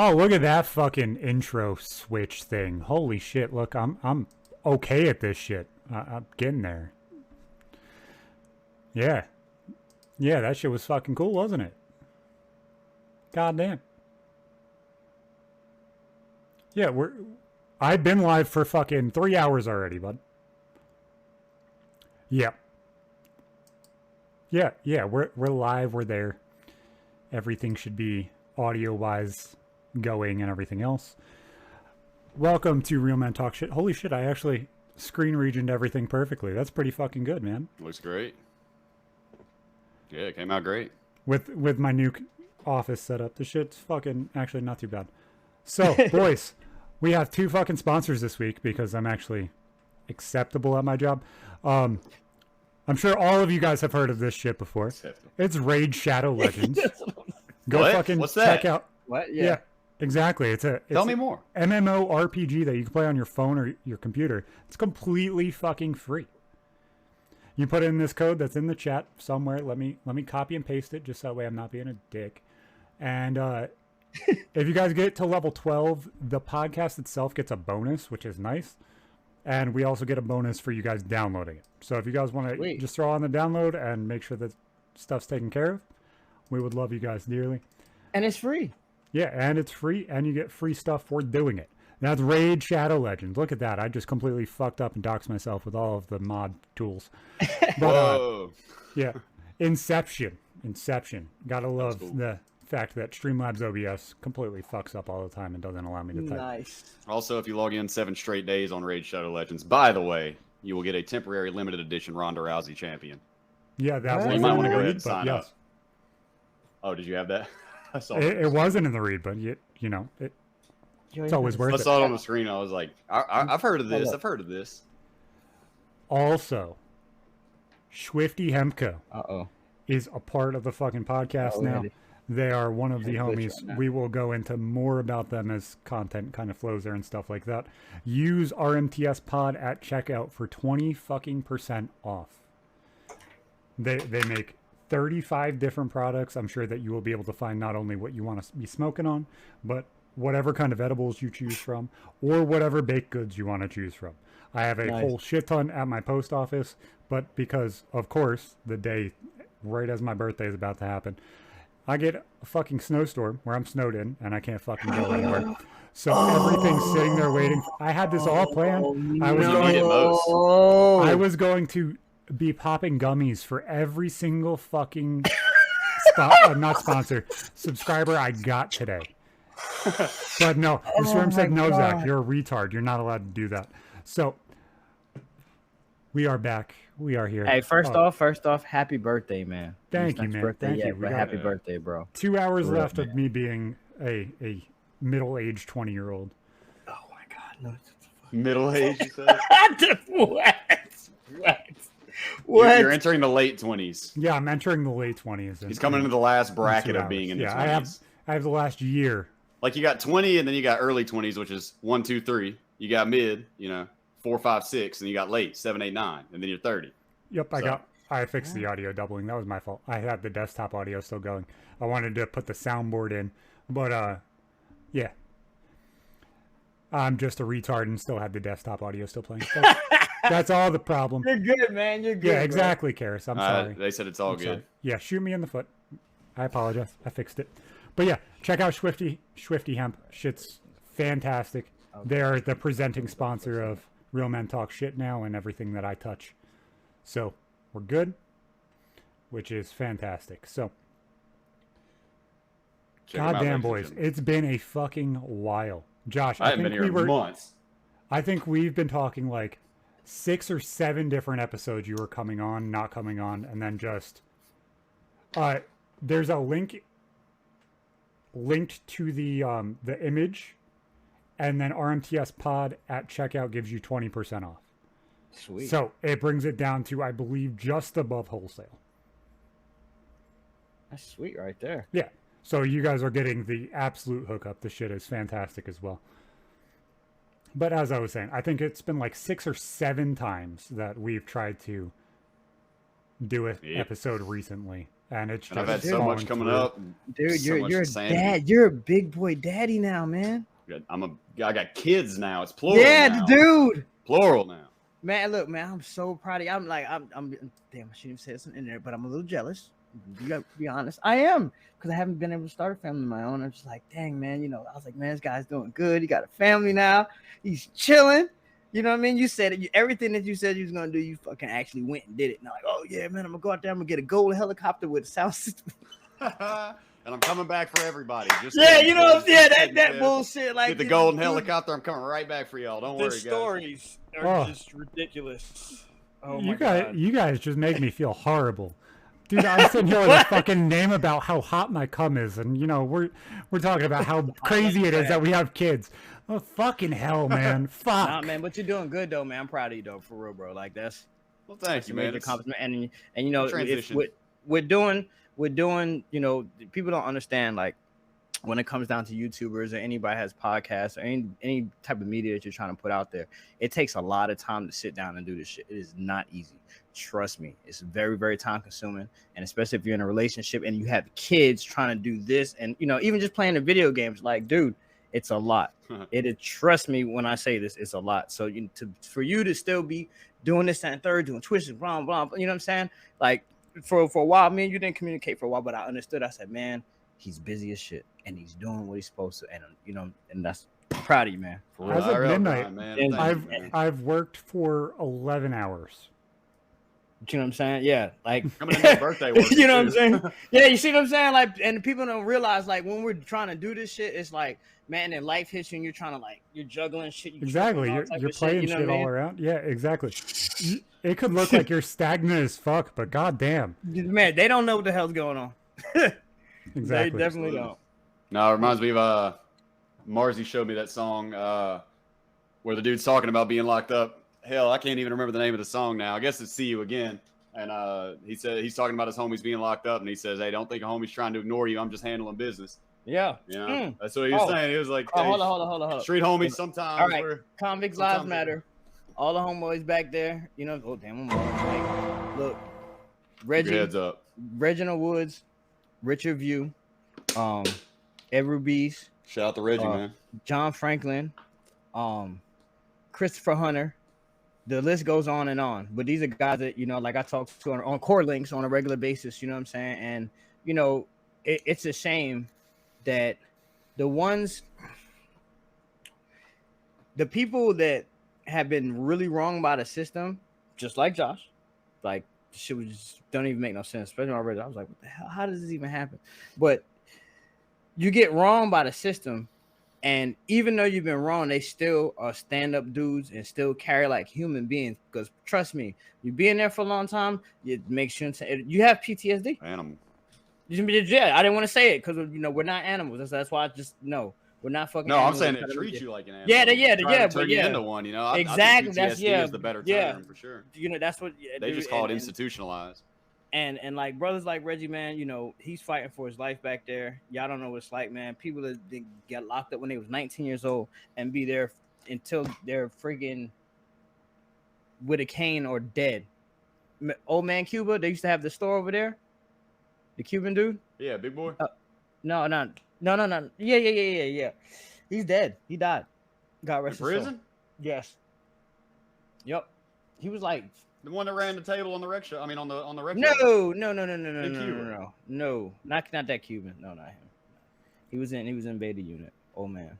Oh, look at that fucking intro switch thing. Holy shit! Look, I'm okay at this shit. I'm getting there. Yeah, yeah, that shit was fucking cool, wasn't it? Goddamn. Yeah, I've been live for fucking 3 hours already, bud. Yeah. Yeah, we're live, we're there. Everything should be audio-wise going and everything else. Welcome to Real Men Talk Shit. Holy shit, I actually screen regioned everything perfectly. That's pretty fucking good, man. Looks great. Yeah, it came out great. With my new office setup, the shit's fucking actually not too bad. So, boys, we have 2 fucking sponsors this week because I'm actually acceptable at my job. I'm sure all of you guys have heard of this shit before. It's Raid Shadow Legends. Go what? fucking What's that? check out. What? Yeah. Exactly. It's Tell me more. MMO RPG that you can play on your phone or your computer. It's completely fucking free. You put in this code that's in the chat somewhere. Let me copy and paste it just so that way I'm not being a dick. And if you guys get to level 12, the podcast itself gets a bonus, which is nice. And we also get a bonus for you guys downloading it. So if you guys want to just throw on the download and make sure that stuff's taken care of, we would love you guys dearly. And it's free. Yeah, and it's free, and you get free stuff for doing it. That's Raid Shadow Legends. Look at that. I just completely fucked up and doxed myself with all of the mod tools. But, Whoa. Yeah. Inception. Gotta love cool. the fact that Streamlabs OBS completely fucks up all the time and doesn't allow me to type. Nice. Also, if you log in 7 straight days on Raid Shadow Legends, by the way, you will get a temporary limited edition Ronda Rousey champion. Yeah, that You was you might in want the to go ahead read, and but sign yes. up. Oh, did you have that? I saw It wasn't in the read, but you know, it's always worth I it. saw it on the screen. I was like, I've heard of this. I've heard of this. Also, Swifty Hemco Uh-oh. is a part of the fucking podcast now. They are one of the homies. We will go into more about them as content kind of flows there and stuff like that. Use RMTS pod at checkout for 20% off. They make 35 different products. I'm sure that you will be able to find not only what you want to be smoking on, but whatever kind of edibles you choose from, or whatever baked goods you want to choose from. I have a whole shit ton at my post office, but because, of course, the day right as my birthday is about to happen, I get a fucking snowstorm where I'm snowed in and I can't fucking go anywhere. So everything's sitting there waiting. I had this all planned. I was going to be popping gummies for every single fucking not sponsor, subscriber I got today. But no, the Swarm said, no, Zach, you're a retard. You're not allowed to do that. So we are back. We are here. Hey, first off, happy birthday, man. Thank you, man. Thank you. But happy birthday, bro. 2 hours left of me being a middle-aged 20-year-old. Oh my God, no. Middle-aged, you said? What? You're entering the late 20s. Yeah, I'm entering the late 20s. He's coming into the last bracket of being in the 20s. I have the last year. Like you got 20 and then you got early 20s, which is 1, 2, 3. You got mid, 4, 5, 6, and you got late 7, 8, 9, and then you're 30. Yep, I fixed the audio doubling. That was my fault. I had the desktop audio still going. I wanted to put the soundboard in, but yeah. I'm just a retard and still had the desktop audio still playing. That's all the problem. You're good, man. You're good. Yeah, exactly, Karis. I'm sorry. They said it's all good. Sorry. Yeah, shoot me in the foot. I apologize. I fixed it. But yeah, check out Swifty Hemp. Shit's fantastic. Okay. They're the presenting sponsor of Real Men Talk Shit now and everything that I touch. So we're good, which is fantastic. So, goddamn, boys, it's been a fucking while. Josh, I haven't been here in months. I think we've been talking like 6 or 7 different episodes. You were coming on, not coming on, and then just there's a link linked to the image, and then RMTS pod at checkout gives you 20% off. Sweet. So it brings it down to, I believe, just above wholesale. That's sweet right there. Yeah. So you guys are getting the absolute hookup. The shit is fantastic as well. But as I was saying, I think it's been like 6 or 7 times that we've tried to do an episode recently. and it's And I've just had so much coming up. Dude, so much you're a insanity. dad. You're a big boy daddy now, man. I got kids now. It's plural. Yeah, now. dude. Plural now. Man, look, man, I'm so proud of you. I'm damn, I shouldn't have said something in there, but I'm a little jealous. You gotta be honest. I am, because I haven't been able to start a family of my own. I'm just like, dang, man, I was like, man, this guy's doing good. He got a family now. He's chilling. You know what I mean? You said it. Everything that you said you was gonna do, you fucking actually went and did it. And I'm like, oh yeah, man, I'm gonna go out there. I'm gonna get a gold helicopter with a sound system. And I'm coming back for everybody. Just that bullshit. Like get the golden helicopter. I'm coming right back for y'all. Don't worry, guys. The stories are just ridiculous. Oh my God. You guys just make me feel horrible. Dude, I'm sitting here with a fucking name about how hot my cum is, and we're talking about how crazy it is that we have kids. Oh, fucking hell, man. Fuck. Nah, man, but you're doing good though, man. I'm proud of you though, for real, bro. Like that's thank you, man. Compliment. And if we're doing, people don't understand, like, when it comes down to YouTubers or anybody has podcasts or any type of media that you're trying to put out there, it takes a lot of time to sit down and do this shit. It is not easy. Trust me. It's very, very time consuming. And especially if you're in a relationship and you have kids trying to do this and, even just playing the video games, like, dude, it's a lot. It is, trust me when I say this, it's a lot. So for you to still be doing this and third, doing Twitch and blah, blah, blah, you know what I'm saying? Like, for a while, me and you didn't communicate for a while, but I understood. I said, man, he's busy as shit and he's doing what he's supposed to. And, and that's, I'm proud of you, man. For real. As of midnight, man. I've worked for 11 hours. You know what I'm saying? Yeah, like coming in birthday work. You know what I'm saying? Yeah, you see what I'm saying? Like, and people don't realize, like, when we're trying to do this shit, it's like, man, and life hits you and you're trying to, like, you're juggling shit. Exactly. You're playing shit all around. Yeah, exactly. It could look like you're stagnant as fuck, but goddamn. Man, they don't know what the hell's going on. Exactly. They definitely don't. No, it reminds me of Marzi showed me that song where the dude's talking about being locked up. Hell, I can't even remember the name of the song now. I guess it's See You Again. And he said he's talking about his homies being locked up, and he says, "Hey, don't think a homie's trying to ignore you. I'm just handling business." Yeah. That's what he was saying. He was like, hey, hold on. Street homies sometimes. All right. Convicts lives matter. All the homeboys back there, oh damn, look, Reggie, heads up. Reginald Woods, Richard View, Edward Bees. Shout out to Reggie, man. John Franklin, Christopher Hunter. The list goes on and on. But these are guys that, like I talk to on Core Links on a regular basis, you know what I'm saying? And, it's a shame that the people that have been really wrong by the system, just like Josh, like, shit was just don't even make no sense. Especially when I read it, I was like, what the hell? How does this even happen? But you get wrong by the system, and even though you've been wrong, they still are stand-up dudes and still carry like human beings. Because trust me, you being there for a long time, it makes you you have PTSD. Animal. Yeah, I didn't want to say it because we're not animals. That's why I just we're not fucking. No, animals. I'm saying it treats you like an animal. Turn you into one. Exactly. I think PTSD is the better term for sure. That's what they just call it institutionalized. And like brothers like Reggie, man, he's fighting for his life back there. Y'all don't know what it's like, man. People that get locked up when they was 19 years old and be there until they're freaking with a cane or dead. Old man Cuba, they used to have the store over there. The Cuban dude. Yeah, big boy. No. Yeah. He's dead. He died. God rest his soul. Prison? Yes. Yep. He was like. The one that ran the table on the rec show. I mean, on the rec show. No, not that Cuban. No, not him. He was in Beta Unit. Old man.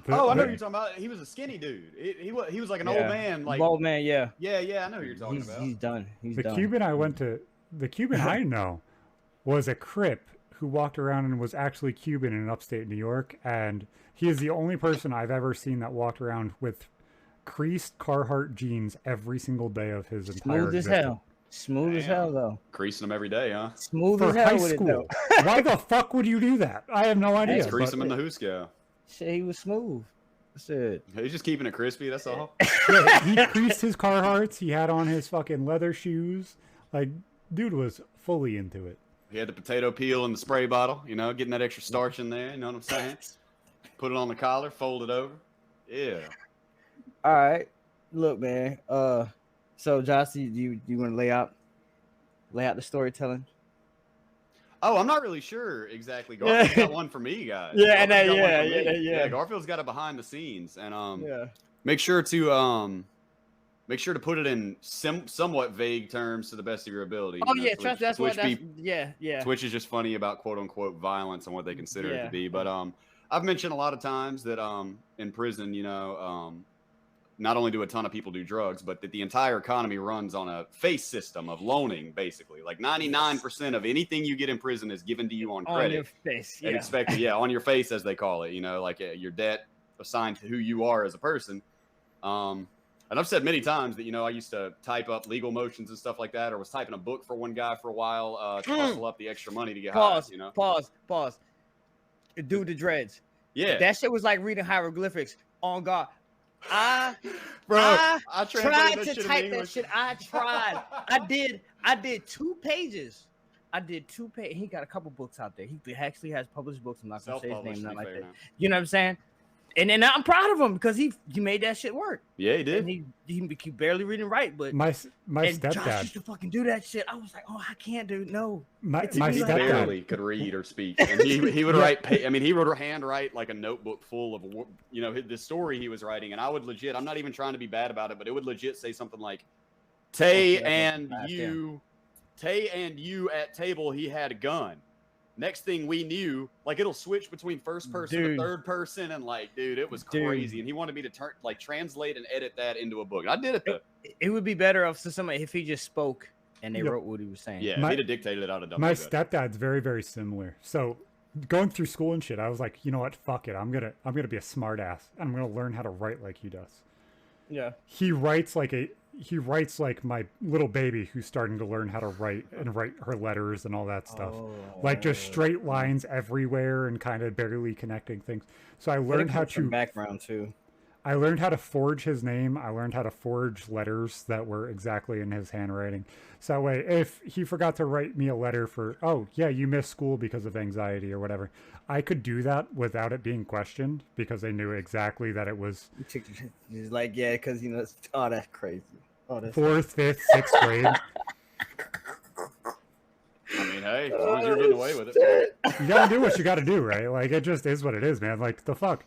Oh, I know who you're talking about. He was a skinny dude. He was like an old man, like old man. Yeah. Yeah. I know who you're talking about. He's done. The Cuban I know was a Crip who walked around and was actually Cuban in upstate New York, and he is the only person I've ever seen that walked around with creased Carhartt jeans every single day of his entire existence. Smooth as hell, though. Creasing them every day, huh? Smooth as hell with it, though. Why the fuck would you do that? I have no idea. Crease them in the Hooskow. Shit, he was smooth. That's it. He's just keeping it crispy, that's all. Yeah, he creased his Carhartts. He had on his fucking leather shoes. Like, dude was fully into it. He had the potato peel in the spray bottle, getting that extra starch in there. You know what I'm saying? Put it on the collar, fold it over. Yeah. All right, look, man. So Josh, do you want to lay out the storytelling? Oh, I'm not really sure exactly. Garfield's got one for me, guys. Yeah, Yeah. Garfield's got it behind the scenes, and make sure to put it in somewhat vague terms to the best of your ability. Oh yeah, trust that's what that's yeah. Twitch is just funny about quote unquote violence and what they consider it to be. But I've mentioned a lot of times that in prison, not only do a ton of people do drugs, but that the entire economy runs on a face system of loaning, basically. Like 99% of anything you get in prison is given to you on credit. On your face, and expected, on your face, as they call it, like your debt assigned to who you are as a person. And I've said many times that, I used to type up legal motions and stuff like that, or was typing a book for one guy for a while to hustle up the extra money to get hired, Pause. Do the dreads. Yeah. That shit was like reading hieroglyphics. On God. I tried to type that shit. I tried. I did 2 pages. He got a couple books out there. He actually has published books. I'm not gonna say his name, not like that. Now. You know what I'm saying? And then I'm proud of him because he made that shit work. Yeah, he did. And he barely read and write, but my stepdad Josh used to fucking do that shit. I was like, I can't do no. My stepdad barely could read or speak, and he would write. He would handwrite like a notebook full of the story he was writing, and I would legit. I'm not even trying to be bad about it, but it would legit say something like, Tay and you at table. He had a gun. Next thing we knew, like it'll switch between first person to third person, and it was crazy. And he wanted me to translate and edit that into a book. And I did it though. It would be better if he just spoke and they wrote what he was saying. Yeah, he'd have dictated it out of my stepdad's very, very similar. So going through school and shit, I was like, you know what? Fuck it. I'm gonna be a smart ass. I'm gonna learn how to write like he does. Yeah. He writes like my little baby who's starting to learn how to write her letters and all that stuff. Like just straight lines everywhere and kind of barely connecting things. So I learned how to background too. I learned how to forge his name. I learned how to forge letters that were exactly in his handwriting. So that way, if he forgot to write me a letter for, you missed school because of anxiety or whatever, I could do that without it being questioned because they knew exactly that it was. He's like, because that's crazy. That's 4th, 5th, 6th grade. I mean, hey, as long as you're getting away with it. You gotta do what you gotta do, right? Like, it just is what it is, man. Like, the fuck.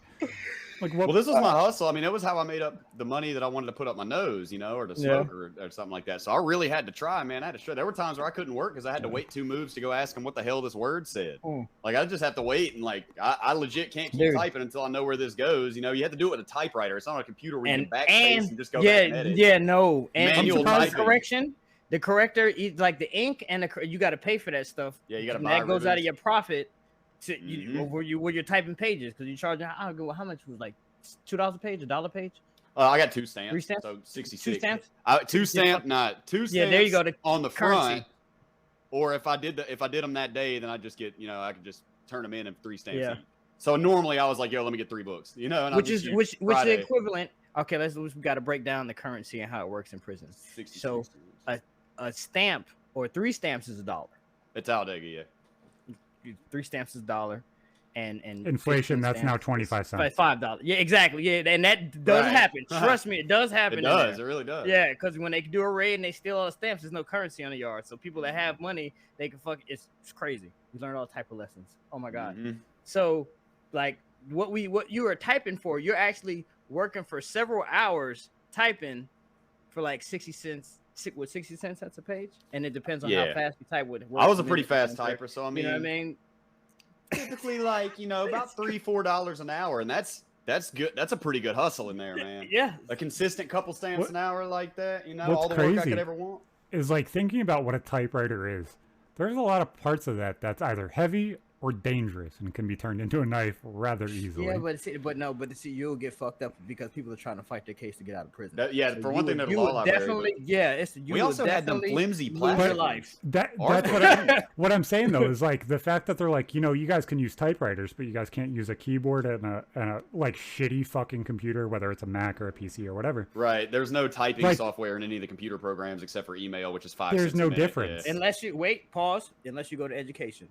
Like, what? Well, this was my hustle. I mean, it was how I made up the money that I wanted to put up my nose, or to smoke or something like that. So I really had to try, man. I had to show. There were times where I couldn't work because I had to wait 2 moves to go ask him what the hell this word said. Like, I just have to wait, and I legit can't keep typing until I know where this goes. You have to do it with a typewriter. It's not on a computer where you can backspace and just go back and edit. Yeah, no. And manual sometimes correction. The corrector, like the ink, and you got to pay for that stuff. Yeah, you got to buy. That goes out of your profit to where you're typing pages because you're charging. How much was like $2 a page, $1 a page? I got 2 stamps. 3 stamps? So 66. 2 stamps? 2 stamp, not 2 stamps. Yeah, there you go. On the currency. front. Or if I did them that day, then I just get, I could just turn them in 3 stamps. Yeah. Each. So normally I was like, let me get 3 books. And which is the equivalent. Okay, we got to break down the currency and how it works in prison. So a stamp or 3 stamps is $1. It's Aldega, yeah. 3 stamps is $1. And inflation, that's now 25 cents. $5. Yeah, exactly. Yeah, and that does happen. Trust me, it does happen. It does. It really does. Yeah, because when they do a raid and they steal all the stamps, there's no currency on the yard. So people that have money, they can it's crazy. We learned all type of lessons. Oh my god. So like what you are typing for, you're actually working for several hours typing for like 60 cents. 60 cents that's a page, and it depends on how fast you type. I was a pretty fast typer, so I mean, you know what I mean. Typically, like about $3-4 an hour, and that's good. That's a pretty good hustle in there, man. Yeah, a consistent couple stamps an hour like that. What's all the crazy work I could ever want is like thinking about what a typewriter is. There's a lot of parts of that's either heavy or dangerous and can be turned into a knife rather easily. Yeah, but you'll get fucked up because people are trying to fight their case to get out of prison. So for one thing, they're law library. We also had them flimsy plastic life. That's what I'm saying though is like the fact that they're like, you guys can use typewriters, but you guys can't use a keyboard and a like shitty fucking computer, whether it's a Mac or a PC or whatever. Right. There's no typing software in any of the computer programs except for email, which is 5 There's no difference. Yeah. Unless you unless you go to education.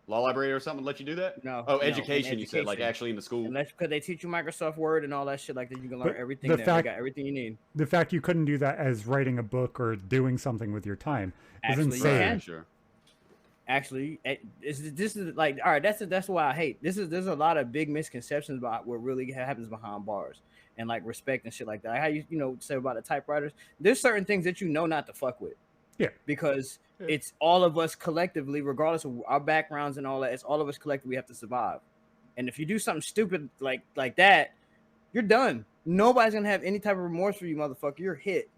Law library or something let you do that? No. Oh, education, you said, like actually in the school? Because they teach you Microsoft Word and all that shit like that. You can learn everything there. You got everything you need. The fact you couldn't do that as writing a book or doing something with your time is insane. Sure. Actually, this is like, all right, that's why I hate this. There's a lot of big misconceptions about what really happens behind bars and like respect and shit like that. Like how you say about the typewriters. There's certain things that not to fuck with. Yeah, because it's all of us collectively, regardless of our backgrounds and all that. It's all of us collectively have to survive. And if you do something stupid like that, you're done. Nobody's gonna have any type of remorse for you, motherfucker. You're hit.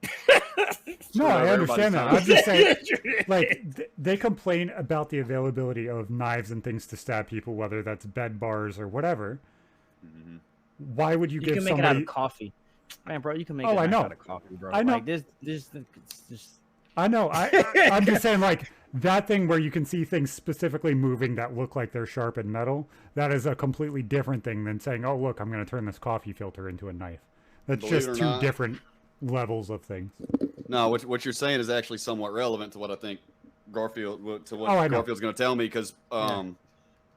No, I understand that. I'm just saying, like, they complain about the availability of knives and things to stab people, whether that's bed bars or whatever. Mm-hmm. Why would you give somebody... You can make it out of coffee. Man, bro, you can make it out of coffee, bro. I know. Like, this... I know. I'm just saying, like, that thing where you can see things specifically moving that look like they're sharpened metal, that is a completely different thing than saying, oh, look, I'm going to turn this coffee filter into a knife. That's just two different levels of things. No, what you're saying is actually somewhat relevant to what I think Garfield's going to tell me, because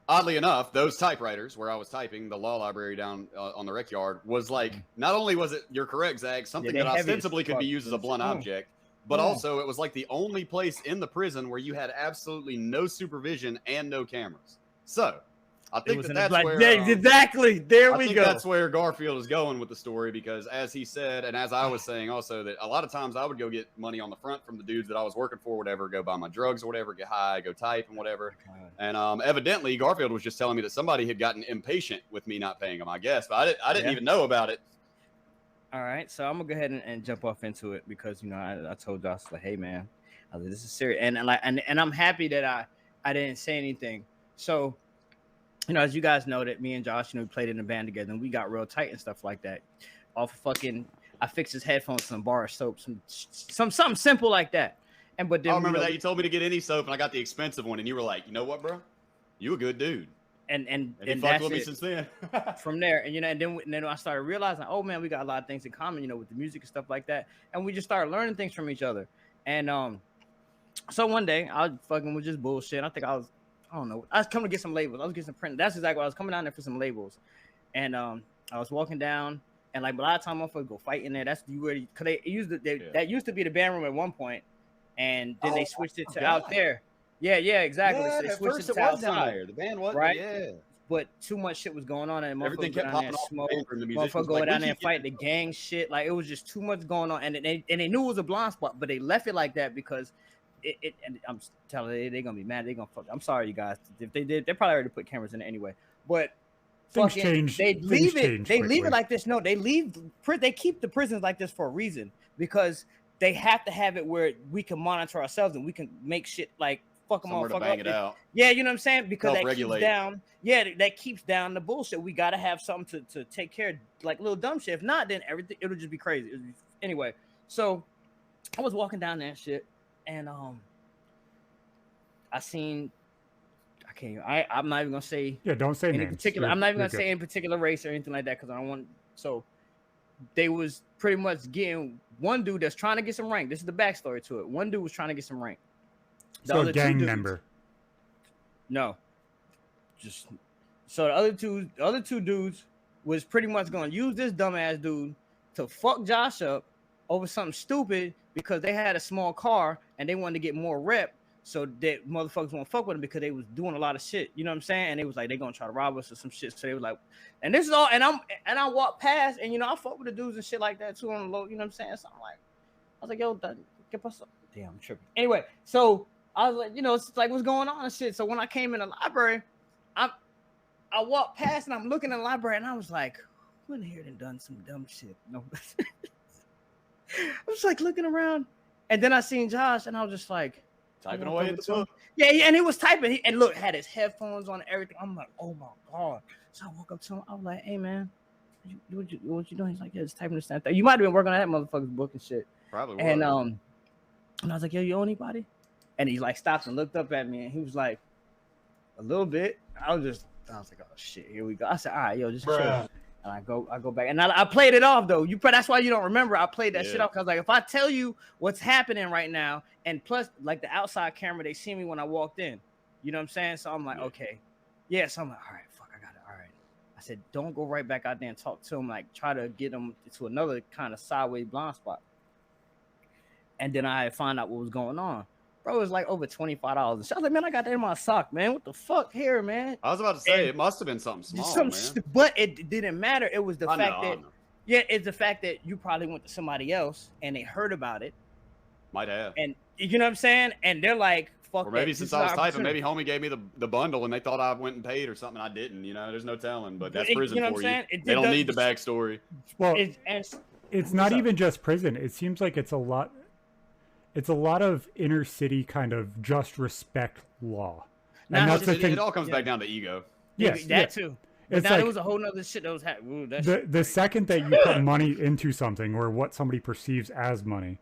oddly enough, those typewriters where I was typing, the law library down on the rec yard, was like, not only was it, you're correct, Zach, something that ostensibly could be used as a blunt object, but also it was like the only place in the prison where you had absolutely no supervision and no cameras. So I think that's where exactly. There we go. That's where Garfield is going with the story, because as he said, and as I was saying also, that a lot of times I would go get money on the front from the dudes that I was working for, whatever, go buy my drugs or whatever, get high, go type and whatever. And evidently Garfield was just telling me that somebody had gotten impatient with me not paying him, I guess, but I didn't even know about it. All right, so I'm gonna go ahead and jump off into it, because I told Josh, like, hey man, I was like, this is serious, and I'm happy that I didn't say anything. So, as you guys know, that me and Josh, we played in a band together, and we got real tight and stuff like that. Off of I fixed his headphones, some bar of soap, something simple like that. But then I remember that you told me to get any soap, and I got the expensive one, and you were like, you know what, bro, you a good dude. And fucked with me since then. From there, and then I started realizing, oh man, we got a lot of things in common, with the music and stuff like that, and we just started learning things from each other. And so one day I was just bullshit. I think I don't know. I was coming to get some labels. I was getting some print. That's exactly what I was coming down there for, some labels. And I was walking down, and like a lot of time motherfuckers go fight in there. That's where that used to be the band room at one point, and then they switched it to out there. Yeah, exactly. Yeah, so they at first it was down there. The band was right. Yeah, but too much shit was going on, and everything kept popping off. Motherfucker going down there and fight the gang shit. Like, it was just too much going on, and they knew it was a blind spot, but they left it like that because it. And I'm telling you, they're gonna be mad. They're gonna fuck. I'm sorry, you guys. If they did, they probably already put cameras in it anyway. But things change. They leave it. They leave it like this. No, they leave. They keep the prisons like this for a reason, because they have to have it where we can monitor ourselves and we can make shit like. Fuck them all, bang it out. Yeah, you know what I'm saying? Because that keeps down. Yeah, that keeps down the bullshit. We gotta have something to take care of, like little dumb shit. If not, then everything it'll just be crazy. Anyway, so I was walking down there and shit, and I seen. I'm not even gonna say. Yeah, don't say any names. particular. I'm not even gonna say any particular race or anything like that, because I don't want. So they was pretty much getting one dude that's trying to get some rank. This is the backstory to it. One dude was trying to get some rank. So a gang member. No. Just so the other two dudes was pretty much gonna use this dumbass dude to fuck Josh up over something stupid, because they had a small car and they wanted to get more rep, so that motherfuckers won't fuck with them because they was doing a lot of shit. You know what I'm saying? And they was like, they gonna try to rob us or some shit. So they was like, and this is all, and I walked past, and I fuck with the dudes and shit like that too on the low. You know what I'm saying? So I was like, yo, get us up. Damn, I'm tripping. Anyway, so I was like, it's like, what's going on and shit. So when I came in the library, I walked past and I'm looking in the library, and I was like, who in here done some dumb shit? No. I was like looking around, and then I seen Josh, and I was just like typing away at the book. Yeah, and he was typing. And look, had his headphones on and everything. I'm like, oh my God. So I walk up to him. I was like, hey man, what you doing? He's like, yeah, just typing this thing. You might have been working on that motherfucker's book and shit. Probably. And I was like, yo, you owe anybody? And he like stopped and looked up at me, and he was like, a little bit. I was like, oh shit, here we go. I said, all right, yo, just chill. And I go back, and I played it off though. That's why you don't remember. I played that shit off, because like, if I tell you what's happening right now, and plus like the outside camera, they see me when I walked in. You know what I'm saying? So I'm like, okay, yeah. So I'm like, all right, fuck, I got it. All right. I said, don't go right back out there and talk to him. Like, try to get him to another kind of sideways blind spot. And then I find out what was going on. Bro, it was like over $25. I was like, man, I got that in my sock, man. What the fuck here, man? I was about to say, it must have been something small, man. But it didn't matter. It was the fact that, it's the fact that you probably went to somebody else and they heard about it. Might have. And you know what I'm saying? And they're like, fuck. Or maybe since I was typing, maybe homie gave me the bundle and they thought I went and paid or something. I didn't, you know, there's no telling, but that's prison for you. They don't need the backstory. Well, it's not even just prison. It seems like it's a lot of inner city kind of just respect law. And that's the thing. It all comes back down to ego. Yes, that too. But now there was a whole nother shit that was happening. The second that you put money into something or what somebody perceives as money,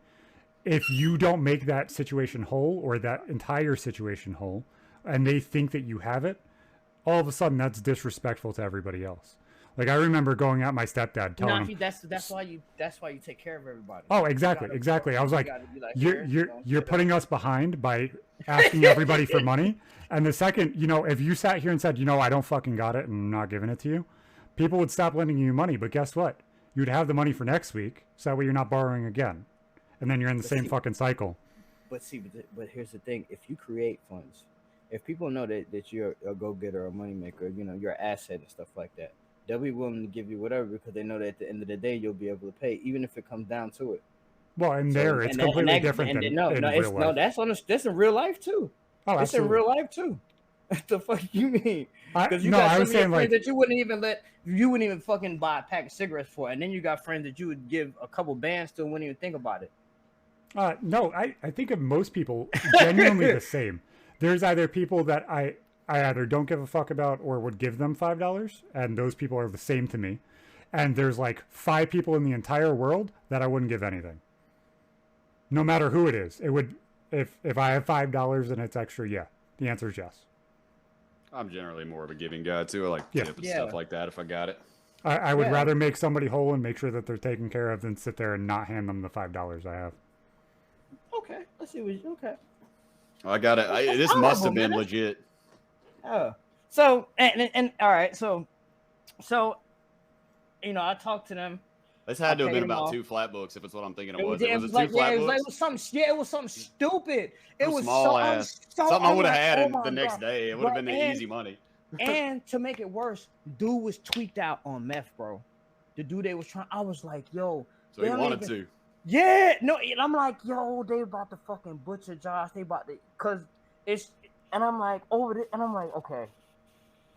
if you don't make that situation whole or that entire situation whole, and they think that you have it, all of a sudden that's disrespectful to everybody else. Like I remember going at my stepdad telling him, that's why you take care of everybody. Oh, exactly. I was like, you're putting us behind by asking everybody for money. And the second, you know, if you sat here and said, you know, I don't fucking got it and I'm not giving it to you, people would stop lending you money. But guess what? You'd have the money for next week, so that way you're not borrowing again, and then you're in the same fucking cycle. But here's the thing: if you create funds, if people know that you're a go-getter or a moneymaker, you know, you're an asset and stuff like that, they'll be willing to give you whatever because they know that at the end of the day you'll be able to pay, even if it comes down to it. Well, and it's completely different than in real life. No, that's in real life too. Oh, it's in real life too. What the fuck you mean? Because I was saying like that you wouldn't even fucking buy a pack of cigarettes for, and then you got friends that you would give a couple bands to and wouldn't even think about it. No, I think of most people genuinely the same. There's either people that I either don't give a fuck about or would give them $5, and those people are the same to me. And there's like 5 people in the entire world that I wouldn't give anything. No matter who it is. It would if I have $5 and it's extra, yeah. The answer is yes. I'm generally more of a giving guy too. I like tip and stuff like that if I got it. I would rather make somebody whole and make sure that they're taken care of than sit there and not hand them the $5 I have. Okay, let's see what okay. I got it. This must have been legit. Oh, so and all right, so you know, I talked to them. This had to have been about 2 flat books, if it's what I'm thinking it was. Was it 2 flat books? It was something stupid. It was small ass. Something I would have had the next day. It would have been the easy money. And to make it worse, dude was tweaked out on meth, bro. The dude they was trying. I was like, yo. So he wanted to. Yeah, no, and I'm like, yo, they about to fucking butcher Josh. They about to, cause it's, and I'm like, over it, and I'm like, okay.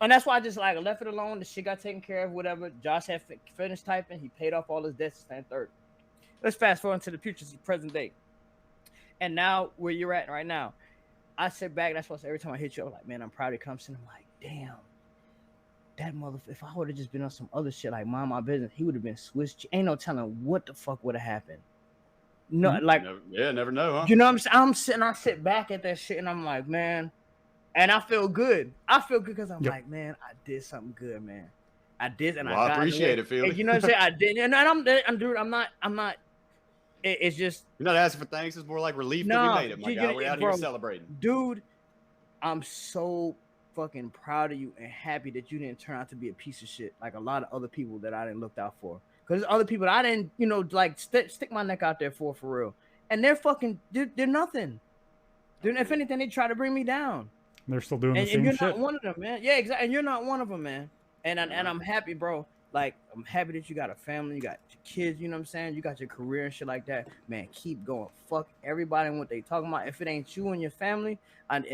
And that's why I just like left it alone. The shit got taken care of, whatever. Josh had finished typing. He paid off all his debts and third. Let's fast forward to the future, present day. And now where you're at right now, I sit back. That's why every time I hit you, I'm like, man, I'm proud of Compton. I'm like, damn, that motherfucker. If I would have just been on some other shit like mind my business, he would have been switched. Ain't no telling what the fuck would have happened. No, like, never know, huh? You know what I'm saying? I sit back at that shit and I'm like, man. And I feel good. I feel good because I'm like, man, I did something good, man. I did, and I appreciate it, Phil. You know what I'm saying? I did, and I'm not. It's just you're not asking for thanks. It's more like relief that we made it, my guy. We're out here celebrating, dude. I'm so fucking proud of you and happy that you didn't turn out to be a piece of shit like a lot of other people that I didn't look out for. Because there's other people that I didn't, you know, like stick my neck out there for real, and they're fucking, they're nothing. If anything, they try to bring me down. They're still doing the same shit. And you're not one of them, man. Yeah, exactly. And you're not one of them, man. And I'm happy, bro. Like, I'm happy that you got a family, you got your kids, you know what I'm saying? You got your career and shit like that. Man, keep going. Fuck everybody and what they talking about. If it ain't you and your family, and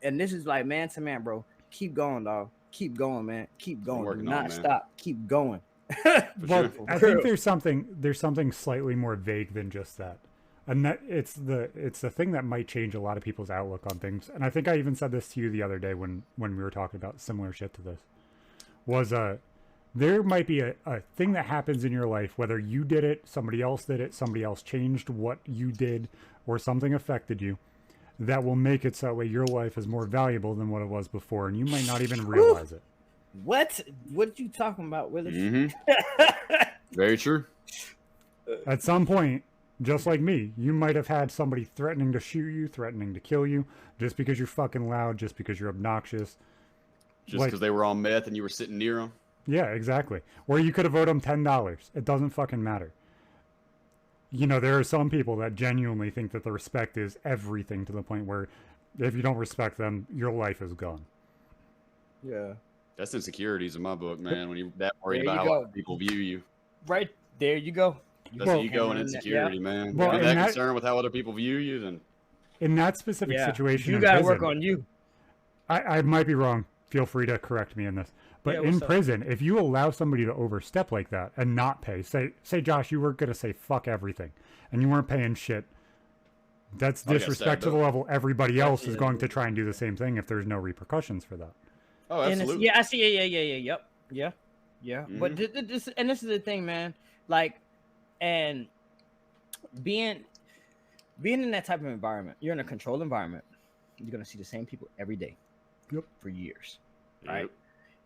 this is like man to man, bro. Keep going, dog. Keep going, man. Keep going. Do not stop. Keep going. Well, I think there's something slightly more vague than just that. And that it's the thing that might change a lot of people's outlook on things. And I think I even said this to you the other day when we were talking about similar shit to this. Was there might be a thing that happens in your life, whether you did it, somebody else did it, somebody else changed what you did, or something affected you, that will make it so that way your life is more valuable than what it was before, and you might not even realize it. What are you talking about, Willis? Mm-hmm. Very true. At some point, just like me, you might have had somebody threatening to shoot you, threatening to kill you, just because you're fucking loud, just because you're obnoxious. Just because they were on meth and you were sitting near them? Yeah, exactly. Or you could have owed them $10. It doesn't fucking matter. you know, there are some people that genuinely think that the respect is everything, to the point where if you don't respect them, your life is gone. Yeah. That's insecurities in my book, man. When you're that worried about how people view you. Right there you go. That's ego and insecurity, man. Well, if you're that concerned with how other people view you, then in that specific situation, you got to work on you. I might be wrong. Feel free to correct me in this. But in prison, if you allow somebody to overstep like that and not pay, say Josh, you were going to say fuck everything, and you weren't paying shit, that's disrespect to the level everybody else is going to try and do the same thing if there's no repercussions for that. Oh, absolutely. I see. Yeah. Mm-hmm. But this is the thing, man. Like, and being in that type of environment, you're in a controlled environment. You're gonna see the same people every day, for years, right?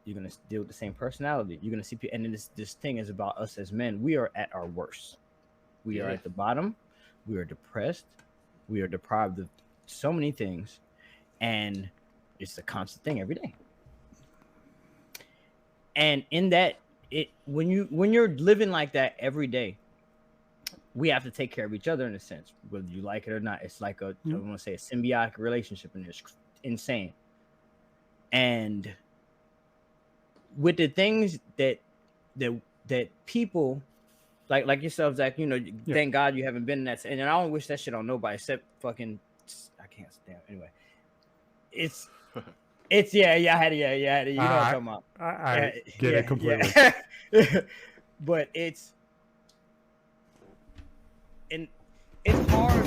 You're gonna deal with the same personality. You're gonna see people, and then this thing is about us as men. We are at our worst. We are at the bottom. We are depressed. We are deprived of so many things, and it's a constant thing every day. And in that, when you're living like that every day, we have to take care of each other in a sense, whether you like it or not. It's like I want to say a symbiotic relationship, and it's insane. And with the things that people like yourself, Zach, you know, thank God you haven't been in that. And I don't wish that shit on nobody except fucking. I can't stand. Anyway, it's. I had it. You know what I'm talking about. I get it completely. But it's hard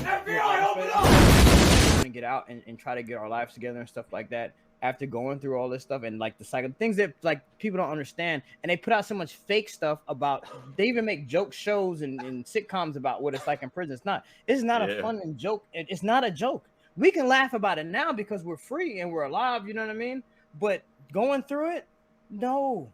to get out and try to get our lives together and stuff like that after going through all this stuff and like the cycle things that like people don't understand, and they put out so much fake stuff about. They even make joke shows and sitcoms about what it's like in prison. It's not a fun and joke. It's not a joke. We can laugh about it now because we're free and we're alive, you know what I mean? But going through it, no,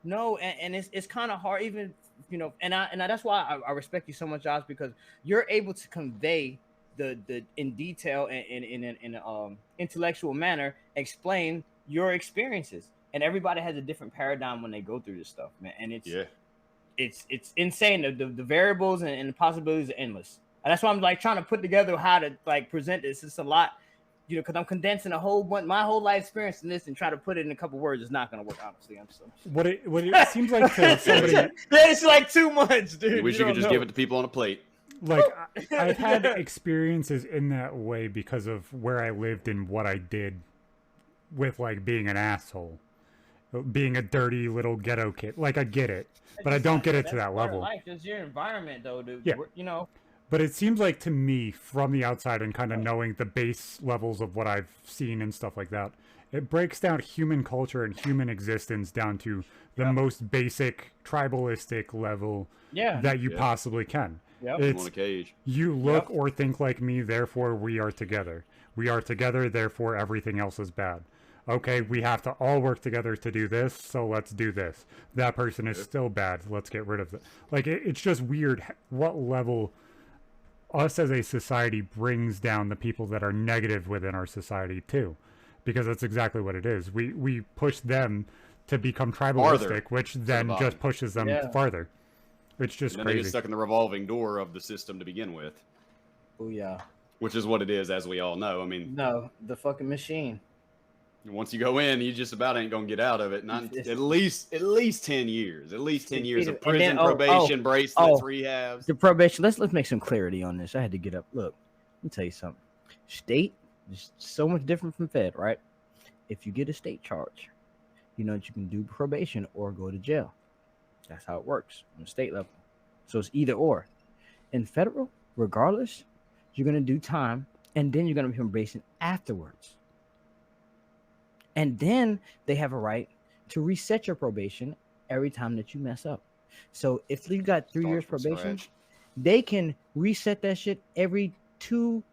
and it's kind of hard, even, you know. And that's why I respect you so much, Josh, because you're able to convey the in detail and in an intellectual manner, explain your experiences. And everybody has a different paradigm when they go through this stuff, man. And it's insane. The variables and the possibilities are endless. And that's why I'm like trying to put together how to like present this. It's a lot, you know, because I'm condensing a whole bunch, my whole life experience in this, and try to put it in a couple words. It's not going to work, honestly. I'm so. What it seems like to somebody. It's like too much, dude. You wish you could just give it to people on a plate. Like I've had experiences in that way because of where I lived and what I did with like being an asshole, being a dirty little ghetto kid. Like I get it, but I don't get it to that level. Life is your environment, though, dude. Yeah. You know. But it seems like to me, from the outside and kind of knowing the base levels of what I've seen and stuff like that, it breaks down human culture and human existence down to the most basic tribalistic level that you possibly can. It's, on a cage. You look or think like me, therefore we are together. We are together, therefore everything else is bad. Okay, we have to all work together to do this, so let's do this. That person is still bad. Let's get rid of it. Like, it's just weird what level us as a society brings down the people that are negative within our society too, because that's exactly what it is. We push them to become tribalistic, which then just pushes them farther. It's just crazy. They get stuck in the revolving door of the system to begin with. Oh yeah, which is what it is, as we all know. I mean, no, the fucking machine. Once you go in, you just about ain't gonna get out of it. Not at least 10 years. At least 10 years of prison, probation, bracelets, rehabs. The probation. Let's make some clarity on this. I had to get up. Look, let me tell you something. State is so much different from Fed, right? If you get a state charge, you know that you can do probation or go to jail. That's how it works on the state level. So it's either or. In federal, regardless, you're gonna do time, and then you're gonna be probation afterwards. And then they have a right to reset your probation every time that you mess up. So if you got 3 years probation, they can reset that shit every 2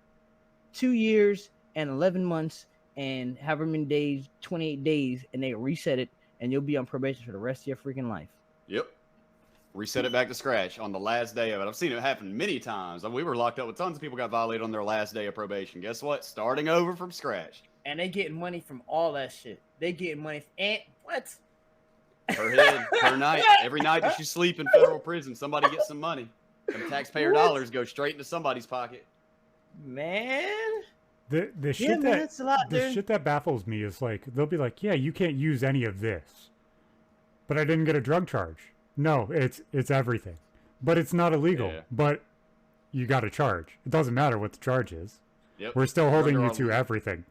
years and 11 months and however many days, 28 days, and they reset it, and you'll be on probation for the rest of your freaking life. Yep. Reset it back to scratch on the last day of it. I've seen it happen many times. We were locked up with tons of people got violated on their last day of probation. Guess what? Starting over from scratch. And they getting money from all that shit. They getting money. And what? Per head, per night. Every night that you sleep in federal prison, somebody gets some money. Them taxpayer dollars go straight into somebody's pocket. Man. The shit shit that baffles me is like they'll be like, yeah, you can't use any of this, but I didn't get a drug charge. No, it's everything, but it's not illegal. Yeah. But you got a charge. It doesn't matter what the charge is. Yep. We're still holding you to everything.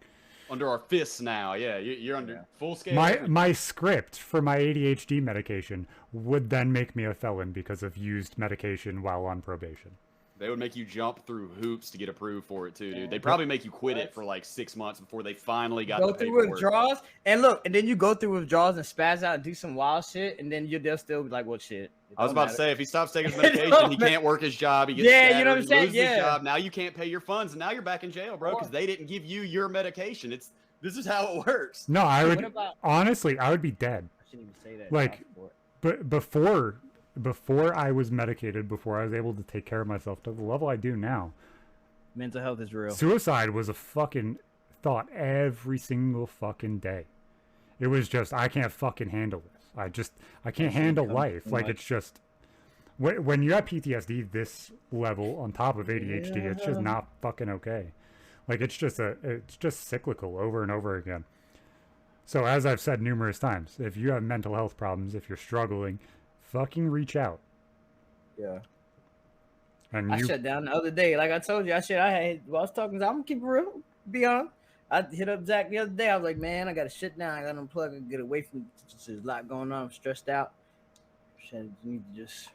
Under our fists now, yeah. You're under full scale. My script for my ADHD medication would then make me a felon because of used medication while on probation. They would make you jump through hoops to get approved for it too, dude. They'd probably make you quit it for like 6 months before they finally got the paperwork. Go through withdrawals, and look, and then you go through withdrawals and spaz out and do some wild shit, and then they'll still be like, well, shit. I was about to say, if he stops taking his medication, he can't work his job. He gets scattered, you know what I'm saying? Loses his job. Now you can't pay your funds, and now you're back in jail, bro, because they didn't give you your medication. This is how it works. No, I would honestly, I would be dead. I shouldn't even say that. Like, but before I was medicated, before I was able to take care of myself to the level I do now, mental health is real. Suicide was a fucking thought every single fucking day. It was just, I can't fucking handle this. I can't handle life. Like, it's just, when you have PTSD this level on top of ADHD, it's just not fucking okay. Like, it's just cyclical over and over again. So as I've said numerous times, if you have mental health problems, if you're struggling, fucking reach out. Yeah. And I shut down the other day. Like I told you, I was talking, I'm gonna keep it real, be honest. I hit up Zach the other day. I was like, man, I gotta shut down. I gotta unplug and get away from, there's a lot going on. I'm stressed out. I need to just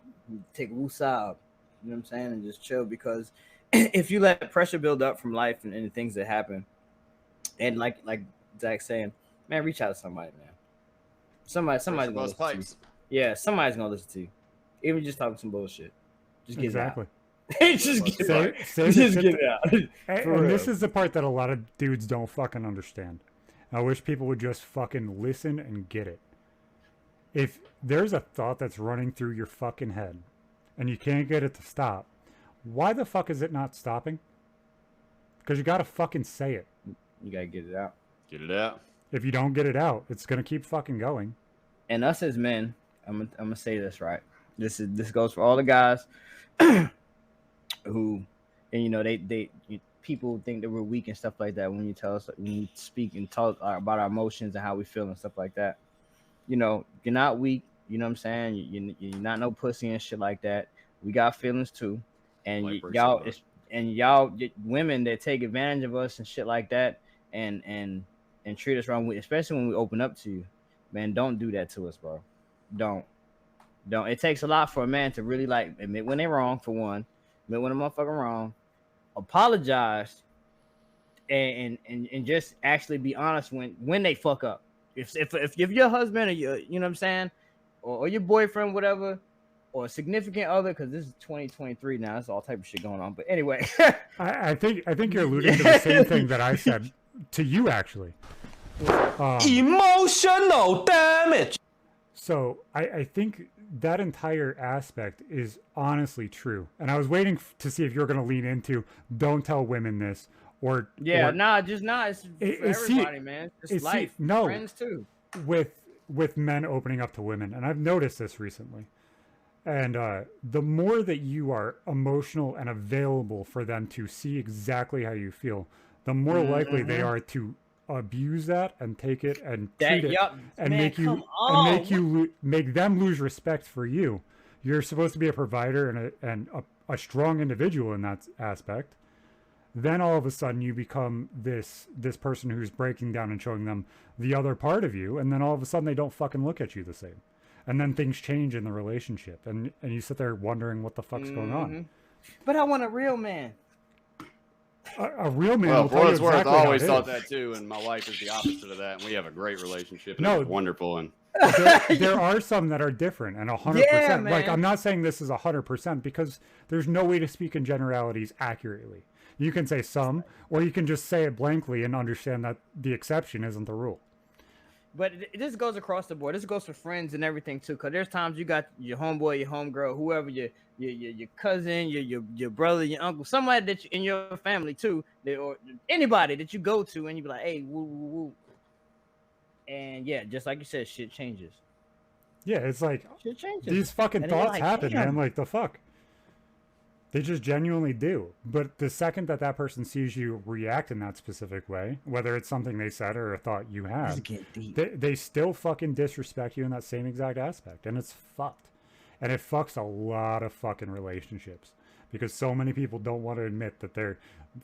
take woosah, you know what I'm saying, and just chill, because if you let pressure build up from life and the things that happen, and like Zach's saying, man, reach out to somebody, man. Somebody's gonna listen to you. Yeah, somebody's gonna listen to you. Even just talking some bullshit. Just get it out. Just get it out. And this is the part that a lot of dudes don't fucking understand. I wish people would just fucking listen and get it. If there's a thought that's running through your fucking head and you can't get it to stop, why the fuck is it not stopping? Because you gotta fucking say it. You gotta get it out. Get it out. If you don't get it out, it's gonna keep fucking going. And us as men, I'm gonna say this right. This goes for all the guys who, and you know, people think that we're weak and stuff like that when you speak and talk about our emotions and how we feel and stuff like that. You know, you're not weak. You know what I'm saying? You're not no pussy and shit like that. We got feelings too, and y'all women that take advantage of us and shit like that, and treat us wrong, especially when we open up to you, man. Don't do that to us, bro. Don't. It takes a lot for a man to really like admit when they're wrong, for one, admit when a motherfucker wrong, apologize, and just actually be honest when they fuck up. If your husband or you know what I'm saying, or your boyfriend, whatever, or a significant other, because this is 2023 now, there's all type of shit going on. But anyway, I think you're alluding to the same thing that I said to you, actually. Emotional damage. So I think that entire aspect is honestly true, and I was waiting to see if you're going to lean into "don't tell women this" or just not. It's for everybody, man. It's life. No, friends too. With men opening up to women, and I've noticed this recently. And the more that you are emotional and available for them to see exactly how you feel, the more likely they are to abuse that and take it and treat it and make them lose respect for you. You're supposed to be a provider and a strong individual in that aspect. Then all of a sudden you become this person who's breaking down and showing them the other part of you, and then all of a sudden they don't fucking look at you the same. And then things change in the relationship, and you sit there wondering what the fuck's going on. But I want a real man. A real man. Well, for what it's worth, I always thought that too, and my wife is the opposite of that, and we have a great relationship. And it's wonderful. And there are some that are different, and 100%. Like, I'm not saying this is 100% because there's no way to speak in generalities accurately. You can say some, or you can just say it blankly and understand that the exception isn't the rule. But this goes across the board. This goes for friends and everything too. Because there's times you got your homeboy, your homegirl, whoever, your cousin, your brother, your uncle, somebody that in your family too, or anybody that you go to, and you be like, hey, woo, woo, woo. And yeah, just like you said, shit changes. Yeah, it's like shit changes. These fucking thoughts happen, man. Like, the fuck. They just genuinely do. But the second that that person sees you react in that specific way, whether it's something they said or a thought you had, they still fucking disrespect you in that same exact aspect. And it's fucked. And it fucks a lot of fucking relationships. Because so many people don't want to admit that they're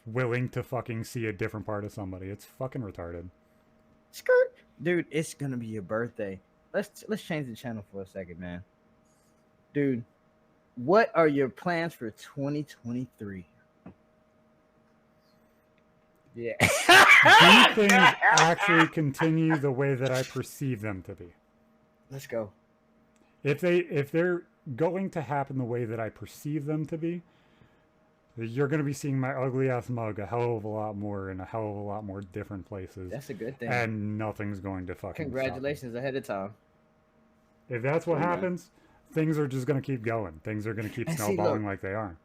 willing to fucking see a different part of somebody. It's fucking retarded. Skirt. Dude, it's going to be your birthday. Let's change the channel for a second, man. Dude. What are your plans for 2023? Yeah. Do things actually continue the way that I perceive them to be? Let's go. If they're going to happen the way that I perceive them to be, you're going to be seeing my ugly ass mug a hell of a lot more in a hell of a lot more different places. That's a good thing. And nothing's going to fucking Congratulations ahead of time. If that's what happens, things are just going to keep going. Things are going to keep snowballing like they are.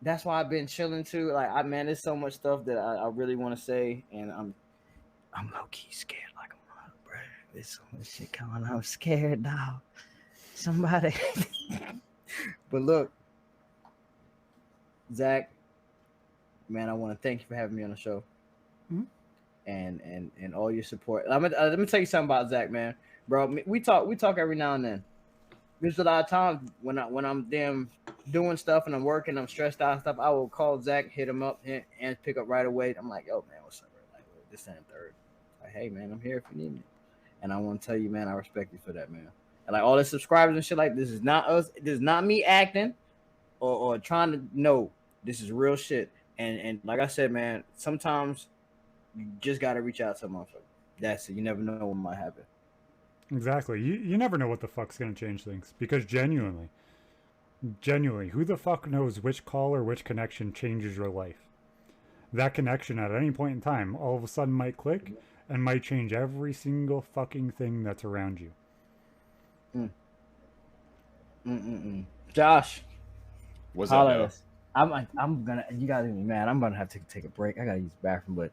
That's why I've been chilling too. Like, man, there's so much stuff that I really want to say, and I'm low-key scared like a mother, bro. There's so much shit going on. I'm scared now. Somebody. But look, Zach, man, I want to thank you for having me on the show. Mm-hmm. And all your support. Let me tell you something about Zach, man. Bro, we talk every now and then. There's a lot of times when I'm damn doing stuff and I'm working, I'm stressed out and stuff, I will call Zach, hit him up, and pick up right away. I'm like, yo, man, what's up? Like, this and third. Like, hey, man, I'm here if you need me. And I want to tell you, man, I respect you for that, man. And like all the subscribers and shit, like, this is not us. This is not me acting or trying to know. This is real shit. And like I said, man, sometimes you just got to reach out to a motherfucker. That's it. You never know what might happen. Exactly. You never know what the fuck's going to change things. Because genuinely, who the fuck knows which call or which connection changes your life? That connection at any point in time all of a sudden might click and might change every single fucking thing that's around you. Josh. What's up, I'm gonna, you gotta be mad. I'm gonna have to take a break. I gotta use the bathroom, but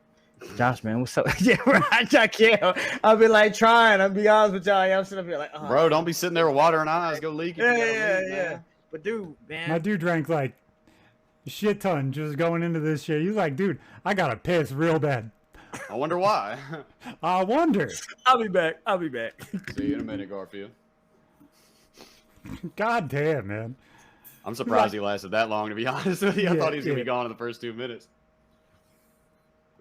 Josh, man, what's up? Yeah, I can't. I'll be like trying. I'll be honest with y'all. I'm sitting up here like, bro, don't be sitting there with water and eyes. Go leak. Yeah. But dude, man, my dude drank like a shit ton just going into this shit. He's like, dude, I gotta piss real bad. I wonder why. I wonder. I'll be back. See you in a minute, Garfield. God damn, man. I'm surprised he lasted that long, to be honest with you. I thought he was going to be gone in the first 2 minutes.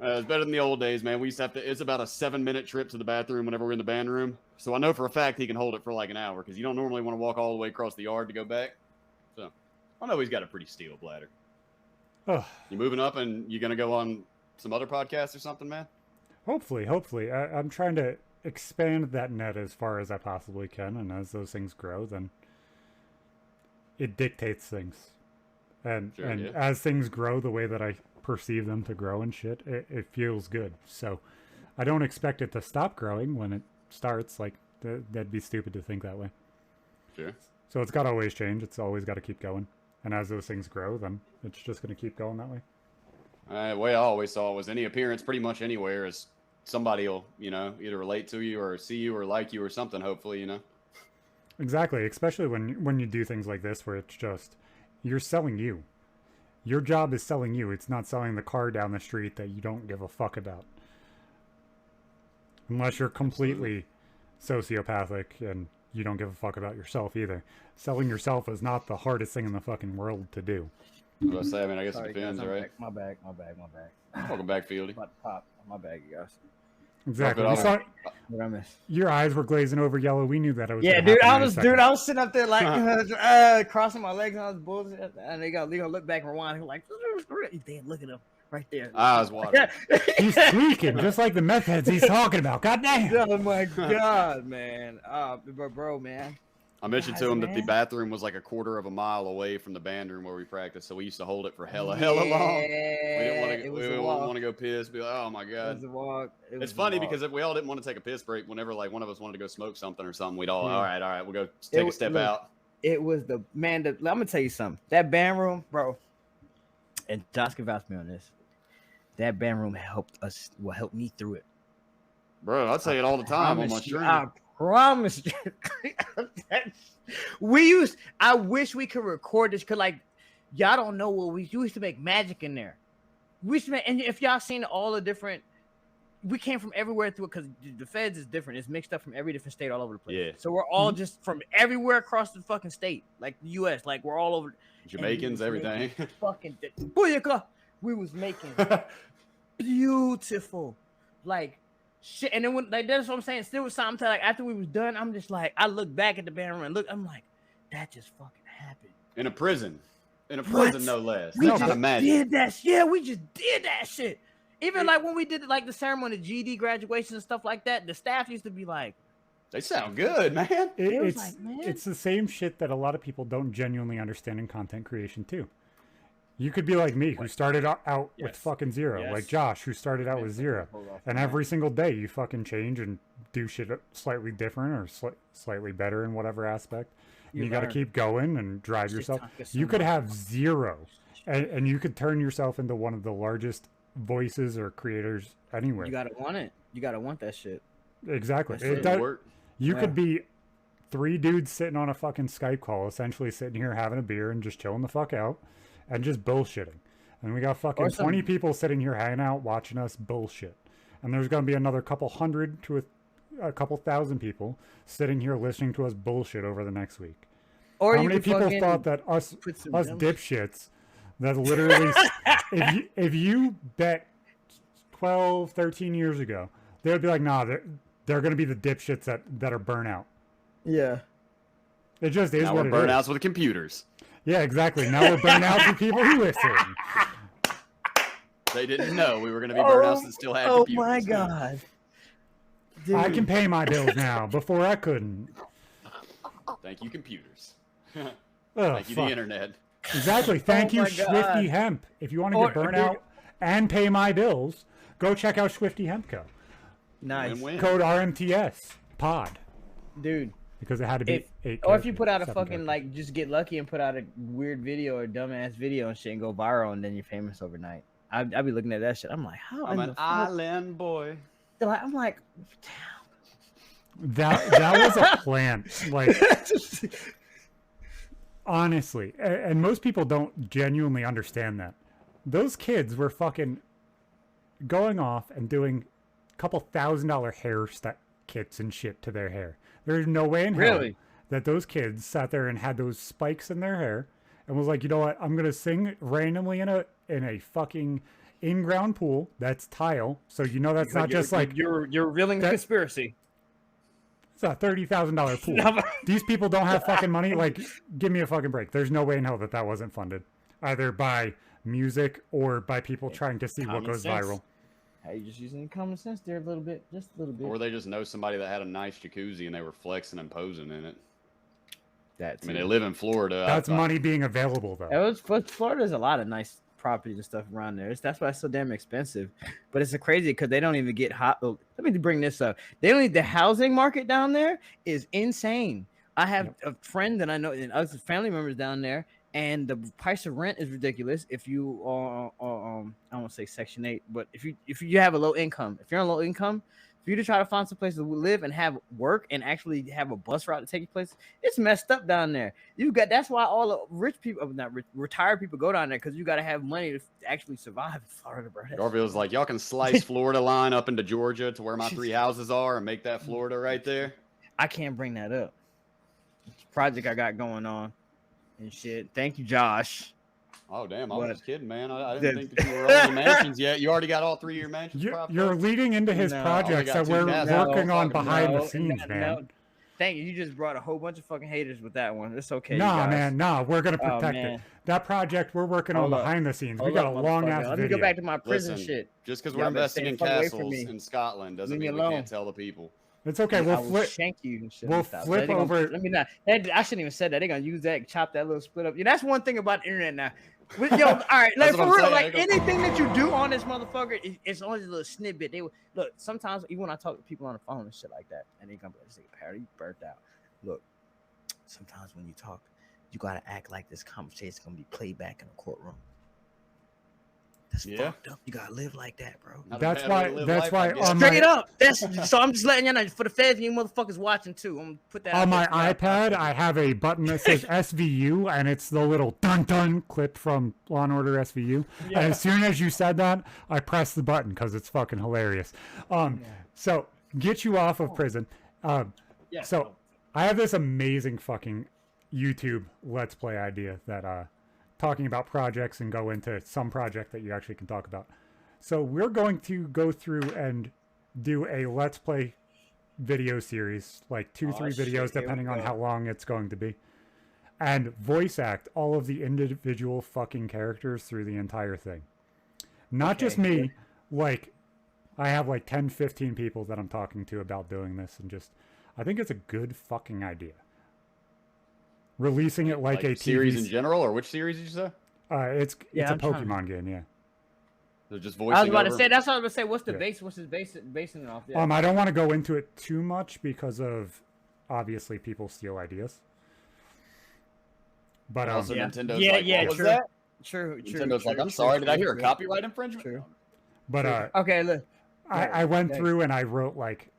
It's better than the old days, man. We used to have to, it's about a 7-minute trip to the bathroom whenever we're in the band room. So I know for a fact he can hold it for like an hour because you don't normally want to walk all the way across the yard to go back. So I know he's got a pretty steel bladder. Oh. You moving up and you going to go on some other podcasts or something, man? Hopefully. I'm trying to expand that net as far as I possibly can. And as those things grow, then it dictates things. And as things grow the way that I perceive them to grow and shit, it feels good. So I don't expect it to stop growing when it starts. Like, that'd be stupid to think that way. Sure. So it's got to always change. It's always got to keep going. And as those things grow, then it's just going to keep going that way. The way I always saw it was any appearance pretty much anywhere is somebody will, either relate to you or see you or like you or something, hopefully, Exactly. Especially when you do things like this where it's just, you're selling you. Your job is selling you. It's not selling the car down the street that you don't give a fuck about. Unless you're completely sociopathic and you don't give a fuck about yourself either. Selling yourself is not the hardest thing in the fucking world to do. I was going to say, I guess it depends, right? My bag. Welcome back, Fieldy. About to pop. My bag, you guys. Exactly. What I missed? Your eyes were glazing over yellow. We knew that it was. Yeah, dude. I was sitting up there like crossing my legs and I was bullshit, and they gonna look back and rewind. He like, damn, look at him right there. Eyes watering. He's tweaking just like the meth heads he's talking about. God damn. Oh my god, man. Bro, man. I mentioned to him that the bathroom was like a quarter of a mile away from the band room where we practiced, so we used to hold it for hella long. We didn't want to go piss. Be like, oh my god. It was a walk. It's funny because if we all didn't want to take a piss break, whenever like one of us wanted to go smoke something or something, we'd all all right, we'll go take a step out. It was the man. I'm gonna tell you something. That band room, bro, and Josh can vouch me on this. That band room helped me through it. Bro, I say it all the time on my stream. I promise you. I wish we could record this because, like, y'all don't know what we used to make magic in there. We used to make, and if y'all seen all the different, we came from everywhere through it because the feds is different. It's mixed up from every different state all over the place. Yeah. So we're all just from everywhere across the fucking state, like the U.S. Like we're all over. Jamaicans, everything. Fucking booyaka. We was making beautiful, like shit. And then when, like that's what I'm saying. Still was something like after we was done, I'm just like I look back at the band room and look. I'm like, that just fucking happened in a prison. In a prison, no less. We just did that shit. Yeah, we just did that shit. Even like when we did like the ceremony, GD graduation and stuff like that, the staff used to be like, they sound good, man. It's the same shit that a lot of people don't genuinely understand in content creation too. You could be like me, who started out with fucking zero, like Josh, who started out with zero. And every single day you fucking change and do shit slightly different or slightly better in whatever aspect. And you got to keep going and drive yourself. You could have zero and you could turn yourself into one of the largest voices or creators anywhere. You gotta want it. You gotta want that shit. Exactly. It does work. You could be 3 dudes sitting on a fucking Skype call, essentially sitting here having a beer and just chilling the fuck out and just bullshitting. And we got fucking 20 people sitting here hanging out watching us bullshit. And there's gonna be another couple hundred to a couple thousand people sitting here listening to us bullshit over the next week. Or how many people thought that us dipshits that literally, if you bet 12, 13 years ago, they would be like, nah, they're going to be the dipshits that are burnout. Yeah. It just is now what it is. We're burnouts with computers. Yeah, exactly. Now we're burnouts with people who listen. They didn't know we were going to be burnouts that still had computers. Oh, my God. Dude. I can pay my bills now. Before I couldn't. Thank you, computers. Thank you, the internet. Exactly. Thank you, Swifty Hemp. If you want to get burnt out and pay my bills, go check out Swifty Hemp Co. Nice. Code RMTS pod. Dude. Because it had to be 8. Or if you put out a fucking, like, just get lucky and put out a weird video or dumbass video and shit and go viral and then you're famous overnight. I'd be looking at that shit. I'm like, how? I'm an island boy. I'm like, damn. That was a plan. Like, honestly, and most people don't genuinely understand that. Those kids were fucking going off and doing a couple $1,000 hair kits and shit to their hair. There's no way in hell that those kids sat there and had those spikes in their hair and was like, you know what? I'm gonna sing randomly in a fucking in-ground pool that's tile, so you know that's not just like you're revealing the conspiracy. It's a $30,000 pool. These people don't have fucking money. Like, give me a fucking break. There's no way in hell that wasn't funded, either by music or by people trying to see what goes viral. Hey, you just using common sense there a little bit, just a little bit. Or they just know somebody that had a nice jacuzzi and they were flexing and posing in it. I mean, they live in Florida. That's money being available, though. Florida's a lot of nice properties and stuff around there. That's why it's so damn expensive. But it's crazy because they don't even get hot. Oh, let me bring this up. The housing market down there is insane. I have a friend that I know and other family members down there, and the price of rent is ridiculous. If you are, I don't want to say Section 8, but if you have a low income, if you're on low income, for you to try to find some place to live and have work and actually have a bus route to take you places, it's messed up down there. That's why all the rich people, retired people go down there, because you got to have money to actually survive in Florida, bro. Garfield's like, y'all can slice Florida line up into Georgia to where my 3 houses are and make that Florida right there. I can't bring that up. It's a project I got going on and shit. Thank you, Josh. Oh, damn. I was kidding, man. I didn't think that you were on the mansions yet. You already got all 3 of your mansions. You're leading into his projects that we're working on behind the scenes, man. No. Thank you. You just brought a whole bunch of fucking haters with that one. It's okay. Nah, man. Nah, we're going to protect it. That project we're working on behind the scenes. We got a long-ass video. Let me go back to my prison shit. Just because we're investing in castles in Scotland doesn't mean we can't tell the people. It's okay. We'll shank you and shit. We'll flip over. Let me not. I shouldn't even said that. They're gonna use that, chop that little split up. Yeah, that's one thing about the internet now. Yo, all right, like for real, like anything that you do on this motherfucker, it's only a little snippet. They look sometimes even when I talk to people on the phone and shit like that, and they come like, "Say, Perry, you burnt out." Look, sometimes when you talk, you gotta act like this conversation is gonna be played back in the courtroom. That's fucked up. You gotta live like that, bro. That's why. Straight up. So I'm just letting you know for the fans, you motherfuckers watching too. I'm gonna put that on my iPad. I have a button that says SVU, and it's the little dun dun clip from Law and Order SVU. Yeah. And as soon as you said that, I pressed the button because it's fucking hilarious. So get you off of prison. So I have this amazing fucking YouTube Let's Play idea that talking about projects and go into some project that you actually can talk about. So we're going to go through and do a Let's Play video series, like 2-3 videos, depending on how long it's going to be, and voice act all of the individual fucking characters through the entire thing. Not just me, like I have like 10-15 people that I'm talking to about doing this, and just I think it's a good fucking idea. Releasing it like a series in general, or which series did you say? It's a Pokemon game, yeah. So just voicing I was about over? to say that's what I was going to say. What's the base? What's his basing it off? Yeah. I don't want to go into it too much because of obviously people steal ideas. But also Nintendo's what was that? True. Nintendo's I'm sorry, did I hear a copyright infringement? True. But okay, look. I went through and I wrote like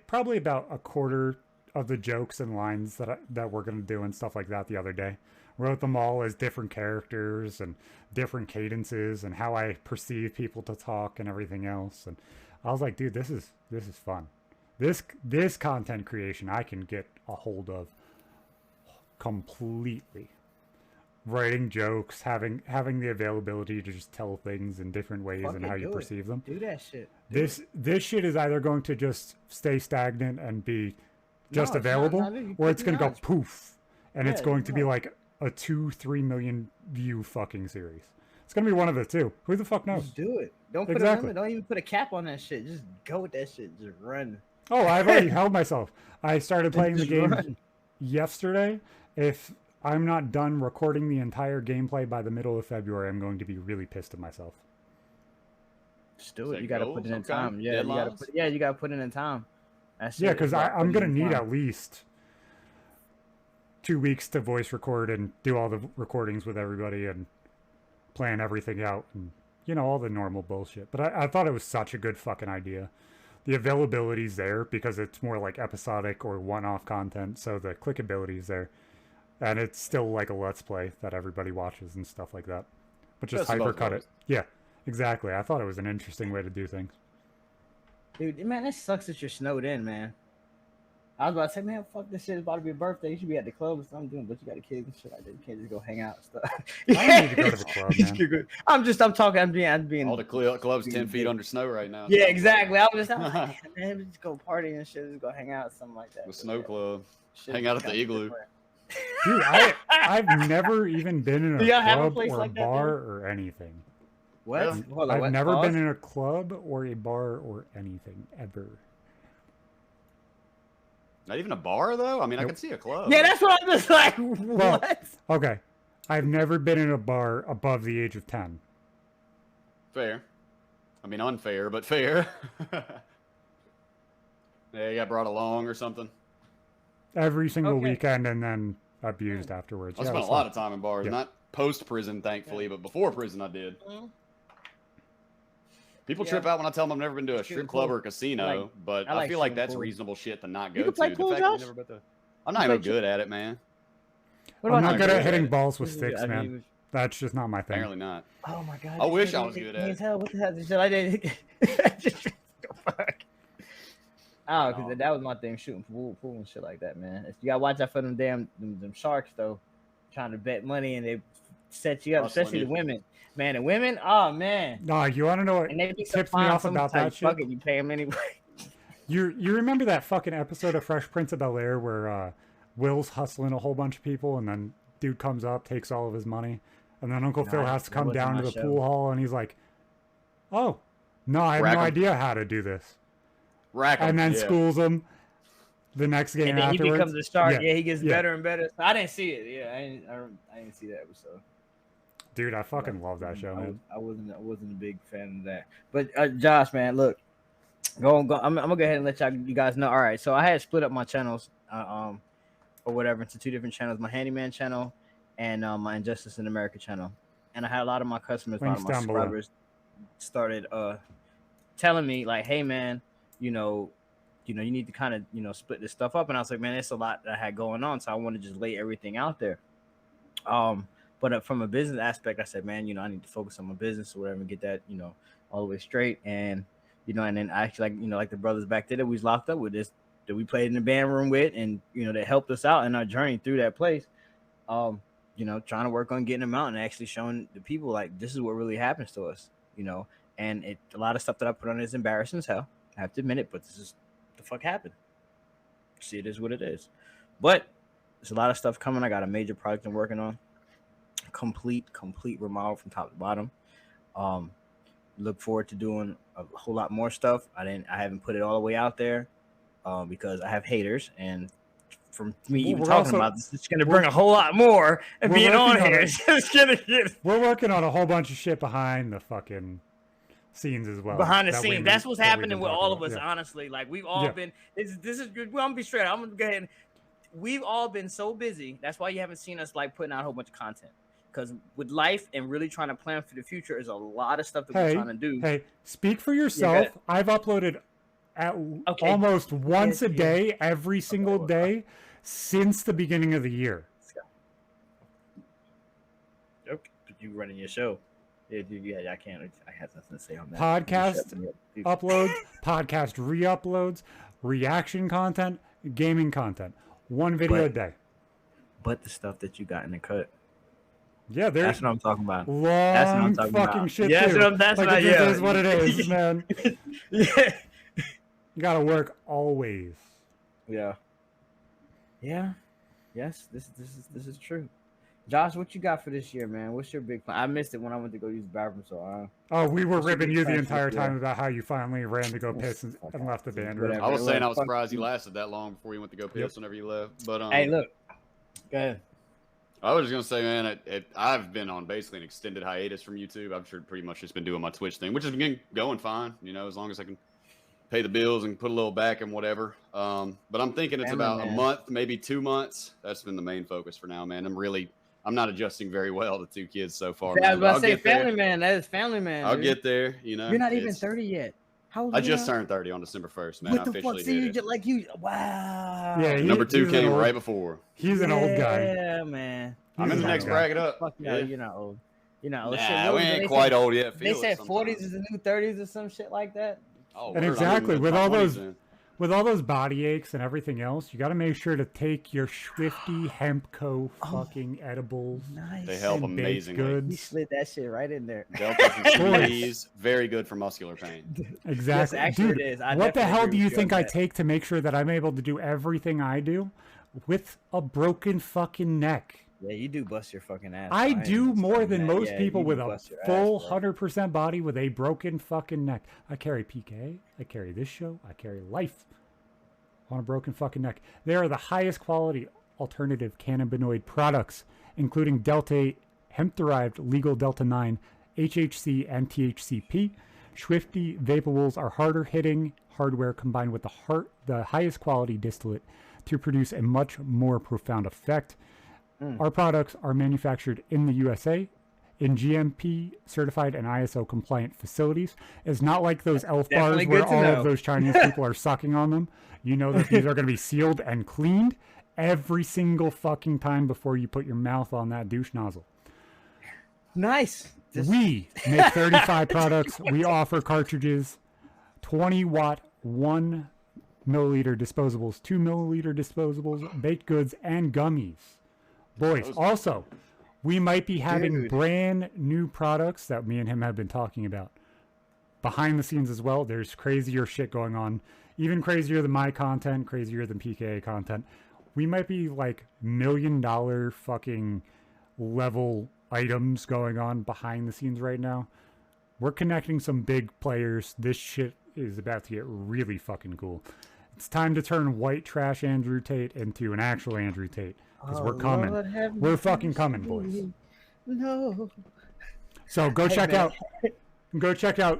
probably about a quarter of the jokes and lines that we're gonna do and stuff like that the other day. Wrote them all as different characters and different cadences and how I perceive people to talk and everything else. And I was like, dude, this is fun. This content creation I can get a hold of completely. Writing jokes, having the availability to just tell things in different ways and how you perceive them. Do that shit. This shit is either going to just stay stagnant and be just available, or it's going to go poof, and it's going to be like a 2-3 million view fucking series. It's going to be one of the two. Who the fuck knows? Just do it. Don't put a limit. Don't even put a cap on that shit. Just go with that shit. Just run. Oh, I've already held myself. I started playing the game yesterday. If I'm not done recording the entire gameplay by the middle of February, I'm going to be really pissed at myself. Just do it. You got to put it in time. Yeah, you got to put it in time. Yeah, because I'm going to need at least 2 weeks to voice record and do all the recordings with everybody and plan everything out and, all the normal bullshit. But I thought it was such a good fucking idea. The availability's there because it's more like episodic or one-off content, so the clickability's there. And it's still like a Let's Play that everybody watches and stuff like that. But just hypercut it. Yeah, exactly. I thought it was an interesting way to do things. Dude, man, that sucks that you're snowed in, man. I was about to say, man, fuck this shit. It's about to be a birthday. You should be at the club or something, but you got a kid and shit like that. You can't just go hang out and stuff. I don't need to go to the club, man. I'm being. All the club's 10 feet under snow right now. Yeah, exactly. I'm like, man, just go party and shit. Just go hang out, something like that. The snow club. Hang out at the igloo. Dude, I've never even been in a club or a bar or anything. What? I've never been in a club or a bar or anything ever. Not even a bar, though? I mean, I can see a club. Yeah, that's what I'm just like, what? Well, okay. I've never been in a bar above the age of 10. Fair. I mean, unfair, but fair. Yeah, you got brought along or something? Every single weekend and then abused afterwards. I spent a lot of time in bars. Not post-prison, thankfully, but before prison I did. People trip out when I tell them I've never been to a strip club or a casino, but I feel like that's reasonable shit to not go to. I'm not even good at it, man. I'm not good at hitting balls with sticks, man. That's just not my thing. Apparently not. Oh my god! I wish I was good at it. What the hell did I did? Oh, because that was my thing, shooting pool and shit like that, man. You gotta watch out for them damn them sharks though, trying to bet money and they set you up, especially the women. Man, the women, oh man. No, you want to know what tips me off about that shit? You pay them anyway. You remember that fucking episode of Fresh Prince of Bel-Air where Will's hustling a whole bunch of people and then dude comes up, takes all of his money, and then Uncle Phil has to come down to the pool hall and he's like, "Oh, no, I have no idea how to do this." And then schools him the next game afterwards. He becomes a star. Yeah, he gets better and better. I didn't see it. Yeah, I didn't see that episode. Dude, I fucking love that show, man. I wasn't a big fan of that. But Josh, man, look, go. I'm gonna go ahead and let you guys know. All right, so I had split up my channels, or whatever, into two different channels: my Handyman channel and my Injustice in America channel. And I had a lot of my customers, a lot Links of my down below. subscribers started telling me like, hey man, you need to kind of, split this stuff up. And I was like, man, it's a lot that I had going on. So I want to just lay everything out there. But from a business aspect, I said, man, I need to focus on my business or whatever and get that, all the way straight. And, and then I actually like the brothers back there that we was locked up with this, that we played in the band room with, and, they helped us out in our journey through that place. Trying to work on getting them out and actually showing the people like, this is what really happens to us, and a lot of stuff that I put on is embarrassing as hell. I have to admit it, but this is the fuck happened. See, it is what it is. But there's a lot of stuff coming. I got a major project I'm working on. Complete remodel from top to bottom. Look forward to doing a whole lot more stuff. I haven't put it all the way out there because I have haters, and from me even talking about this, it's going to bring a whole lot more. And being on here, it's going to get. We're working on a whole bunch of shit behind the fucking scenes as well. Behind the scenes, that's what's happening with all of us. Yeah. Honestly, like we've all been. This is good. Well, I'm gonna be straight. I'm gonna go ahead. We've all been so busy. That's why you haven't seen us like putting out a whole bunch of content. Because with life and really trying to plan for the future is a lot of stuff that we're trying to do. Hey, speak for yourself. I've uploaded almost once a day, every single day, since the beginning of the year. Okay, you running your show. Yeah, I can't. I have nothing to say on that. Podcast uploads, podcast re-uploads, reaction content, gaming content. One video a day. But the stuff that you got in the cut. Yeah, that's what I'm talking about. Long that's what I'm talking fucking about. Shit yeah, too. That's like what it is what it is, man. Yeah. You gotta work always. Yeah. Yeah. Yes, this is true. Josh, what you got for this year, man? What's your big plan? I missed it when I went to go use the bathroom, so we were ribbing you the entire time about how you finally ran to go piss and left the band room. I was saying I was surprised you lasted that long before you went to go piss whenever you left. But hey, look. Go ahead. I was just gonna say, man, I've been on basically an extended hiatus from YouTube. I've pretty much just been doing my Twitch thing, which has been going fine, as long as I can pay the bills and put a little back and whatever. But I'm thinking it's about a month, maybe 2 months. That's been the main focus for now, man. I'm not adjusting very well to 2 kids so far. Yeah, I was about to say family man. That is family man. I'll get there. You're not even 30 yet. How old I just turned 30 on December 1st, man. What the fuck? See, wow. Yeah, number 2 came right before. He's an old guy. Yeah, man. I'm in the next bracket up. Fuck no, you're not old. You're not old. Nah, we ain't quite old yet. They said 40s is the new 30s or some shit like that. Oh, and exactly with all those body aches and everything else, you got to make sure to take your Swifty Hempco fucking edibles. Nice. They help amazingly. You slid that shit right in there. Delta very good for muscular pain. Exactly. Yes, actually dude, it is. what the hell do you think I take to make sure that I'm able to do everything I do with a broken fucking neck? Yeah, you do bust your fucking ass. I do more than most people with a full 100% body with a broken fucking neck. I carry PK. I carry this show. I carry life on a broken fucking neck. They are the highest quality alternative cannabinoid products, including Delta hemp-derived legal Delta-9, HHC, and THCP. Swifty Vapables are harder-hitting hardware combined with the highest quality distillate to produce a much more profound effect. Our products are manufactured in the USA in GMP certified and ISO compliant facilities. It's not like those elf bars where all of those Chinese people are sucking on them. You know that these are going to be sealed and cleaned every single fucking time before you put your mouth on that douche nozzle. Nice. We make 35 products. We offer cartridges, 20 watt, 1 milliliter disposables, 2 milliliter disposables, baked goods, and gummies. Boys, also, we might be having brand new products that me and him have been talking about. Behind the scenes as well, there's crazier shit going on. Even crazier than my content, crazier than PKA content. We might be like $1 million fucking level items going on behind the scenes right now. We're connecting some big players. This shit is about to get really fucking cool. It's time to turn white trash Andrew Tate into an actual Andrew Tate. Because we're coming. Lord, we're fucking coming, boys. No. So go check out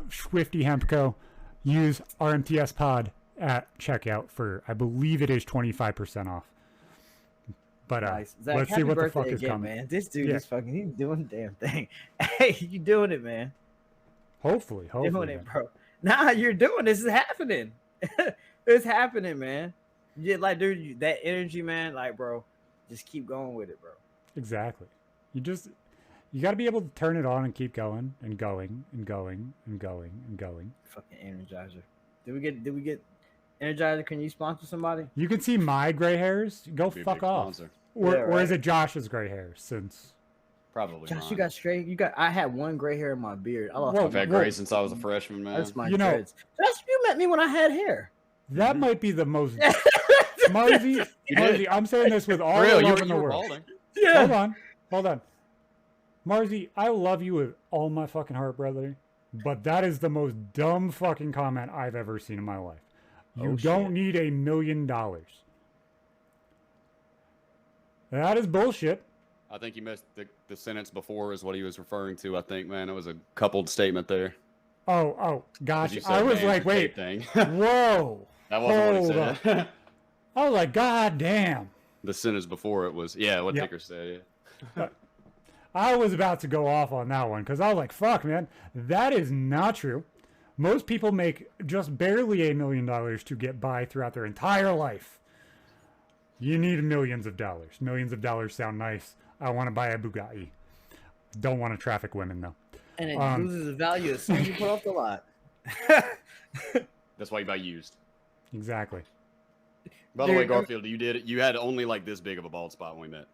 Swifty Hempco. Use RMTS pod at checkout for, I believe it is 25% off. But nice. Zach, let's see what the fuck is again, coming. Man. This dude is fucking. He's doing the damn thing. Hey, you doing it, man? Hopefully, doing it, bro. Nah, you're doing this. Is happening. It's happening, man. Yeah, like, dude, that energy, man. Like, bro, just keep going with it, bro. Exactly. You got to be able to turn it on and keep going and going and going and going and going. Fucking Energizer. Did we get Energizer? Can you sponsor somebody? You can see my gray hairs. Go fuck off. Or is it Josh's gray hairs? Since probably Josh, mine. you got straight. I had one gray hair in my beard. I've had gray since I was a freshman, man. That's my dreads. Josh, you met me when I had hair. That might be the most. Marzi, I'm saying this with all the love in the world. Balding. Yeah. Hold on. Marzi, I love you with all my fucking heart, brother. But that is the most dumb fucking comment I've ever seen in my life. You don't need $1 million. That is bullshit. I think you missed the sentence before is what he was referring to. I think, man, it was a coupled statement there. Oh, gosh. I was like, wait. Whoa. That wasn't what he said. I was like, God damn. The sentence before it was, what Dicker said, yeah. I was about to go off on that one because I was like, fuck, man. That is not true. Most people make just barely $1 million to get by throughout their entire life. You need millions of dollars. Millions of dollars sound nice. I want to buy a Bugatti. Don't want to traffic women, though. And it loses the value as soon as you put off the lot. That's why you buy used. Exactly. By the way, Garfield, you had only like this big of a bald spot when we met.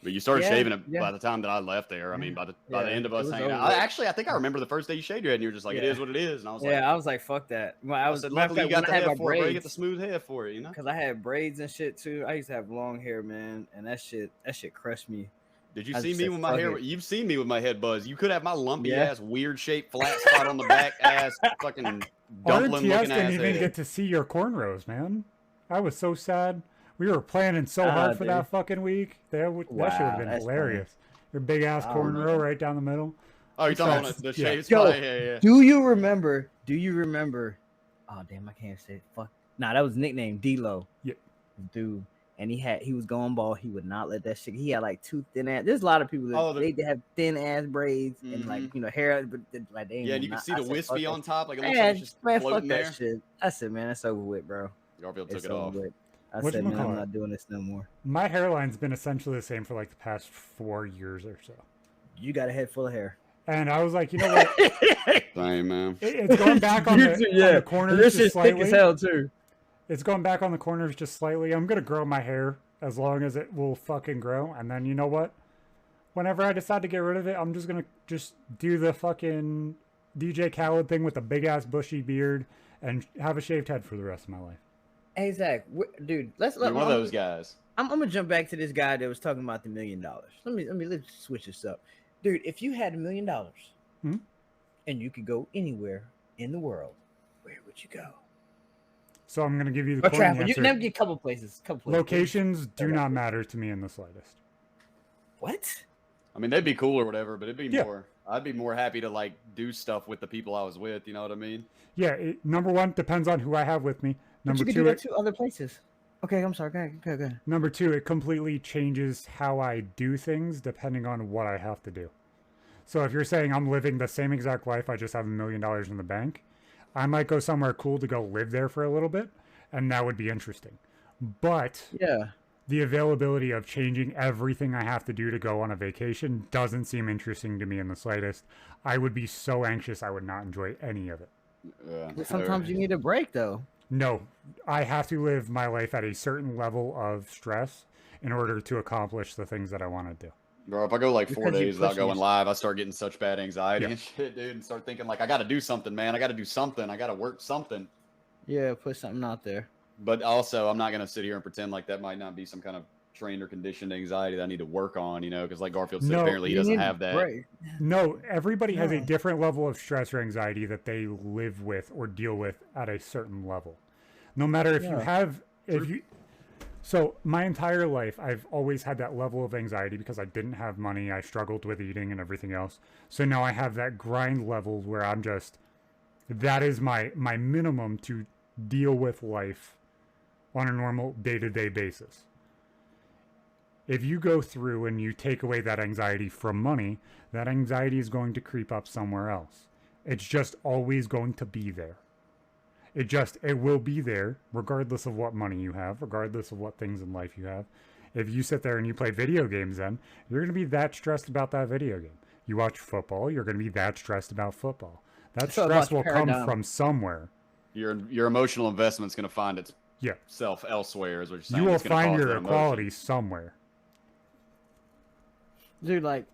But you started shaving it by the time that I left there. I mean, by the end of us hanging out. I think I remember the first day you shaved your head and you were just like, it is what it is. And I was like, I was like, fuck that. I was luckily you got the head for it, bro. You get the smooth head for it, you know? Because I had braids and shit too. I used to have long hair, man. And that shit crushed me. Did you see me with my hair? You've seen me with my head buzz. You could have my lumpy ass, weird shaped flat spot on the back ass, fucking dumpling looking ass. RMTS didn't even get to see your cornrows, man. I was so sad. We were planning so hard for that fucking week. That should have been hilarious. Funny. Your big ass cornrow right down the middle. Oh, you're talking about the shave spot? Yeah. Do you remember? Oh, damn, I can't say it. Fuck. Nah, that was nickname D-Lo. Yeah. Dude. And he was going bald. He would not let that shit. He had like two thin ass. There's a lot of people that they have thin ass braids and like hair, but like they ain't. Yeah, and you can see the wispy on top. Like it looks like it's just floating there. That shit. I said, man, that's over with, bro. Garfield took it off. I said, man, I'm not doing this no more. My hairline's been essentially the same for like the past 4 years or so. You got a head full of hair. And I was like, you know what? Same, man. It's going back on the corners this just is slightly. Thick as hell too. It's going back on the corners just slightly. I'm going to grow my hair as long as it will fucking grow. And then you know what? Whenever I decide to get rid of it, I'm just going to do the fucking DJ Khaled thing with a big ass bushy beard and have a shaved head for the rest of my life. Hey, Zach, dude, let's one of those guys. I'm going to jump back to this guy that was talking about the $1 million. Let's switch this up. Dude, if you had $1 million and you could go anywhere in the world, where would you go? So I'm going to give you the corny answer. You can get a couple places. Locations do not matter to me in the slightest. What? I mean, they'd be cool or whatever, but it'd be more. I'd be more happy to like do stuff with the people I was with. You know what I mean? Yeah. Number one, depends on who I have with me. Number you could two, do that to other places. Okay, I'm sorry. Go ahead. Number two, it completely changes how I do things depending on what I have to do. So if you're saying I'm living the same exact life, I just have $1 million in the bank, I might go somewhere cool to go live there for a little bit, and that would be interesting. But the availability of changing everything I have to do to go on a vacation doesn't seem interesting to me in the slightest. I would be so anxious I would not enjoy any of it. But sometimes you need a break, though. No, I have to live my life at a certain level of stress in order to accomplish the things that I want to do. Bro, if I go like 4 days without going live, I start getting such bad anxiety and shit, dude, and start thinking like, I got to do something, man. I got to do something. I got to work something. Yeah, put something out there. But also, I'm not going to sit here and pretend like that might not be some kind of trained or conditioned anxiety that I need to work on, you know, because like Garfield said, apparently he doesn't have that. No, everybody has a different level of stress or anxiety that they live with or deal with at a certain level. No matter if you have, so my entire life, I've always had that level of anxiety because I didn't have money. I struggled with eating and everything else. So now I have that grind level where I'm just, that is my minimum to deal with life on a normal day-to-day basis. If you go through and you take away that anxiety from money, that anxiety is going to creep up somewhere else. It's just always going to be there. It will be there regardless of what money you have, regardless of what things in life you have. If you sit there and you play video games, then you're going to be that stressed about that video game. You watch football, you're going to be that stressed about football. That stress will come from somewhere. Your emotional investment's going to find itself elsewhere, is what you're saying. You will find your equality somewhere. Dude, like,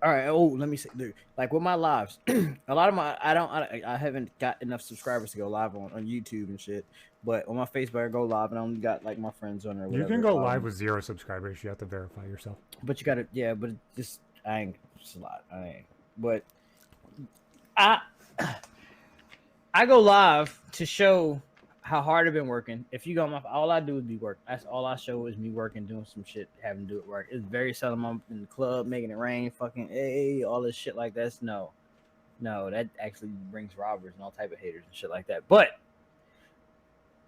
all right. Oh, let me say, dude, like with my lives, a lot of I haven't got enough subscribers to go live on YouTube and shit. But on my Facebook, I go live and I only got like my friends on there. You can go live with 0 subscribers. You have to verify yourself. But you gotta, yeah. But just it's a lot. But I go live to show how hard I've been working. If you go on all I do is be work. That's all I show is me working, doing some shit, having to do it work. It's very seldom I'm in the club making it rain, fucking hey, all this shit like that. No, that actually brings robbers and all type of haters and shit like that. But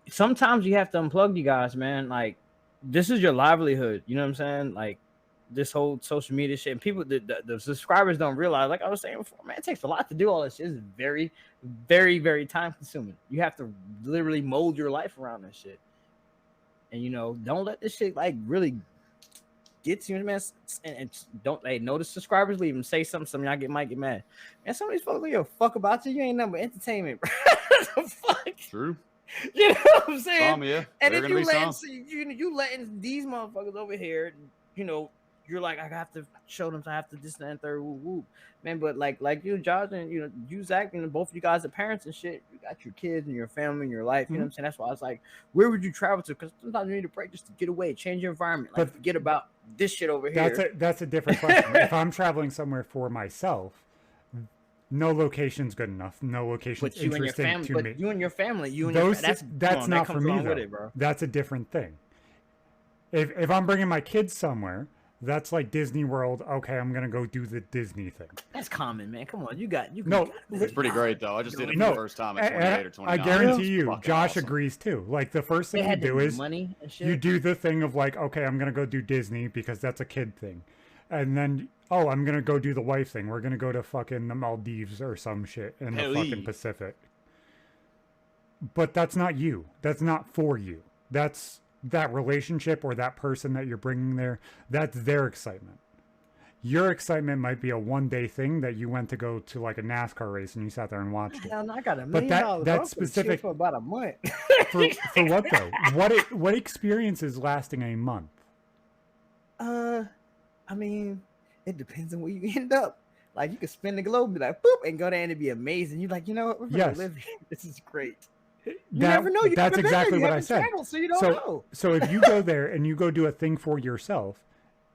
sometimes you have to unplug you guys, man. Like, this is your livelihood. You know what I'm saying? Like, this whole social media shit. And people, the subscribers don't realize, like I was saying before, man, it takes a lot to do all this shit. It's very, very, very time consuming. You have to literally mold your life around this shit. And, you know, don't let this shit, like, really get to you, man. And don't, notice subscribers leave them. Say something, some of y'all might get mad. Man, some of these folks don't give a fuck about you. You ain't nothing but entertainment, bro. What the fuck? True. You know what I'm saying? Yeah. And if you letting these motherfuckers over here, you know, you're like, I have to show them, I have to this and that and third, woo woo, man. But like you, Josh, and you know, you, Zach, and both of you guys are parents and shit. You got your kids and your family and your life. You know what I'm saying? That's why I was like, where would you travel to? Because sometimes you need a break just to get away, change your environment, like forget about this shit over here. That's a different question. If I'm traveling somewhere for myself, no location's good enough. No location's interesting to me. You and your family, that's not for me though. That's a different thing. If I'm bringing my kids somewhere, that's like Disney World. Okay, I'm gonna go do the Disney thing. That's common, man. Come on, you it's pretty great though. I just did it for the first time at 28 or 29. I guarantee you, Josh agrees too. Like the first thing you do is you do the thing of like, okay, I'm gonna go do Disney because that's a kid thing, and then I'm gonna go do the wife thing. We're gonna go to fucking the Maldives or some shit in the fucking Pacific. But that's not you. That's not for you. That's that relationship or that person that you're bringing there, that's their excitement. Your excitement might be a one-day thing that you went to go to like a NASCAR race and you sat there and watched it. Hell, I got $1 million. That's specific for about a month. for what though? What experience is lasting a month? I mean, it depends on where you end up. Like you could spin the globe, be like, boop, and go there and it'd be amazing. You're like, you know what? We're gonna live here. This is great. You never know. That's exactly what I said. Traveled, so you don't know. So if you go there and you go do a thing for yourself,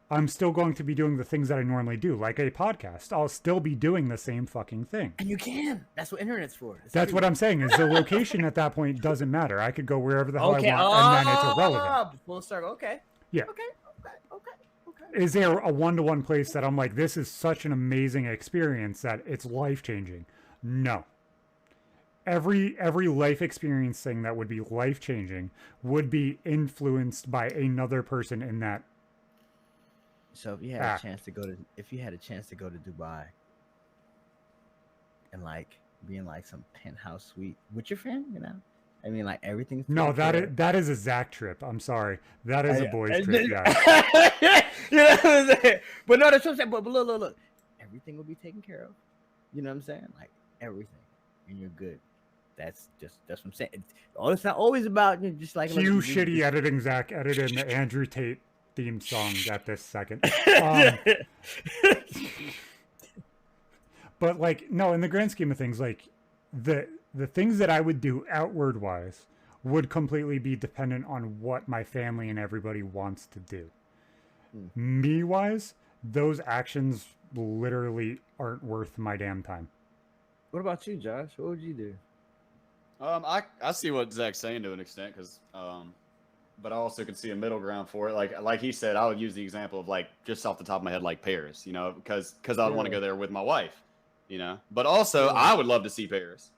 I'm still going to be doing the things that I normally do, like a podcast. I'll still be doing the same fucking thing. And you can. That's what internet's for. That's what I'm saying. Is the location at that point doesn't matter. I could go wherever the hell I want, and then it's irrelevant. Full circle. Okay. Yeah. Okay. Is there a one-to-one place that I'm like, this is such an amazing experience that it's life-changing? No. Every life experience thing that would be life-changing would be influenced by another person in that. So if you had a chance to go to Dubai and like be in like some penthouse suite with your friend, you know, I mean, like everything's that is a Zach trip. I'm sorry, that is a boys trip, guys. You know what I'm saying? But no, that's what I'm saying. But look, everything will be taken care of. You know what I'm saying? Like everything, and you're good. That's what I'm saying. It's not always about just like cue shitty editing. Zach edited the Andrew Tate theme song at this second. But like, no, in the grand scheme of things, like the things that I would do outward wise would completely be dependent on what my family and everybody wants to do. Me wise, those actions literally aren't worth my damn time. What about you, Josh? What would you do? I see what Zach's saying to an extent, because but I also can see a middle ground for it. Like he said, I would use the example of like just off the top of my head, like Paris, you know, because I would want to go there with my wife, you know. But also, I would love to see Paris.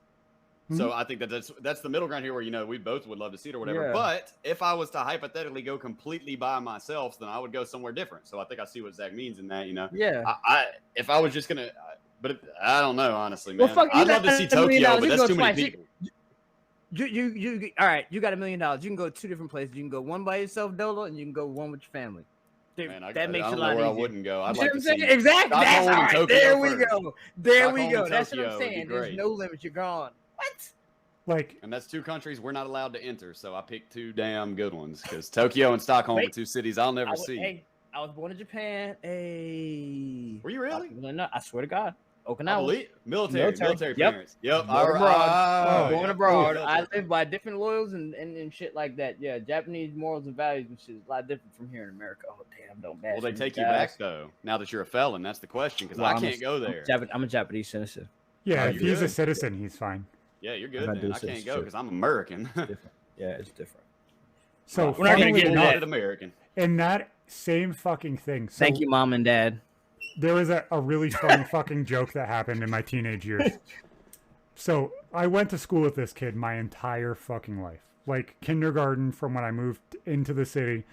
So I think that's the middle ground here where, we both would love to see it or whatever. Yeah. But if I was to hypothetically go completely by myself, then I would go somewhere different. So I think I see what Zach means in that, Yeah. If I was just going to, but I don't know, honestly, man. Well, I'd love to see Tokyo, but that's too many people. You all right, you got $1 million. You can go 2 different places. You can go one by yourself, Dolo, and you can go one with your family. Man, that makes it a lot easier. I wouldn't go. I'd like to see exactly. That's all right. There we go. There we go. That's what I'm saying. There's no limit. You're gone. What? And that's 2 countries we're not allowed to enter. So I picked 2 damn good ones because Tokyo and Stockholm are 2 cities I'll never see. Hey, I was born in Japan. Hey, were you really? No, I swear to God. Okinawa. Military parents. Yep. Born abroad. I live by different loyals and shit like that. Yeah, Japanese morals and values and shit is a lot different from here in America. Oh damn, don't bash. Well, they take you back though. Now that you're a felon, that's the question because I can't go there. I'm a Japanese citizen. Yeah, if he's a citizen, he's fine. Yeah, you're good. I can't go because I'm American. Yeah, it's different. So we're not gonna get United American. In that same fucking thing. So thank you, Mom and Dad. There was a really funny fucking joke that happened in my teenage years. So I went to school with this kid my entire fucking life. Like kindergarten from when I moved into the city.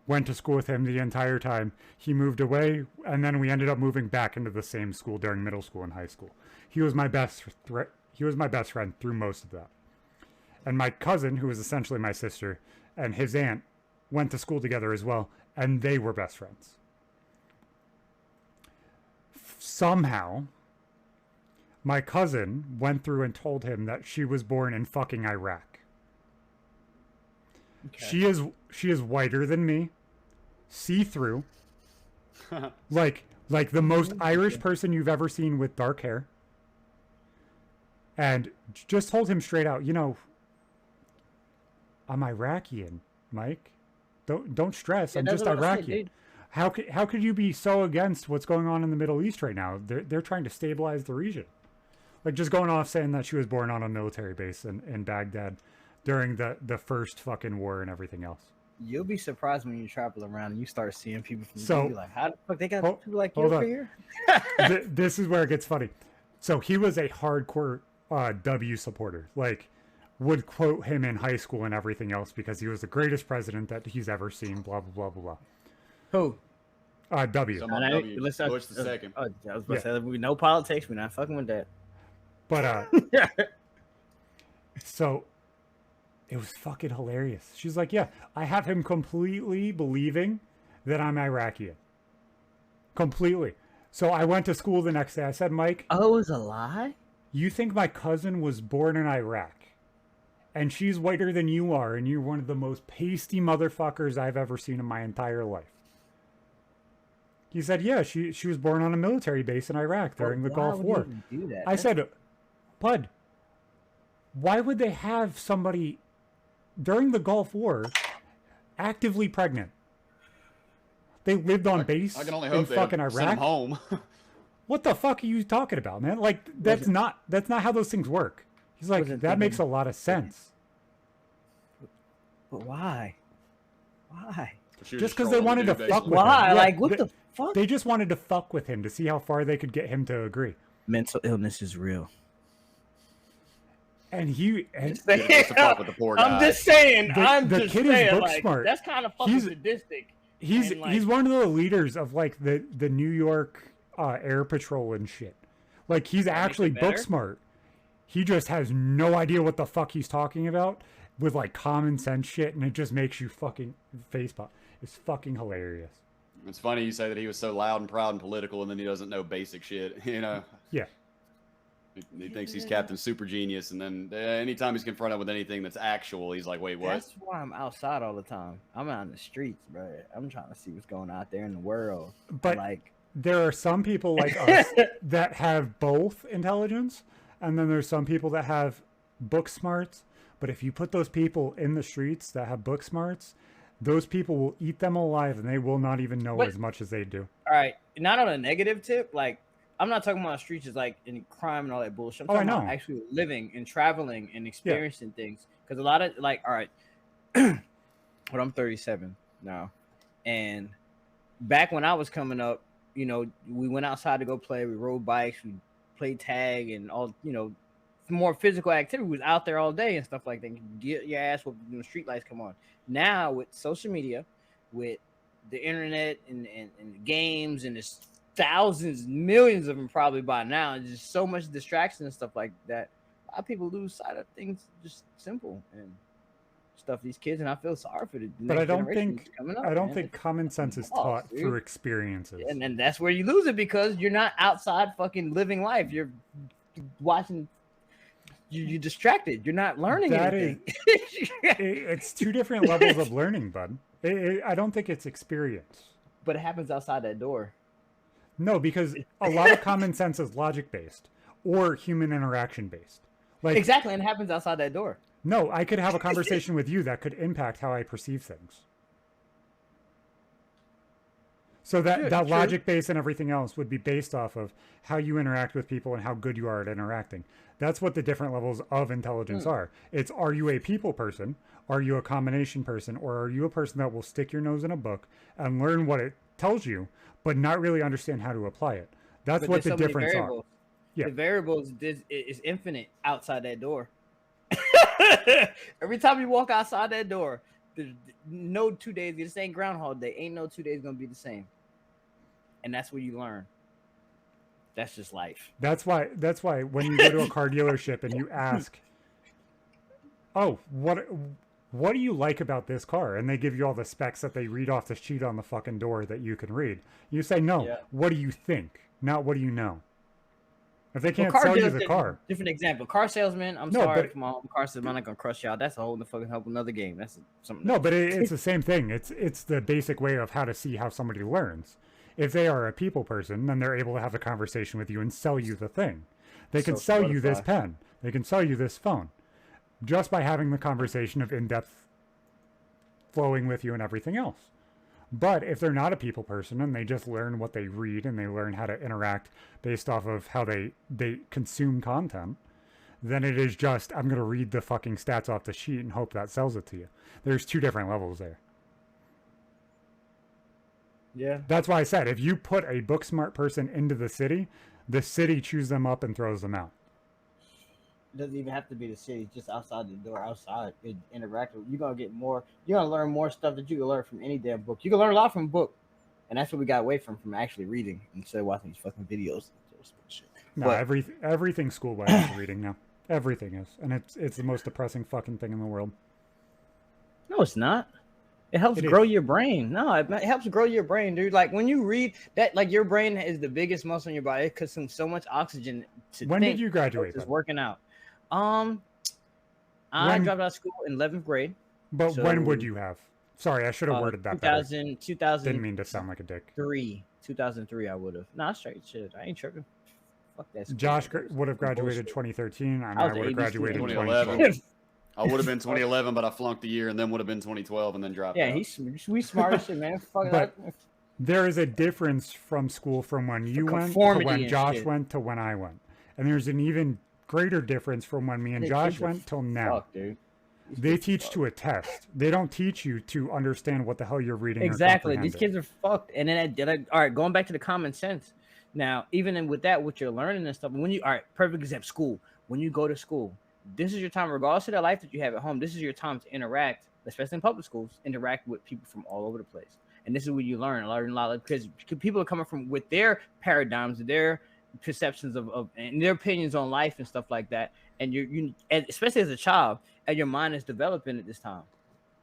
Went to school with him the entire time. He moved away, and then we ended up moving back into the same school during middle school and high school. He was my best friend through most of that. And my cousin, who was essentially my sister, and his aunt went to school together as well, and they were best friends. Somehow, my cousin went through and told him that she was born in fucking Iraq. Okay. She is whiter than me, see-through, like the most Irish person you've ever seen with dark hair, and just told him straight out, I'm Iraqian, Mike. Don't stress. I'm just Iraqi. How could you be so against what's going on in the Middle East right now? They're trying to stabilize the region. Like just going off saying that she was born on a military base in Baghdad during the first fucking war and everything else. You'll be surprised when you travel around and you start seeing people from like, how the fuck they got people like you over here? This is where it gets funny. So he was a hardcore W supporter. Like would quote him in high school and everything else because he was the greatest president that he's ever seen, blah, blah, blah, blah. Who? W. Bush the second. I was about to say, we know politics. We're not fucking with that. But, so it was fucking hilarious. She's like, yeah, I have him completely believing that I'm Iraqi. Completely. So I went to school the next day. I said, Mike. Oh, it was a lie? You think my cousin was born in Iraq? And she's whiter than you are, and you're one of the most pasty motherfuckers I've ever seen in my entire life. He said, yeah, she was born on a military base in Iraq during the Gulf War. I said, Bud, why would they have somebody during the Gulf War actively pregnant? They lived on base I can only hope in fucking Iraq. Send them home. What the fuck are you talking about, man? Like that's not how those things work. He's like, that makes a lot of sense. But why? Why? Just because they wanted to fuck with him. Why? Like, what the fuck? They just wanted to fuck with him to see how far they could get him to agree. Mental illness is real. And he... I'm just saying. The kid is book like, smart. That's kind of fucking sadistic. He's one of the leaders of, like, the New York Air Patrol and shit. Like, he's actually book smart. He just has no idea what the fuck he's talking about with, like, common sense shit, and it just makes you fucking facepalm. It's fucking hilarious. It's funny you say that he was so loud and proud and political, and then he doesn't know basic shit, you know? Yeah. He thinks he's Captain Super Genius, and then anytime he's confronted with anything that's actual, he's like, wait, what? That's why I'm outside all the time. I'm out in the streets, bro. I'm trying to see what's going on out there in the world. But like, there are some people like us that have both intelligence, and then there's some people that have book smarts. But if you put those people in the streets that have book smarts, those people will eat them alive, and they will not even know as much as they do. All right. Not on a negative tip. Like, I'm not talking about streets as like any crime and all that bullshit. I'm talking about actually living and traveling and experiencing things. Because a lot of, like, all right, but I'm 37 now. And back when I was coming up, you know, we went outside to go play. We rode bikes. We played tag and all, you know, more physical activity, was out there all day and stuff like that. Get your ass when the street lights come on. Now with social media, with the internet and games, and there's thousands, millions of them probably by now. There's just so much distraction and stuff like that. A lot of people lose sight of things just simple and stuff. These kids, and I feel sorry for the but I don't think up, think common sense is taught through experiences, and that's where you lose it, because you're not outside fucking living life. You're watching. You're distracted. You're not learning anything. It's two different levels of learning, bud. I don't think it's experience. But it happens outside that door. No, because a lot of common sense is logic-based or human interaction-based. Like, exactly, and it happens outside that door. No, I could have a conversation with you that could impact how I perceive things. So that logic-based and everything else would be based off of how you interact with people and how good you are at interacting. That's what the different levels of intelligence are. It's, are you a people person? Are you a combination person? Or are you a person that will stick your nose in a book and learn what it tells you, but not really understand how to apply it? That's what the difference are. Yeah. The variables is infinite outside that door. Every time you walk outside that door, there's no 2 days. This ain't Groundhog Day. Ain't no 2 days gonna be the same. And that's where you learn. That's just life. That's why when you go to a car dealership and you ask, "Oh, what do you like about this car?" and they give you all the specs that they read off the sheet on the fucking door that you can read. You say, "No, what do you think?" Not what do you know. If they can't sell you the car. Different example. Car salesman, sorry for my car salesman, I'm not gonna crush y'all. That's a whole fucking help another game. That's something. No, but it's the same thing. It's the basic way of how to see how somebody learns. If they are a people person, then they're able to have a conversation with you and sell you the thing. They can sell you this pen. They can sell you this phone. Just by having the conversation of in-depth flowing with you and everything else. But if they're not a people person and they just learn what they read and they learn how to interact based off of how they consume content, then it is just, I'm going to read the fucking stats off the sheet and hope that sells it to you. There's two different levels there. Yeah. That's why I said, if you put a book smart person into the city chews them up and throws them out. It doesn't even have to be the city, just outside the door, outside. Interact with, you're going to get more, you're going to learn more stuff that you can learn from any damn book. You can learn a lot from a book. And that's what we got away from actually reading instead of watching these fucking videos. No, but everything school-wise is reading now. Everything is. And it's the most depressing fucking thing in the world. No, it's not. It helps grow your brain. No, it helps grow your brain, dude. Like when you read that, like your brain is the biggest muscle in your body. It consumes so much oxygen. When did you graduate? Just working out. I dropped out of school in 11th grade. But when would you have? Sorry, I should have worded that better. 2000. Didn't mean to sound like a dick. 2003, I would have. Nah, straight shit. I ain't tripping. Fuck that. Josh would have graduated 2013, and I would have graduated 2011. I would have been 2011, but I flunked the year, and then would have been 2012, and then dropped out. We smart as shit, man. Fuck but there is a difference from school from when you went to when Josh went to when I went. And there's an even greater difference from when me and Josh went till now. Fuck, dude. They teach to a test. They don't teach you to understand what the hell you're reading. Exactly. These kids are fucked. And then, all right, going back to the common sense. Now, even with that, what you're learning and stuff, when you, all right, perfect example, school. When you go to school, this is your time, regardless of the life that you have at home, this is your time to interact, especially in public schools, interact with people from all over the place. And this is where you learn a lot of, because people are coming from with their paradigms, their perceptions of and their opinions on life and stuff like that. And you especially as a child, and your mind is developing at this time.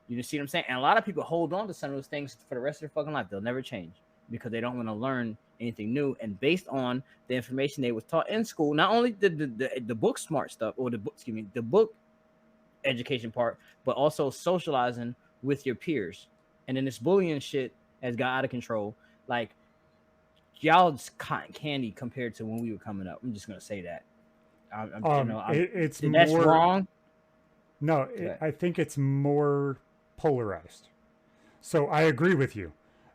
You see what I'm saying? And a lot of people hold on to some of those things for the rest of their fucking life. They'll never change because they don't want to learn anything new. And based on the information they was taught in school, not only the book smart stuff or the book education part, but also socializing with your peers. And then this bullying shit has got out of control. Like y'all's cotton candy compared to when we were coming up. I'm just gonna say that. That's wrong. No, I think it's more polarized. So I agree with you.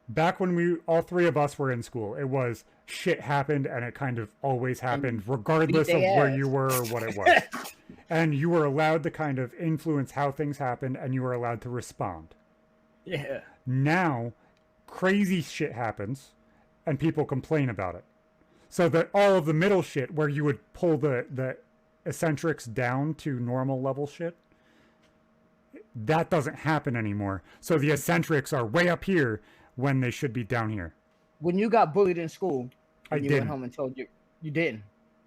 Back when all three of us were in school, it was shit happened and it kind of always happened regardless of where you were or what it was. And you were allowed to kind of influence how things happened and you were allowed to respond. Yeah. Now, crazy shit happens and people complain about it. So that all of the middle shit where you would pull the eccentrics down to normal level shit. That doesn't happen anymore. So the eccentrics are way up here when they should be down here. When you got bullied in school, I you didn't. went home and told you didn't.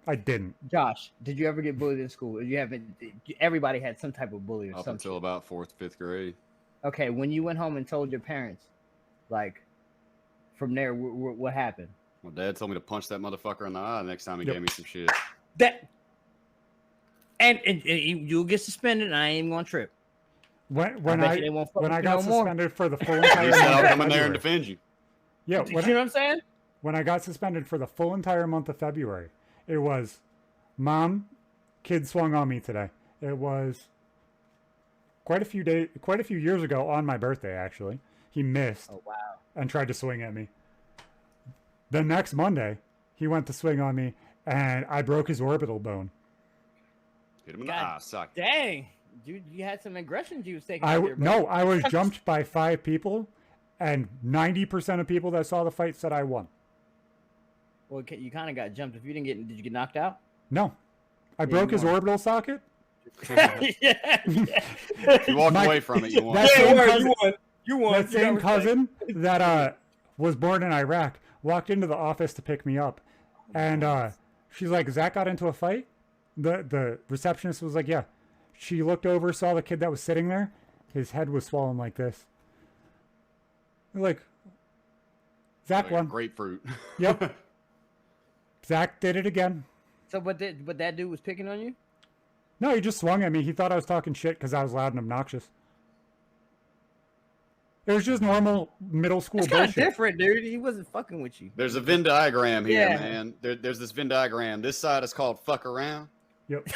I didn't. Josh, did you ever get bullied in school? You haven't. Everybody had some type of bully or Up something. until about 4th, 5th grade. Okay, when you went home and told your parents, like, from there, what happened? Well, Dad told me to punch that motherfucker in the eye the next time he gave me some shit. And you'll get suspended, and I ain't even gonna trip. When I got suspended for the full entire month, I'll come in there and defend you. Yeah, you know what I'm saying? When I got suspended for the full entire month of February, it was, Mom, kid swung on me today. It was quite a few years ago on my birthday, actually. He missed. Oh, wow. And tried to swing at me. The next Monday, he went to swing on me, and I broke his orbital bone. Hit him in the eye, suck. Dang. You had some aggression you was taking. No, I was jumped by 5 people, and 90% of people that saw the fight said I won. Well, you kind of got jumped. If you didn't did you get knocked out? No. I broke his orbital socket. You walked away from it, you won. You won. That same cousin that was born in Iraq walked into the office to pick me up, and she's like, Zach got into a fight? The receptionist was like, yeah. She looked over, saw the kid that was sitting there. His head was swollen like this. Like, Zach won. Grapefruit. Yep. Zach did it again. So, but that dude was picking on you? No, he just swung at me. He thought I was talking shit because I was loud and obnoxious. It was just normal middle school bullshit. It's kind of different, dude. He wasn't fucking with you. There's a Venn diagram here, man. There's this Venn diagram. This side is called fuck around. Yep.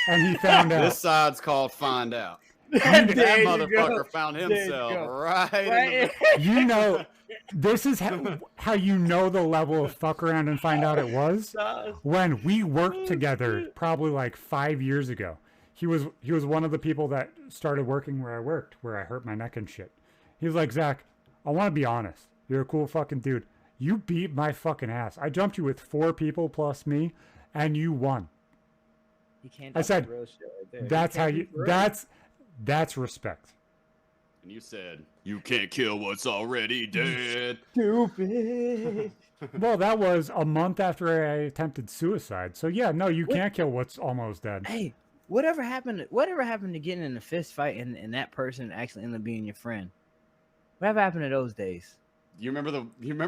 And he found out. This side's called find out. That motherfucker found himself right. You know, this is how you know the level of fuck around and find out it was when we worked together probably like 5 years ago. He was one of the people that started working where I worked, where I hurt my neck and shit. He was like, Zach, I want to be honest. You're a cool fucking dude. You beat my fucking ass. I jumped you with 4 people plus me, and you won. I said, that's how you. That's respect. And you said, you can't kill what's already dead. Stupid. Well, that was a month after I attempted suicide. So yeah, no, you can't kill what's almost dead. Hey, whatever happened to getting in a fist fight and that person actually ended up being your friend? Whatever happened to those days? You remember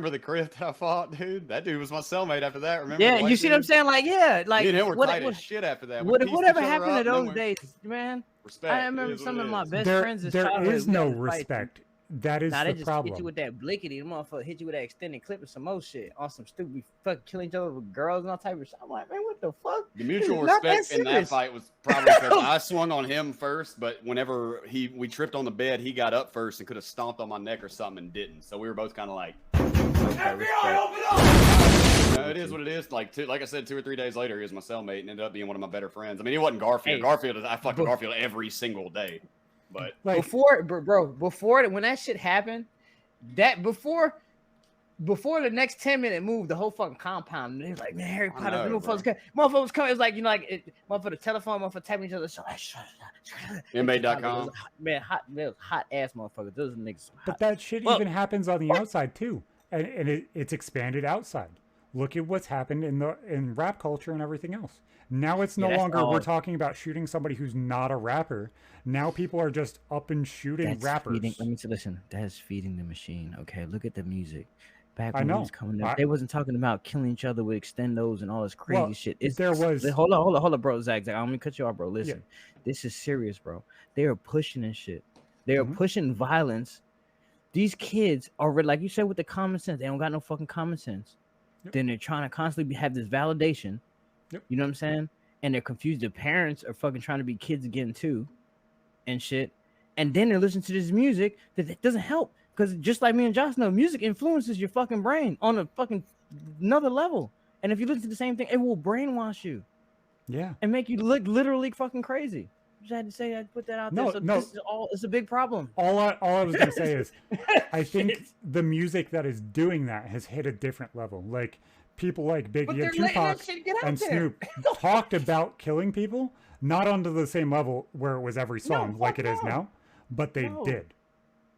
the crib that I fought, dude? That dude was my cellmate after that. Remember? Yeah, you see what I'm saying? Like, yeah, like me and him were tight as shit after that. Whatever happened to those days, man? Respect. I remember some of my best friends. There is no respect. That is the they just problem. hit you with that blickety. The motherfucker hit you with that extended clip and some more shit on some stupid fucking killing each other with girls and all type of shit. I'm like, man, what the fuck? The mutual respect in that fight was probably because I swung on him first, but whenever we tripped on the bed, he got up first and could have stomped on my neck or something and didn't. So we were both kind of like, FBI, open up! No, it is what it is. Like I said, 2 or 3 days later, he was my cellmate and ended up being one of my better friends. I mean, he wasn't Garfield. Garfield, I fucked with Garfield every single day. But like, before when that shit happened, before the next 10-minute move, the whole fucking compound, they was like, man, Harry Potter, motherfuckers coming. It's like, you know, like motherfucker telephone, motherfucker tapping each other. So inmate.com. Man, there was hot ass motherfuckers. Those niggas. But that shit even happens on the outside too, and it's expanded outside. Look at what's happened in rap culture and everything else. Now it's no longer we're talking about shooting somebody who's not a rapper. Now people are just up and shooting rappers. Listen, that's feeding the machine. Okay, look at the music. Back when it was coming up, they wasn't talking about killing each other with extendos and all this crazy shit. Hold up, bro. Zach, I'm gonna cut you off, bro. Listen, this is serious, bro. They are pushing this shit. They are pushing violence. These kids are, like you said, with the common sense. They don't got no fucking common sense. Then they're trying to constantly have this validation. You know what I'm saying? And they're confused. The parents are fucking trying to be kids again too, and shit. And then they're listening to this music that doesn't help, because just like me and Josh know, music influences your fucking brain on a fucking another level. And if you listen to the same thing, it will brainwash you. Yeah. And make you look literally fucking crazy. Just had to say, I'd put that out there. So this is it's a big problem. All I was gonna say is, I think the music that is doing that has hit a different level. Like, people like Biggie and Tupac and Snoop talked about killing people, not onto the same level where it was every song like it is now, but they did.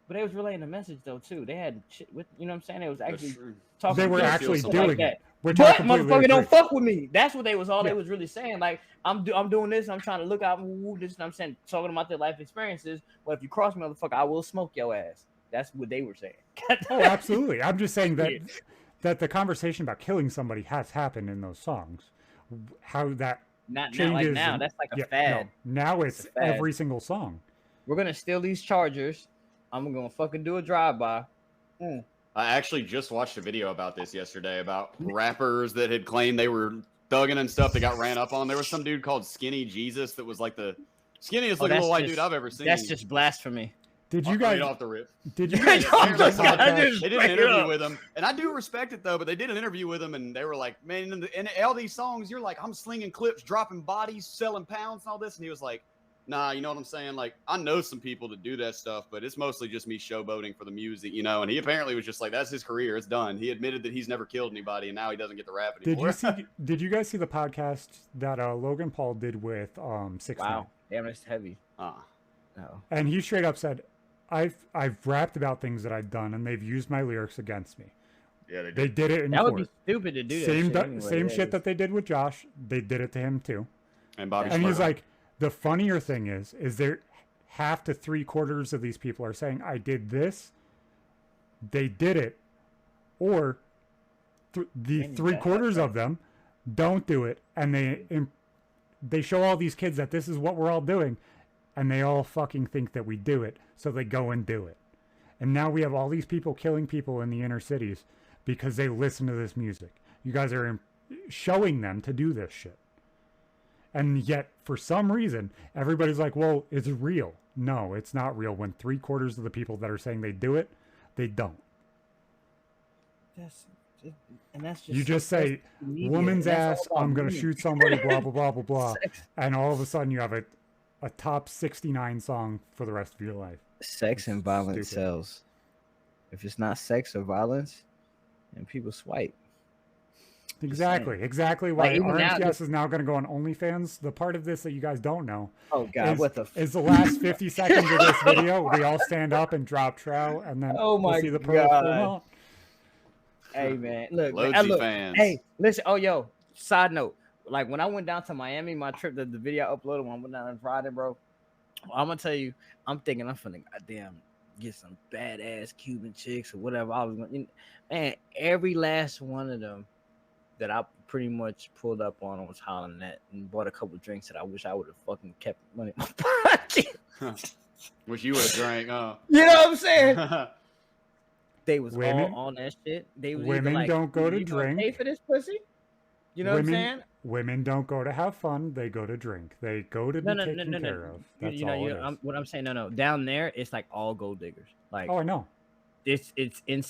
But they was relaying the message though too. They had shit with, you know what I'm saying? They was actually talking. They were actually doing it. But motherfucker, don't fuck with me. That's what they was all they was really saying. Like I'm doing this. I'm trying to look out. This, and I'm saying, talking about their life experiences. Well, if you cross me, motherfucker, I will smoke your ass. That's what they were saying. Oh, absolutely. I'm just saying that the conversation about killing somebody has happened in those songs. How that not like now. That's like a fad. No, now it's every single song. We're gonna steal these Chargers. I'm gonna fucking do a drive-by. I actually just watched a video about this yesterday about rappers that had claimed they were thugging and stuff that got ran up on. There was some dude called Skinny Jesus that was like the skinniest looking little white dude I've ever seen. That's just blasphemy. Did you guys off the rip? Did you guys? They did an interview with him, and I do respect it though. But they did an interview with him, and they were like, "Man, in all these songs, you're like, I'm slinging clips, dropping bodies, selling pounds, and all this." And he was like, "Nah, you know what I'm saying? Like, I know some people that do that stuff, but it's mostly just me showboating for the music, you know." And he apparently was just like, "That's his career. It's done." He admitted that he's never killed anybody, and now he doesn't get the rap anymore. Did you guys see the podcast that Logan Paul did with 6ix9ine? Wow, damn, it's heavy. No. And he straight up said, I've rapped about things that I've done, and they've used my lyrics against me. Yeah, they did it in that court. Would be stupid to do that. Same shit that they did with Josh. They did it to him too. And Bobby. And he's like, the funnier thing is there half to 3/4 of these people are saying I did this. They did it, or the 3/4 of them don't do it, and they show all these kids that this is what we're all doing. And they all fucking think that we do it, so they go and do it. And now we have all these people killing people in the inner cities because they listen to this music. You guys are showing them to do this shit. And yet, for some reason, everybody's like, well, it's real. No, it's not real. When 3/4 of the people that are saying they do it, they don't. That's just you just say, woman's ass, I'm going to shoot somebody, blah, blah, blah, blah, blah. And all of a sudden you have a top 69 song for the rest of your life. Sex and violence sells. If it's not sex or violence, then people swipe. Exactly why RMTS is now going to go on OnlyFans. The part of this that you guys don't know is the last 50 seconds of this video. We all stand up and drop trow, and then we'll see the pro. Hey man, look, fans. Hey, listen. Oh, yo, side note. Like when I went down to Miami, my trip, the video I uploaded when I went down on Friday, bro. I'm gonna tell you, I'm thinking I'm finna goddamn get some badass Cuban chicks or whatever. I was going, man, every last one of them that I pretty much pulled up on was hollering at and bought a couple of drinks that I wish I would have fucking kept money in my pocket. Wish you would have drank, huh? You know what I'm saying? They was all on that shit. They was women like, don't go to drink. Pay for this pussy. You know what I'm saying? Women don't go to have fun. They go to drink. They go to be taken care of. That's all it is. What I'm saying, no. Down there, it's like all gold diggers. Like, oh, I know. It's.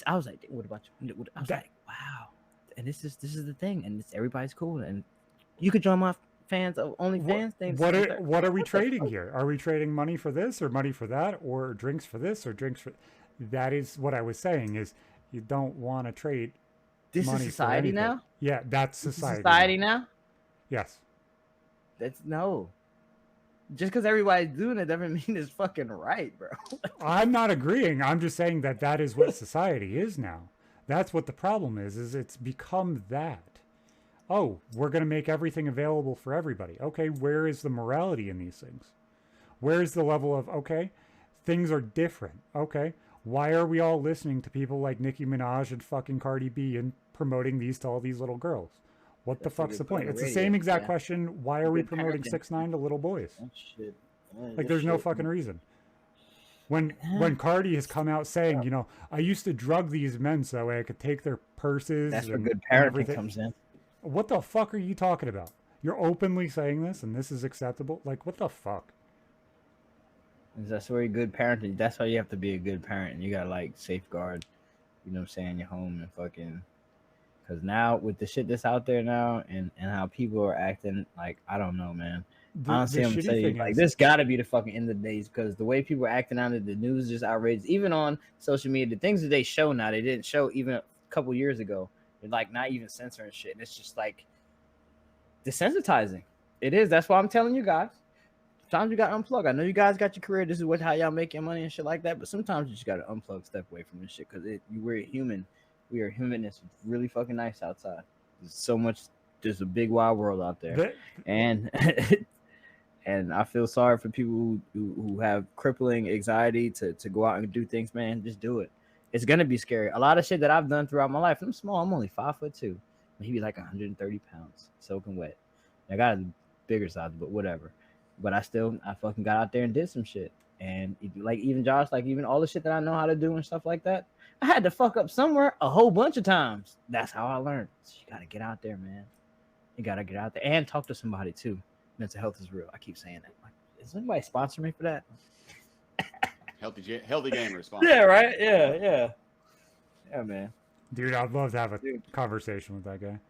I was like, what about you? I was like, wow. And this is the thing, and everybody's cool, and you could join my fans of OnlyFans things. What are we trading here? Are we trading money for this, or money for that, or drinks for this, or drinks for? That is what I was saying. Is you don't want to trade. This is society now? Yeah, that's society. Society now? Yes. That's no. Just because everybody's doing it doesn't mean it's fucking right, bro. I'm not agreeing. I'm just saying that is what society is now. That's what the problem is it's become that. Oh, we're going to make everything available for everybody. Okay, where is the morality in these things? Where is the level of, okay, things are different. Okay. Why are we all listening to people like Nicki Minaj and fucking Cardi B and promoting these to all these little girls? What the fuck's the point? It's the same exact question. Why are we promoting 6ix9ine to little boys? Like, there's no fucking reason. When Cardi has come out saying, you know, I used to drug these men so that way I could take their purses. That's where good parenting comes in. What the fuck are you talking about? You're openly saying this and this is acceptable? Like, what the fuck? That's where good parenting. That's why you have to be a good parent. You gotta like safeguard, you know what I'm saying, your home and fucking. Because now with the shit that's out there now and how people are acting, like I don't know, man. Honestly, I'm gonna tell you, like this gotta be the fucking end of the days because the way people are acting out of the news is just outrageous. Even on social media, the things that they show now, they didn't show even a couple years ago. They're like not even censoring shit, and it's just like desensitizing. It is. That's why I'm telling you guys. Sometimes you got to unplug. I know you guys got your career. This is how y'all make your money and shit like that. But sometimes you just got to unplug, step away from this shit, because we're human. We are human. It's really fucking nice outside. There's so much. There's a big wide world out there, and and I feel sorry for people who have crippling anxiety to go out and do things. Man, just do it. It's gonna be scary. A lot of shit that I've done throughout my life. I'm small. I'm only 5'2", maybe like 130 pounds, soaking wet. I got a bigger size, but whatever. But I fucking got out there and did some shit. And like even Josh, like even all the shit that I know how to do and stuff like that, I had to fuck up somewhere a whole bunch of times. That's how I learned. So you gotta get out there, man. You gotta get out there and talk to somebody too. Mental health is real. I keep saying that. Like, is anybody sponsor me for that? Healthy gamer sponsor. Yeah, right. Yeah, man. Dude, I'd love to have a conversation with that guy.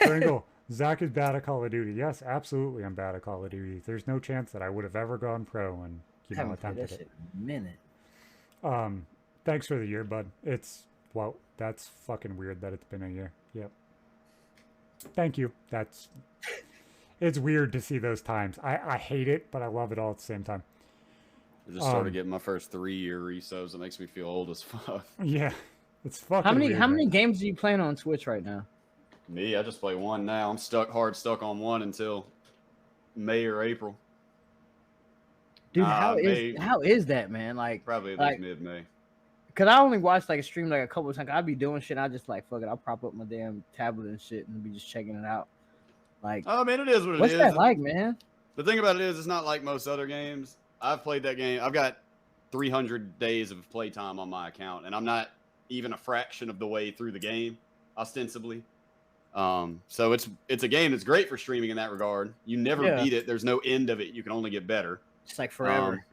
Pringle, Zach is bad at Call of Duty. Yes, absolutely, I'm bad at Call of Duty. There's no chance that I would have ever gone pro and attempted it. Minute. Thanks for the year, bud. That's fucking weird that it's been a year. Yep. Thank you. It's weird to see those times. I hate it, but I love it all at the same time. I just started getting my first 3-year resos. It makes me feel old as fuck. Yeah, it's fucking How many games are you playing on Twitch right now? Me, I just play one now. I'm stuck on one until May or April. Dude, how is that, man? Like probably mid-May. Cause I only watched like a stream like a couple of times. I'd be doing shit. I just like fuck it. I'll prop up my damn tablet and shit and be just checking it out. Like, oh man, it is what it is. What's that like, man? The thing about it is, it's not like most other games. I've played that game. I've got 300 days of playtime on my account, and I'm not even a fraction of the way through the game, ostensibly. So it's a game that's great for streaming in that regard. You never beat it. There's no end of it. You can only get better. It's like forever.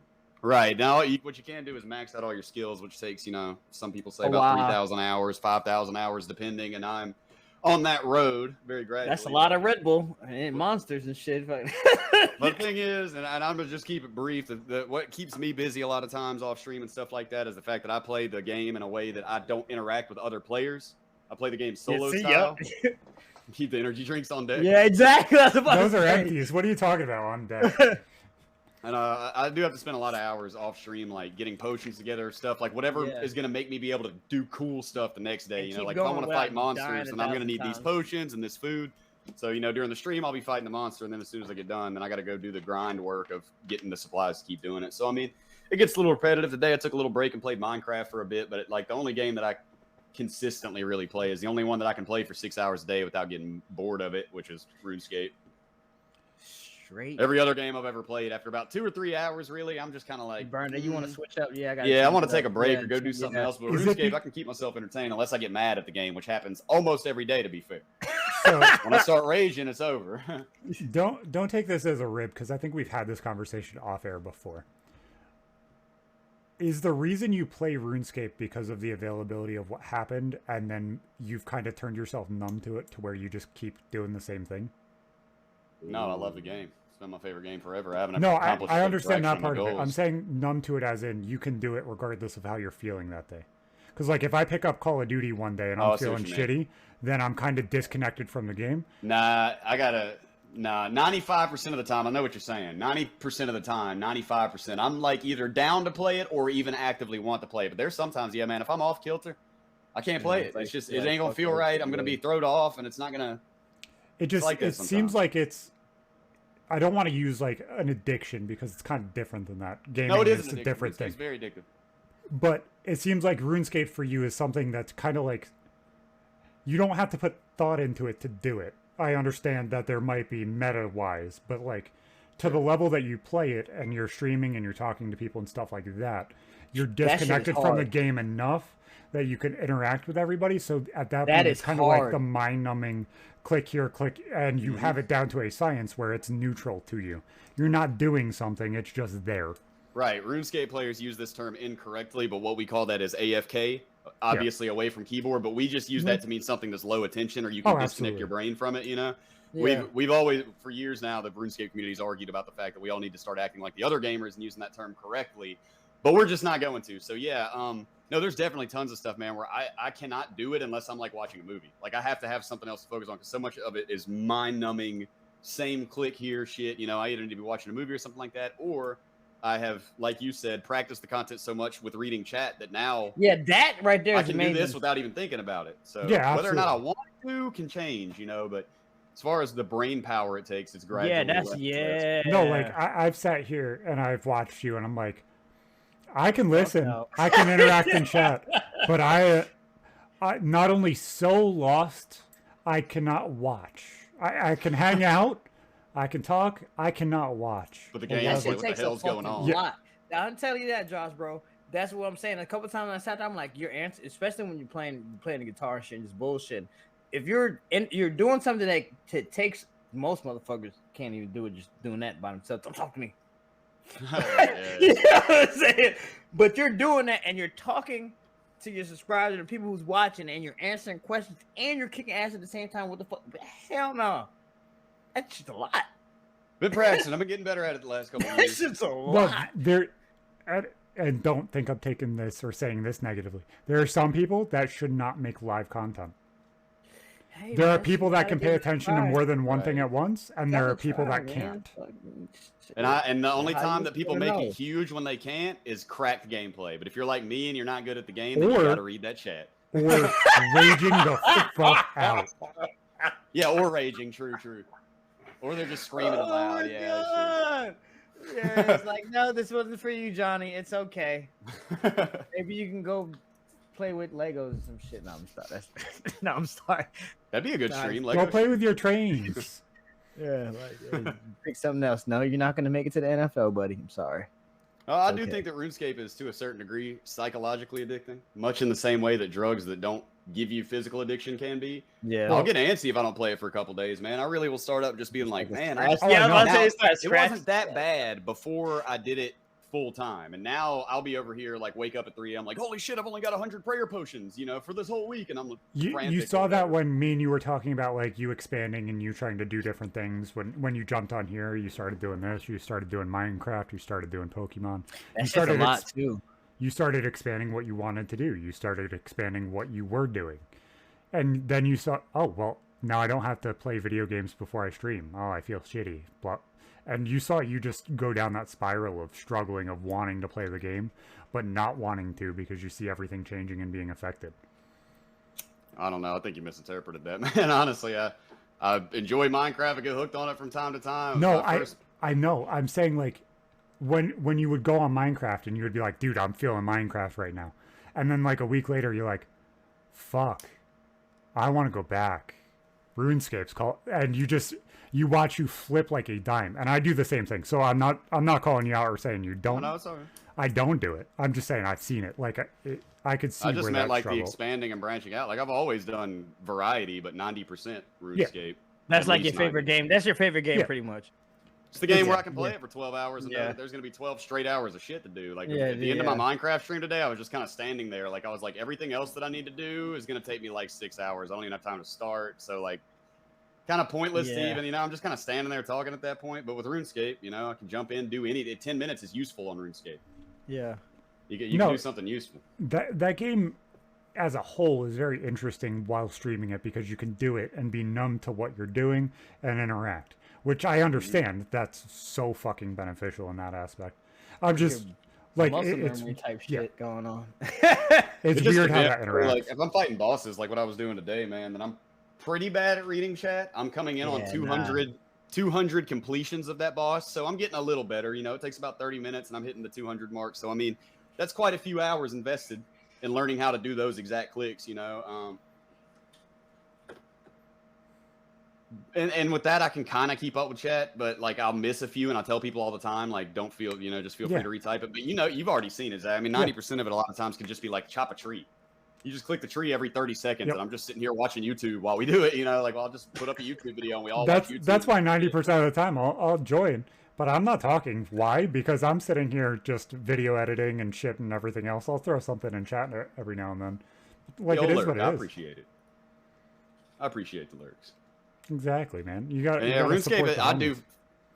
Right. Now, what you can do is max out all your skills, which takes, some people say about 3,000 hours, 5,000 hours, depending. And I'm on that road very gradually. That's a lot of Red Bull and monsters and shit. But the thing is, and I'm going to just keep it brief, what keeps me busy a lot of times off stream and stuff like that is the fact that I play the game in a way that I don't interact with other players. I play the game solo style. Keep the energy drinks on deck. Yeah, exactly. Those are empties. What are you talking about on deck? And I do have to spend a lot of hours off stream, like getting potions together, stuff like whatever is going to make me be able to do cool stuff the next day. Like if I want to fight monsters, then I'm going to need these potions and this food. So, during the stream, I'll be fighting the monster. And then as soon as I get done, then I got to go do the grind work of getting the supplies to keep doing it. So, I mean, it gets a little repetitive. Today I took a little break and played Minecraft for a bit. But the only game that I consistently really play is the only one that I can play for 6 hours a day without getting bored of it, which is RuneScape. Every other game I've ever played, after about 2 or 3 hours, really, I'm just kind of like, Burned. You want to switch up? Yeah, I want to take a break or go do something else. But RuneScape, I can keep myself entertained unless I get mad at the game, which happens almost every day, to be fair. So when I start raging, it's over. Don't take this as a rib, because I think we've had this conversation off air before. Is the reason you play RuneScape because of the availability of what happened, and then you've kind of turned yourself numb to it to where you just keep doing the same thing? No, I love the game. It's been my favorite game forever. I understand that part of it. I'm saying numb to it as in you can do it regardless of how you're feeling that day. Because if I pick up Call of Duty one day and I'm feeling shitty, then I'm kind of disconnected from the game. 95% of the time, I know what you're saying. 90% of the time, 95%, I'm either down to play it or even actively want to play it. But there's sometimes, man, if I'm off kilter, I can't play it. It's just, it ain't going to feel right. I'm going to be thrown off and it's not going to. It seems like it's, I don't want to use an addiction because it's kind of different than that. Gaming is a different thing. It's very addictive. But it seems like RuneScape for you is something that's kind of you don't have to put thought into it to do it. I understand that there might be meta-wise, but to the level that you play it and you're streaming and you're talking to people and stuff like that, you're disconnected from the game enough that you can interact with everybody. So at that point, it's kind of like the mind-numbing click here, click, and you have it down to a science where it's neutral to you. You're not doing something, it's just there. Right. RuneScape players use this term incorrectly, but what we call that is AFK, obviously away from keyboard, but we just use that to mean something that's low attention or you can disconnect your brain from it, Yeah. We've always, for years now, the RuneScape community's argued about the fact that we all need to start acting like the other gamers and using that term correctly, but we're just not going to. So No, there's definitely tons of stuff, man, where I cannot do it unless I'm like watching a movie. Like I have to have something else to focus on because so much of it is mind-numbing, same click here shit. You know, I either need to be watching a movie or something like that, or I have, like you said, practiced the content so much with reading chat that now that right there I is can amazing. do this without even thinking about it. So yeah, whether or not I want to can change, you know, but as far as the brain power it takes, it's gradually. No, like I've sat here and I've watched you and I'm like, I can listen, I can interact in chat, but I not only so lost, I cannot watch. I can hang out, I can talk, I cannot watch. But the game is like, what the hell's going on? Yeah. I'm telling you that, Josh, bro. That's what I'm saying. A couple times I sat down, I'm like, your answer, especially when you're playing the guitar and shit, and just bullshit. If you're doing something that takes most motherfuckers can't even do it, just doing that by themselves. Don't talk to me. You know what I'm saying? But you're doing that and you're talking to your subscribers and the people who's watching, and you're answering questions and you're kicking ass at the same time. What the fuck? Hell no. That's just a lot. Been practicing. I've been getting better at it the last couple of years. That's just a lot. And don't think I'm taking this or saying this negatively. There are some people that should not make live content. Hey, there are people that can pay attention to more than one thing at once, and there are people that can't. And the only time that people make it huge when they can't is cracked gameplay. But if you're like me and you're not good at the game, then you gotta read that chat. Or raging the fuck out. Yeah, or raging. True. Or they're just screaming loud. Yeah. It's like, no, this wasn't for you, Johnny. It's okay. Maybe you can go play with Legos or some shit. No, I'm sorry. I'm sorry. That'd be a good stream. Go play with your trains. Yeah, like pick something else. No, you're not going to make it to the NFL, buddy. I'm sorry. I do think that RuneScape is, to a certain degree, psychologically addicting, much in the same way that drugs that don't give you physical addiction can be. Yeah, I'll get antsy if I don't play it for a couple days, man. I really will start up just being like, man, it wasn't that bad before I did it full time, and now I'll be over here like wake up at 3 a.m. like, holy shit, I've only got 100 prayer potions, you know, for this whole week, and I'm you saw that when me and you were talking about like you expanding and you trying to do different things. When you jumped on here, you started doing this, you started doing Minecraft, you started doing Pokemon. You started a lot too. You started expanding what you wanted to do. You started expanding what you were doing, and then you saw, oh well, now I don't have to play video games before I stream. Oh, I feel shitty. Blah. And you saw you just go down that spiral of struggling, of wanting to play the game, but not wanting to because you see everything changing and being affected. I don't know. I think you misinterpreted that, man. Honestly, I enjoy Minecraft. I get hooked on it from time to time. No, I know. I'm saying like when you would go on Minecraft and you would be like, dude, I'm feeling Minecraft right now. And then like a week later, you're like, fuck, I want to go back. RuneScape's called, and you watch you flip like a dime, and I do the same thing. So I'm not calling you out or saying you don't. No, sorry. I don't do it. I'm just saying I've seen it. Like I could see. I just where meant that like struggle. the expanding and branching out. Like I've always done variety, but 90% RuneScape. Yeah. That's like your favorite game. That's your favorite game, pretty much. It's the game where I can play it for 12 hours, and there's going to be 12 straight hours of shit to do. Like at the end of my Minecraft stream today, I was just kind of standing there. Like I was like, everything else that I need to do is going to take me like 6 hours. I don't even have time to start. So like, kind of pointless to even, you know, I'm just kind of standing there talking at that point. But with RuneScape, you know, I can jump in, do 10 minutes is useful on RuneScape. Yeah. You can do something useful. That game as a whole is very interesting while streaming it because you can do it and be numb to what you're doing and interact, which I understand. That's so fucking beneficial in that aspect. I'm just like it's type shit going on. It's weird how that interacts. Like if I'm fighting bosses, like what I was doing today, man, then I'm pretty bad at reading chat. I'm coming in on 200 completions of that boss, so I'm getting a little better. You know, it takes about 30 minutes, and I'm hitting the 200 mark. So I mean, that's quite a few hours invested in learning how to do those exact clicks. You know, and with that, I can kind of keep up with chat, but like I'll miss a few, and I tell people all the time, like, don't feel, you know, just feel free to retype it. But you know, you've already seen it, Zach. I mean, 90% of it a lot of times can just be like chop a tree. You just click the tree every 30 seconds, and I'm just sitting here watching YouTube while we do it. You know, like, well, I'll just put up a YouTube video, and we all watch YouTube. That's why 90% of the time I'll join, but I'm not talking. Why? Because I'm sitting here just video editing and shit and everything else. I'll throw something in chat every now and then. Like it is what it is. I appreciate it. I appreciate the lurks. Exactly, man. You got RuneScape.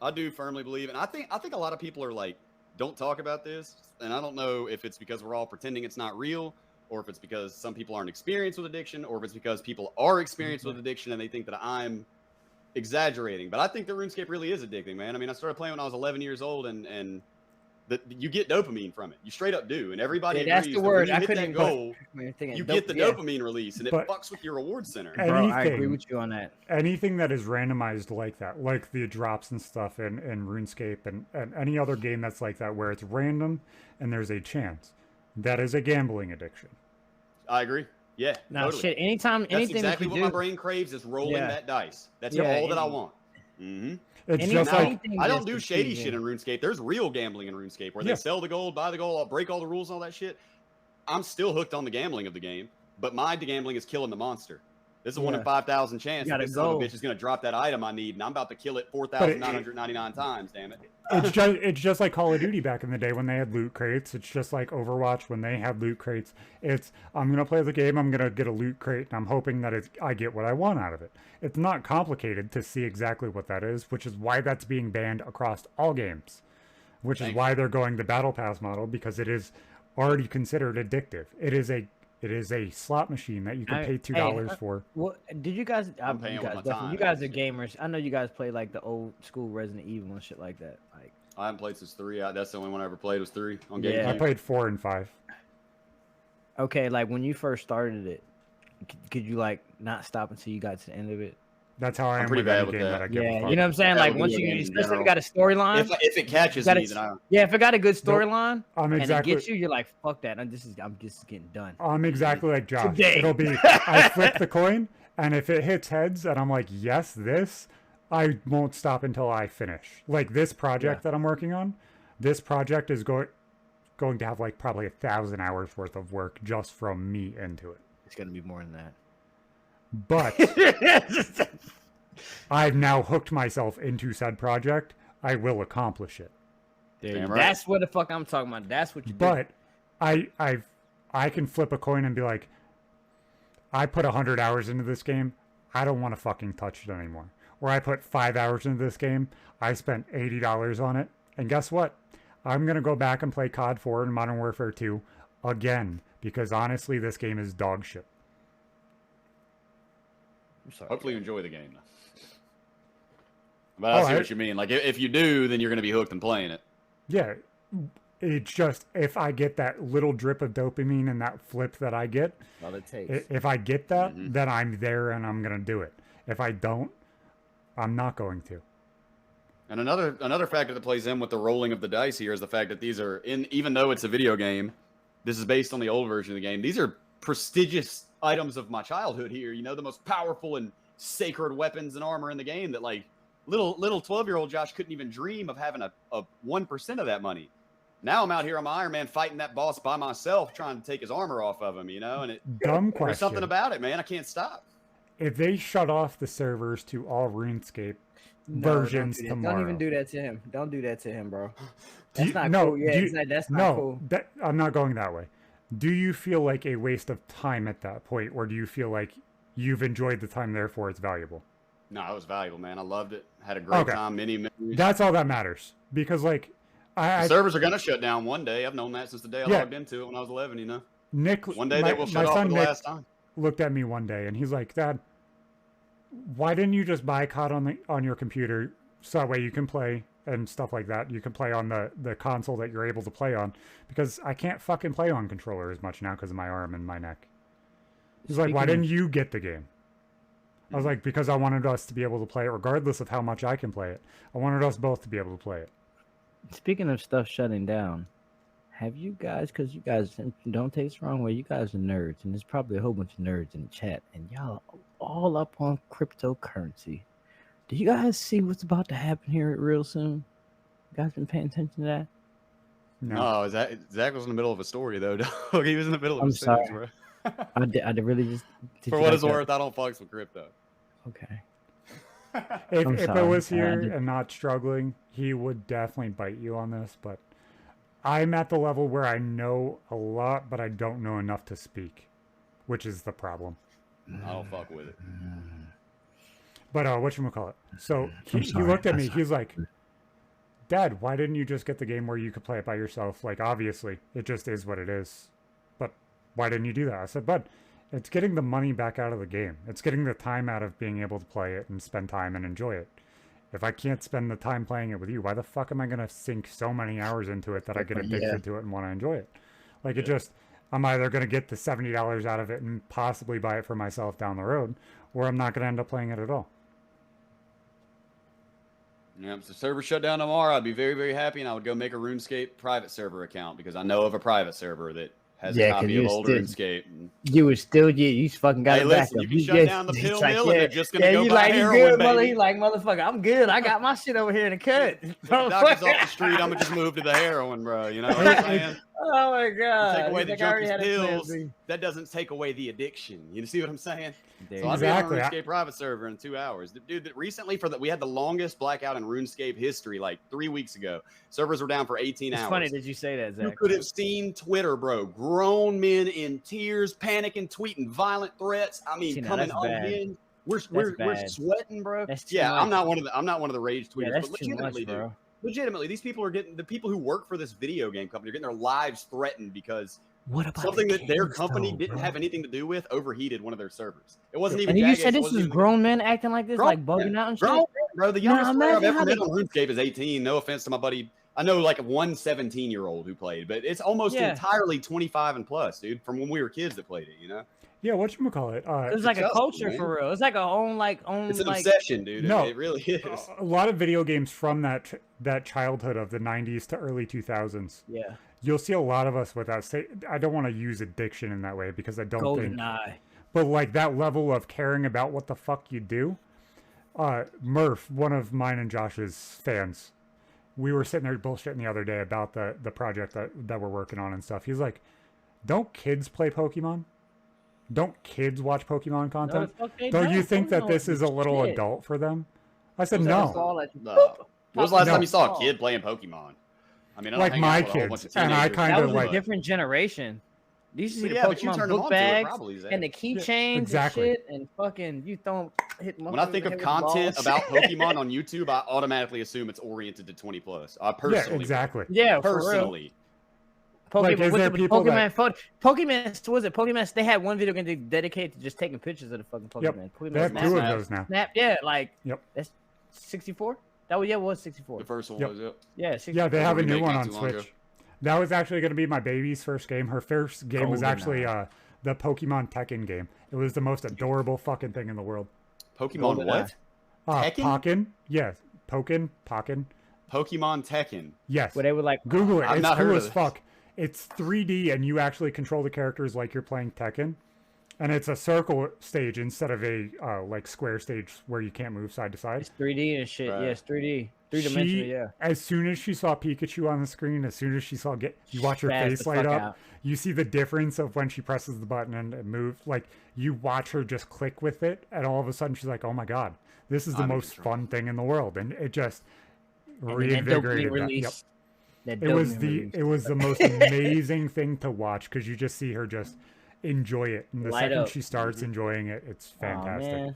I do firmly believe, and I think a lot of people are like don't talk about this. And I don't know if it's because we're all pretending it's not real, or if it's because some people aren't experienced with addiction, or if it's because people are experienced with addiction and they think that I'm exaggerating. But I think that RuneScape really is addicting, man. I mean, I started playing when I was 11 years old, and you get dopamine from it. You straight up do. And everybody agrees that's the word. When you hit that goal, you get the dopamine release, and it fucks with your reward center. Bro, I agree with you on that. Anything that is randomized like that, like the drops and stuff in RuneScape and any other game that's like that, where it's random and there's a chance, that is a gambling addiction. I agree. Yeah. Now, totally. shit, anything exactly that what my brain craves is rolling that dice. That's all that I want. Mm-hmm. It's just like I don't do shady shit in RuneScape. There's real gambling in RuneScape where they sell the gold, buy the gold, break all the rules and all that shit. I'm still hooked on the gambling of the game, but my gambling is killing the monster. This is a 1 in 5,000 chance that this son of a bitch is going to drop that item I need, and I'm about to kill it 4,999 times, damn it. It's just like Call of Duty back in the day when they had loot crates. It's just like Overwatch when they had loot crates. It's, I'm going to play the game, I'm going to get a loot crate, and I'm hoping that I get what I want out of it. It's not complicated to see exactly what that is, which is why that's being banned across all games. Which is why they're going the Battle Pass model, because it is already considered addictive. It is a slot machine that you can pay $2 for. What did you guys? I'm paying with my time. You guys are gamers. I know you guys play like the old school Resident Evil and shit like that. Like I haven't played since 3. That's the only one I ever played was 3 on GameCube. I played 4 and 5. Okay, like when you first started it, could you like not stop until you got to the end of it? That's how I am with any game that I give a fuck. You know what I'm saying? Like once you especially got a storyline. If it catches me, then I. Yeah, if it got a good storyline and it gets you, you're like, fuck that. I'm just getting done. I'm exactly like Josh. It'll be I flip the coin, and if it hits heads, and I'm like, yes, this, I won't stop until I finish. Like this project that I'm working on, this project is going to have like probably 1,000 hours worth of work just from me into it. It's gonna be more than that. But I've now hooked myself into said project. I will accomplish it. That's what the fuck I'm talking about. That's what you do. But I can flip a coin and be like, I put 100 hours into this game. I don't want to fucking touch it anymore. Or I put 5 hours into this game. I spent $80 on it. And guess what? I'm going to go back and play COD 4 and Modern Warfare 2 again. Because honestly, this game is dog shit. Hopefully you enjoy the game. But I see what you mean. Like, if you do, then you're going to be hooked and playing it. Yeah. It's just, if I get that little drip of dopamine and that flip that I get, all it takes. If I get that, then I'm there and I'm going to do it. If I don't, I'm not going to. And another factor that plays in with the rolling of the dice here is the fact that these are, even though it's a video game, this is based on the old version of the game. These are prestigious items of my childhood here. You know, the most powerful and sacred weapons and armor in the game that, like, little 12-year-old Josh couldn't even dream of having a 1% of that money. Now I'm out here on my Iron Man fighting that boss by myself, trying to take his armor off of him, you know? And Dumb question. There's something about it, man. I can't stop. If they shut off the servers to all RuneScape versions tomorrow. Don't even do that to him. Don't do that to him, bro. That's not cool. Yeah, that's not cool. I'm not going that way. Do you feel like a waste of time at that point, or do you feel like you've enjoyed the time, therefore it's valuable? No, it was valuable, man. I loved it. Had a great time. Many memories. That's all that matters. Because, like, the servers are going to shut down one day. I've known that since the day I logged into it when I was 11, you know? One day they will shut off for the last time. Looked at me one day, and he's like, Dad, why didn't you just buy COD on your computer so that way you can play and stuff like that? You can play on the console that you're able to play on, because I can't fucking play on controller as much now because of my arm and my neck. He's like, why didn't you get the game? I was like, because I wanted us to be able to play it regardless of how much I can play it. I wanted us both to be able to play it. Speaking of stuff shutting down, have you guys, because you guys, don't take this the wrong way, you guys are nerds, and there's probably a whole bunch of nerds in the chat, and y'all all up on cryptocurrency. Do you guys see what's about to happen here real soon? You guys been paying attention to that? No, Zach was in the middle of a story, though. He was in the middle of a sentence, bro. I did really just... For what it's worth, I don't fucks with crypto. Okay. If it was here and not struggling, he would definitely bite you on this, but I'm at the level where I know a lot, but I don't know enough to speak, which is the problem. I don't fuck with it. But whatchamacallit? So he looked at me, he's like, Dad, why didn't you just get the game where you could play it by yourself? Like, obviously, it just is what it is. But why didn't you do that? I said, Bud, it's getting the money back out of the game. It's getting the time out of being able to play it and spend time and enjoy it. If I can't spend the time playing it with you, why the fuck am I going to sink so many hours into it that I get addicted to it and want to enjoy it? Like, it just, I'm either going to get the $70 out of it and possibly buy it for myself down the road, or I'm not going to end up playing it at all. Yeah, if the server shut down tomorrow, I'd be very, very happy, and I would go make a RuneScape private server account because I know of a private server that has a copy of old RuneScape. You would still get, you fucking got it back. You can shut down the pill mill, and they're just going to go buy heroin, baby. You like, motherfucker, I'm good. I got my shit over here in the cut. The doctor's off the street, I'm going to just move to the heroin, bro. You know what I'm saying? Oh, my God. Take away the junkie's pills. That doesn't take away the addiction. You see what I'm saying? So exactly. I'll be on a RuneScape private server in 2 hours. Dude, recently we had the longest blackout in RuneScape history, like 3 weeks ago. Servers were down for 18 hours. It's funny that you say that, Zach. You could have seen Twitter, bro. Grown men in tears, panicking, tweeting violent threats. I mean, coming unhinged. We're sweating, bro. I'm not one of the rage tweeters, but legitimately, dude. Legitimately, these people are getting, the people who work for this video game company are getting their lives threatened because something that their company didn't have anything to do with overheated one of their servers. It wasn't even. And you said this was grown men acting like this, like bugging out and shit. Bro, the youngest player I've ever met on RuneScape is 18. No offense to my buddy. I know like one 17-year-old who played, but it's almost entirely 25 and plus, dude, from when we were kids that played it, you know? Yeah, whatchamacallit? It was like a culture for real. It's like it's an obsession, dude. No, it really is. A lot of video games from that childhood of the 90s to early 2000s. Yeah. You'll see a lot of us with that. I don't want to use addiction in that way because I don't think. GoldenEye. But like that level of caring about what the fuck you do. Murph, one of mine and Josh's fans, we were sitting there bullshitting the other day about the project that we're working on and stuff. He's like, don't kids play Pokemon? Don't kids watch Pokemon content? Don't you think that this is a little adult for them? I said no. When was the last time you saw a kid playing Pokemon? I mean, I don't like my kids, and I kind of like a different generation. You used to see the Pokemon book bags and the keychains and shit, and fucking you don't hit. When I think of content about Pokemon on YouTube, I automatically assume it's oriented to 20 plus. I personally, exactly. Yeah, personally. Pokemon, like, is there people Pokemon, was it Pokemon? They had one video game dedicated to just taking pictures of the fucking Pokemon. Yep. Pokemon they have Snap. 2 of those now. Snap, yeah, like that's 64. That was it was 64. The first one was Yeah, 64. Yeah, they have a new one on Switch. That was actually going to be my baby's first game. Her first game was actually the Pokemon Tekken game. It was the most adorable fucking thing in the world. Pokemon what? Tekken? Pokken? Yes. Pokken? Pokemon Tekken. Yes. Where they were like, Google it. It's cool as fuck. It's 3D and you actually control the characters like you're playing Tekken. And it's a circle stage instead of a like square stage where you can't move side to side. It's 3D and shit. Right. Yeah, it's 3D. 3-dimensional, yeah. As soon as she saw Pikachu on the screen, as soon as she saw you watch her face light up. You see the difference of when she presses the button and it moves. Like you watch her just click with it, and all of a sudden she's like, "Oh my god, this is the most fun thing in the world!" And it just reinvigorated that. Yep. It was the most amazing thing to watch because you just see her just enjoy it, and the second she starts enjoying it, it's fantastic.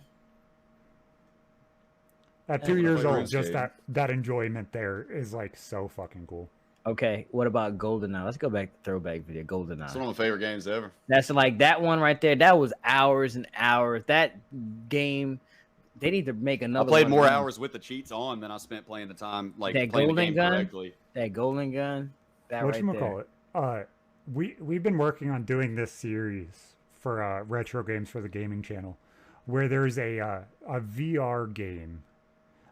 At 2 years old, just that enjoyment there is like so fucking cool. Okay, what about GoldenEye? Let's go back to throwback video. GoldenEye. It's one of my favorite games ever. That's like that one right there. That was hours and hours. That game, they need to make another. I played more hours with the cheats on than I spent playing the time like that playing golden the game gun. correctly. That golden gun. That right there. We've been working on doing this series for retro games for the gaming channel, where there's a VR game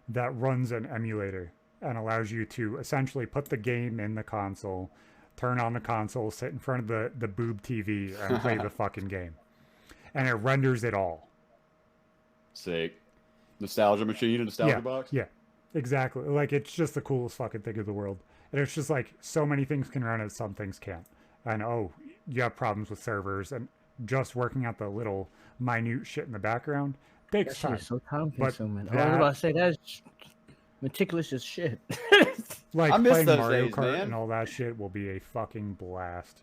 that runs an emulator and allows you to essentially put the game in the console, turn on the console, sit in front of the boob TV and play the fucking game. And it renders it all. Sick. Nostalgia machine, nostalgia box? Yeah, exactly. Like, it's just the coolest fucking thing in the world. And it's just like, so many things can run it, some things can't. And you have problems with servers, and just working out the little minute shit in the background takes time. So time consuming. I was about to say that's meticulous as shit. Like playing Mario Kart and all that shit will be a fucking blast.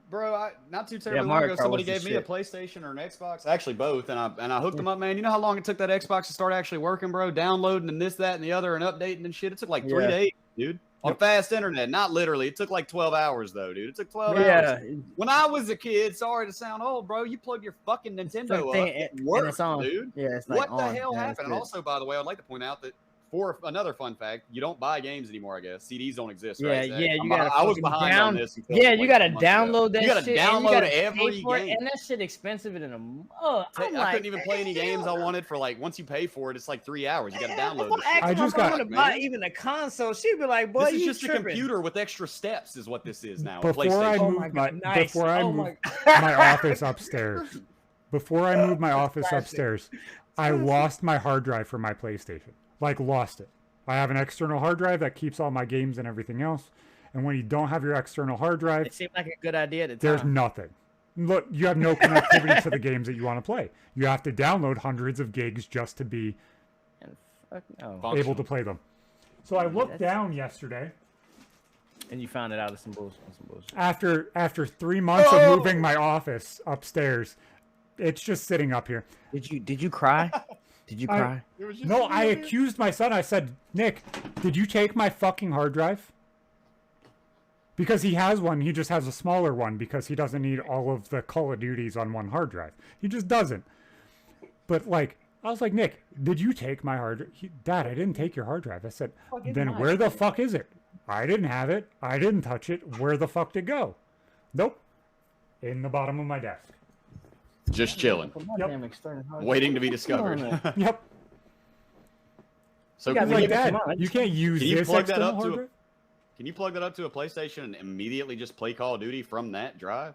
Bro, not too terribly long ago, somebody gave me a PlayStation or an Xbox, actually both, and I hooked them up, man. You know how long it took that Xbox to start actually working, bro? Downloading and this, that, and the other, and updating and shit. It took like 3 days, dude. On fast internet, not literally. It took like 12 hours, though, dude. It took 12 hours. When I was a kid, sorry to sound old, bro, you plug your fucking Nintendo up, it works, dude. Yeah, it's like what the hell happened? And also, by the way, I'd like to point out that for another fun fact, you don't buy games anymore, I guess. CDs don't exist, right? Yeah, you gotta I was behind on this. Yeah, you gotta download that shit. You gotta download every game. And that shit expensive in I couldn't even play any games I wanted for like, once you pay for it, it's like 3 hours. You gotta download it. I just got to buy even a console. She'd be like, boy, this is just a computer with extra steps is what this is now. Before I moved my office upstairs, I lost my hard drive for my PlayStation. Like, lost it. I have an external hard drive that keeps all my games and everything else. And when you don't have your external hard drive, it seemed like a good idea at the time. There's nothing. Look, you have no connectivity to the games that you want to play. You have to download hundreds of gigs just to be able to play them. So I looked down yesterday. And you found it out of some bullshit. After 3 months of moving my office upstairs, it's just sitting up here. Did you cry? Did you cry? No, I accused my son. I said, Nick, did you take my fucking hard drive? Because he has one. He just has a smaller one because he doesn't need all of the Call of Duties on one hard drive. He just doesn't. But, like, I was like, Nick, did you take my hard drive? Dad, I didn't take your hard drive. I said, then where the fuck is it? I didn't have it. I didn't touch it. Where the fuck did it go? Nope. In the bottom of my desk. Just chilling. Yep. Waiting to be discovered. Yep. So like that, you can't use this external hard drive? Can you plug that up to a PlayStation and immediately just play Call of Duty from that drive?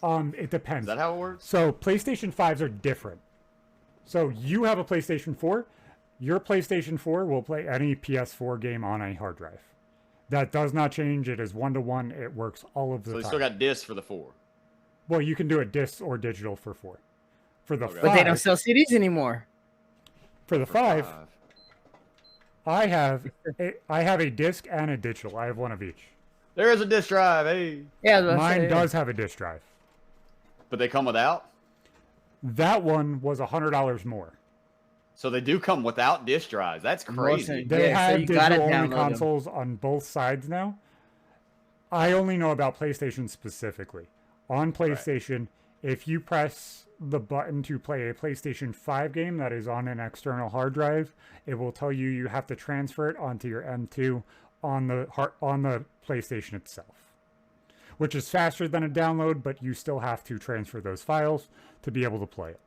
It depends. Is that how it works? So PlayStation 5s are different. So you have a PlayStation 4. Your PlayStation 4 will play any PS4 game on a hard drive. That does not change. It is 1-to-1. It works all of the time. So you still got discs for the 4. Well, you can do it discs or digital for 4. For the 5, but they don't sell CDs anymore. For the 5, I have a disc and a digital. I have one of each. There is a disc drive, hey. Yeah, mine does have a disc drive. But they come without? That one was $100 more. So they do come without disc drives. That's crazy. They have digital-only consoles on both sides now. I only know about PlayStation specifically. On PlayStation, if you press the button to play a PlayStation 5 game that is on an external hard drive, it will tell you you have to transfer it onto your M2 on the PlayStation itself, which is faster than a download, but you still have to transfer those files to be able to play it.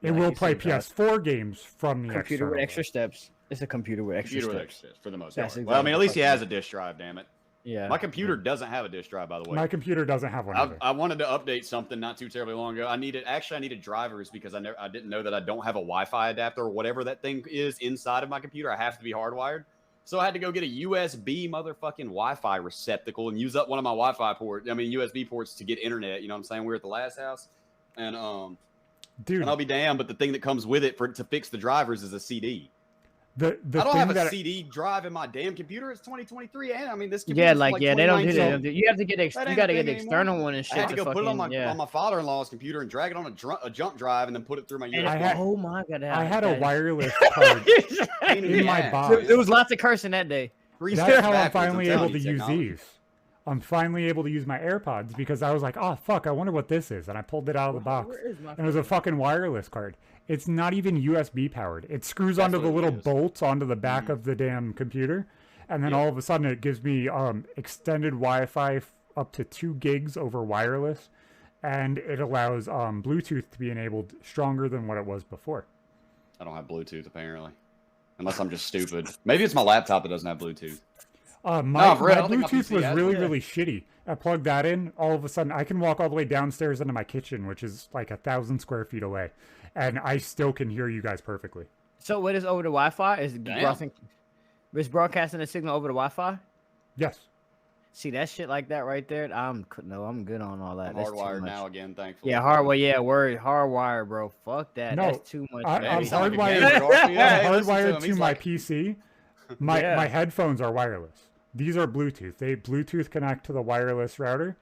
It will play PS4 games from the computer with extra steps. It's a computer with extra steps for the most part. Well, I mean, at least he has a disc drive, damn it. Yeah. My computer doesn't have a disc drive, by the way. My computer doesn't have one either. I wanted to update something not too terribly long ago. I needed drivers because I didn't know that I don't have a Wi-Fi adapter or whatever that thing is inside of my computer. I have to be hardwired. So I had to go get a USB motherfucking Wi-Fi receptacle and use up one of my USB ports to get internet. You know what I'm saying? We were at the last house. And dude, and I'll be damned, but the thing that comes with it to fix the drivers is a CD. I don't have a CD drive in my damn computer. It's 2023, and I mean this. Computer they don't do that. You have to get you got to get the external one and shit. I had to go put it on my father-in-law's computer and drag it on a jump drive and then put it through my USB. Oh my god! I had a wireless card in my box. There was lots of cursing that day. That's how I'm finally able to use these. I'm finally able to use my AirPods because I was like, oh fuck, I wonder what this is, and I pulled it out of the box, and it was a fucking wireless card. It's not even USB powered. It screws onto the little bolts onto the back of the damn computer, and then all of a sudden it gives me extended Wi-Fi up to 2 gigs over wireless, and it allows Bluetooth to be enabled stronger than what it was before. I don't have Bluetooth apparently, unless I'm just stupid. Maybe it's my laptop that doesn't have Bluetooth. My Bluetooth was really shitty. I plugged that in. All of a sudden, I can walk all the way downstairs into my kitchen, which is like 1,000 square feet away, and I still can hear you guys perfectly. So what is over the Wi-Fi? Is broadcasting the signal over the Wi-Fi? Yes. See that shit like that right there? I'm good on all that. I'm hardwired now again, thankfully. Yeah, hardwired, bro. Fuck that. No, that's too much. I'm hardwired to my PC. My headphones are wireless. These are Bluetooth. They Bluetooth connect to the wireless router,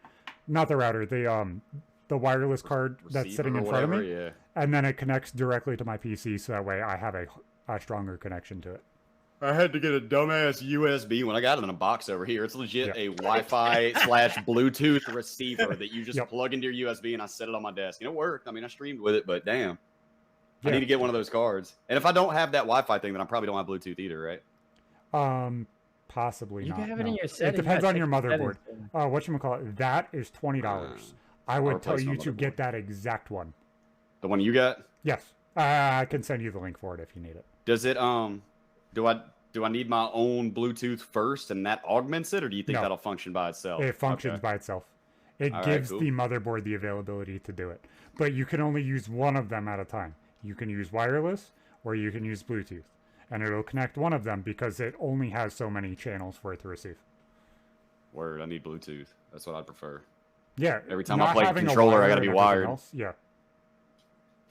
Not the router, the wireless card that's sitting in front of me. Yeah. And then it connects directly to my PC, so that way I have a stronger connection to it. I had to get a dumbass USB when I got it in a box over here. It's legit a Wi-Fi / Bluetooth receiver that you just plug into your USB, and I set it on my desk. And it worked. I mean, I streamed with it, but damn. I need to get one of those cards. And if I don't have that Wi-Fi thing, then I probably don't have Bluetooth either, right? Possibly you not. You can have it in your settings. It depends on your motherboard. Whatchamacallit, that is $20. I would tell you to get that exact one. The one you got? Yes. I can send you the link for it if you need it. Does it, do I need my own Bluetooth first and that augments it, or do you think that'll function by itself? It functions by itself. It gives the motherboard the availability to do it. But you can only use one of them at a time. You can use wireless or you can use Bluetooth. And it'll connect one of them because it only has so many channels for it to receive. Word, I need Bluetooth. That's what I'd prefer. Yeah. Every time I play a controller, I gotta be wired. Yeah.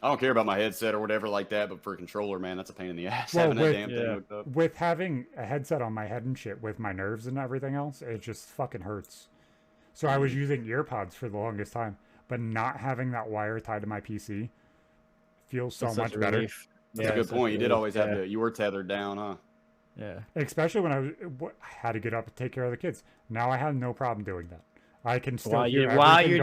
I don't care about my headset or whatever like that, but for a controller, man, that's a pain in the ass having that damn thing hooked up. With having a headset on my head and shit, with my nerves and everything else, it just fucking hurts. So I was using earpods for the longest time, but not having that wire tied to my PC feels so much better. That's a good point. You did always have to, you were tethered down, huh? Yeah. Especially when I had to get up and take care of the kids. Now I have no problem doing that. I can still while you're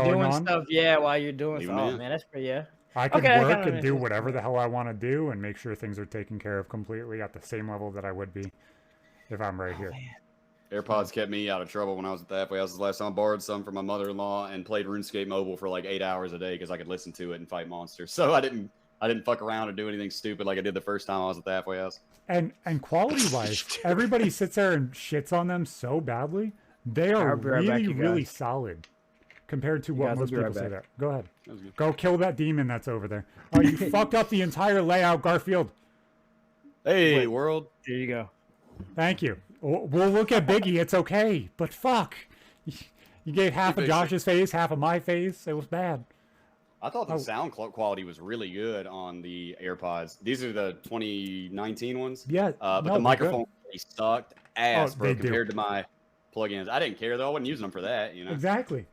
doing stuff. Yeah, while you're doing stuff. Oh, man, that's pretty, I can work and do whatever the hell I want to do and make sure things are taken care of completely at the same level that I would be if I'm right here. AirPods kept me out of trouble when I was at the halfway house. Last time I borrowed some from my mother-in-law and played RuneScape Mobile for like 8 hours a day because I could listen to it and fight monsters. So I didn't fuck around or do anything stupid like I did the first time I was at the halfway house. And quality-wise, everybody sits there and shits on them so badly. They are really solid. Compared to what most people say there. Go ahead. Go kill that demon that's over there. Oh, you fucked up the entire layout, Garfield. Hey, world. There you go. Thank you. We'll look at Biggie. It's okay. But fuck. You gave half of Josh's face, half of my face. It was bad. I thought the sound quality was really good on the AirPods. These are the 2019 ones. Yeah. But the microphone sucked ass, bro, compared to my plugins. I didn't care, though. I wasn't using them for that, you know? Exactly.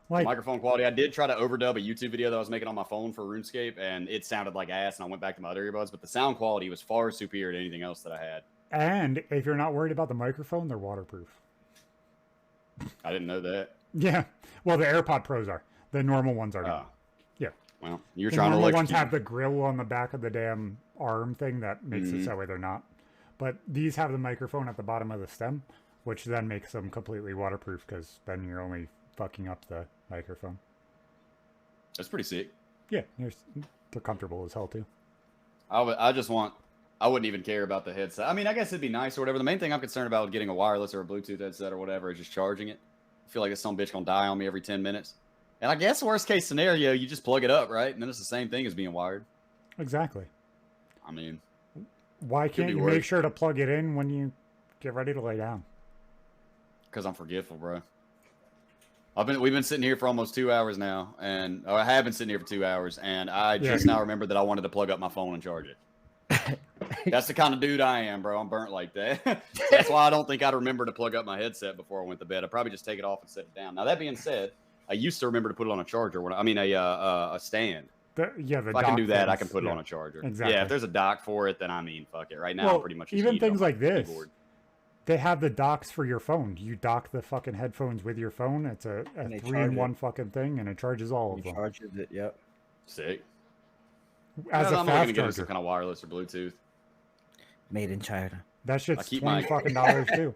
Like, microphone quality. I did try to overdub a YouTube video that I was making on my phone for RuneScape, and it sounded like ass, and I went back to my other earbuds, but the sound quality was far superior to anything else that I had. And if you're not worried about the microphone, they're waterproof. I didn't know that. Yeah. Well, the AirPod Pros are. The normal ones are not. Yeah. Well, you're trying to The normal ones have the grill on the back of the damn arm thing that makes it so that way they're not. But these have the microphone at the bottom of the stem, which then makes them completely waterproof because then you're only fucking up the microphone. That's pretty sick. Yeah, they're comfortable as hell too. I wouldn't even care about the headset. I mean, I guess it'd be nice or whatever. The main thing I'm concerned about getting a wireless or a Bluetooth headset or whatever is just charging it. I feel like this some bitch gonna die on me every 10 minutes. And I guess worst case scenario, you just plug it up, right? And then it's the same thing as being wired. Exactly. I mean, why can't you make sure to plug it in when you get ready to lay down? Because I'm forgetful, bro. We've been sitting here for almost 2 hours now, and I have been sitting here for 2 hours, and I just now remembered that I wanted to plug up my phone and charge it. That's the kind of dude I am, bro. I'm burnt like that. That's why I don't think I'd remember to plug up my headset before I went to bed. I'd probably just take it off and set it down. Now, that being said, I used to remember to put it on a charger. A stand. If I can do that, I can put it on a charger. Exactly. Yeah, if there's a dock for it, then I mean, fuck it. Right now, I'm pretty much just even things like this. Keyboard. They have the docks for your phone. You dock the fucking headphones with your phone. It's a 3-in-1 fucking thing, and it charges all of them. Charges it, yep. Sick. As a I'm fast looking to get charger. some kind of wireless or Bluetooth. Made in China. That shit's $20 fucking too.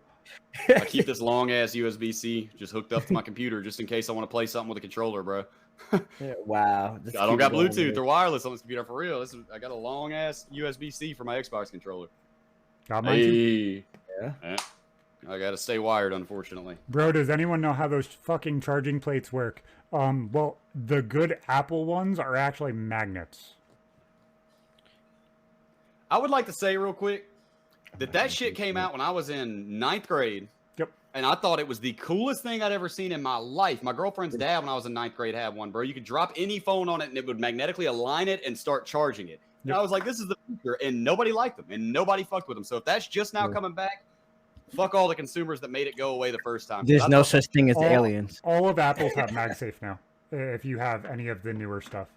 I keep this long ass USB-C just hooked up to my computer just in case I want to play something with a controller, bro. Wow. I don't got Bluetooth or wireless on this computer for real. I got a long ass USB-C for my Xbox controller. Got mine too. Yeah. I gotta stay wired, unfortunately. Bro, does anyone know how those fucking charging plates work? Well, the good Apple ones are actually magnets. I would like to say real quick that shit came out when I was in 9th grade. Yep. And I thought it was the coolest thing I'd ever seen in my life. My girlfriend's dad, when I was in 9th grade, had one, bro. You could drop any phone on it and it would magnetically align it and start charging it. And I was like, this is the future. And nobody liked them and nobody fucked with them. So if that's just now coming back, fuck all the consumers that made it go away the first time. There's no such thing as aliens. All of Apple's have MagSafe now. If you have any of the newer stuff.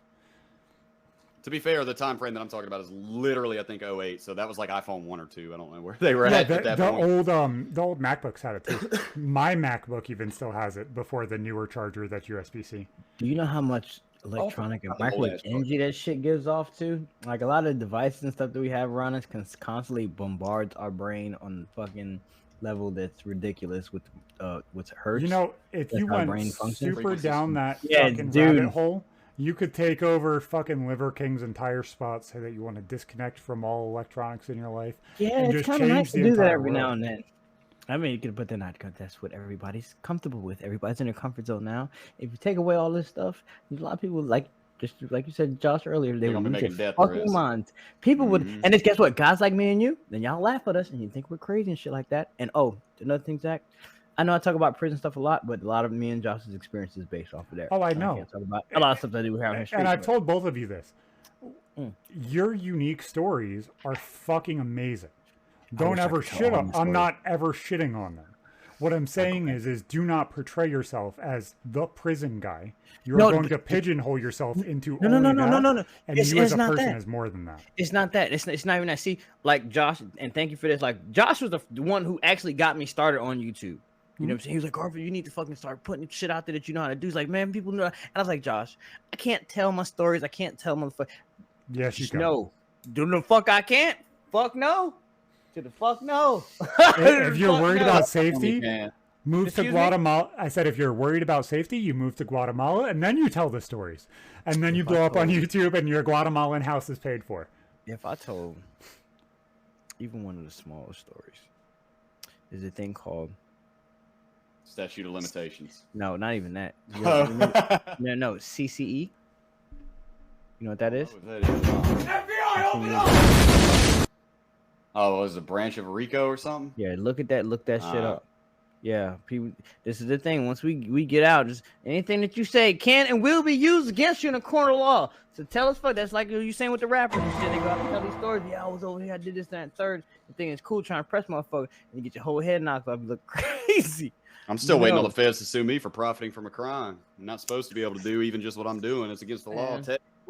To be fair, the time frame that I'm talking about is literally, I think, 08. So that was like iPhone 1 or 2. I don't know where they were at that point. The old MacBooks had it too. My MacBook even still has it before the newer charger that's USB-C. Do you know how much electronic and microwave energy that shit gives off to? Like a lot of devices and stuff that we have around us can constantly bombard our brain on fucking level that's ridiculous with hertz. You know, if you went super down that fucking dude. rabbit hole, you could take over fucking Liver King's entire spot, say that you want to disconnect from all electronics in your life. Yeah, and it's kind of nice to do that every now and then. I mean, you could put that not because that's what everybody's comfortable with. Everybody's in their comfort zone now. If you take away all this stuff, there's a lot of people just like you said, Josh earlier, they would lose their fucking minds. People would, and it's guess what? Guys like me and you, then y'all laugh at us and you think we're crazy and shit like that. And another thing, Zach, I know I talk about prison stuff a lot, but a lot of me and Josh's experience is based off of that. Oh, I know. I can't talk about a lot of stuff that we have in and I've told both of you this. Your unique stories are fucking amazing. Don't ever shit on. I'm not ever shitting on them. What I'm saying is do not portray yourself as the prison guy. You're going to pigeonhole yourself into no. And you as a person is more than that. It's not that. It's not even that. See, like Josh, and thank you for this. Like Josh was the one who actually got me started on YouTube. You know what I'm saying? He was like, Garfield, you need to fucking start putting shit out there that you know how to do. He's like, man, people know. And I was like, Josh, I can't tell my stories. I can't tell motherfuckers. Yes, you can. No. Do the fuck I can't? Fuck no. To the fuck no. If you're worried about safety, move to Guatemala. I said, if you're worried about safety, you move to Guatemala and then you tell the stories. And then you blow up on YouTube and your Guatemalan house is paid for. If I told even one of the smallest stories, there's a thing called statute of limitations. No, not even that. No, CCE. You know what that is? FBI, open up! Oh, it was a branch of RICO or something? Yeah, look at that. Look that shit up. Yeah, people. This is the thing. Once we get out, just anything that you say can and will be used against you in a court of law. So tell us, fuck. That's like you saying with the rappers and shit. They go out and tell these stories. Yeah, I was over here. I did this, that, and third. The thing is cool trying to press motherfucker, and you get your whole head knocked off. You look crazy. I'm still waiting on the feds to sue me for profiting from a crime. I'm not supposed to be able to do even just what I'm doing. It's against the law.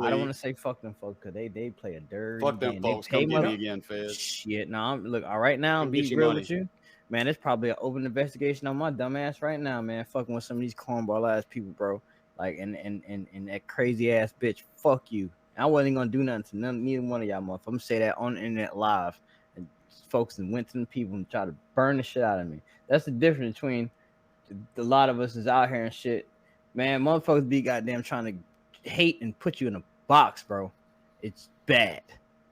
I don't want to say fuck them folks because they play a dirty fuck them game. Folks. Come get me again, feds. Shit, no. Look, all right now, be real with you. Man, it's probably an open investigation on my dumb ass right now, man. Fucking with some of these cornball ass people, bro. Like, and that crazy ass bitch. Fuck you. I wasn't gonna do nothing to neither one of y'all, motherfuckers. I'm gonna say that on the internet live. And folks and went to them people and tried to burn the shit out of me. That's the difference between a lot of us is out here and shit. Man, motherfuckers be goddamn trying to hate and put you in a box, bro. It's bad.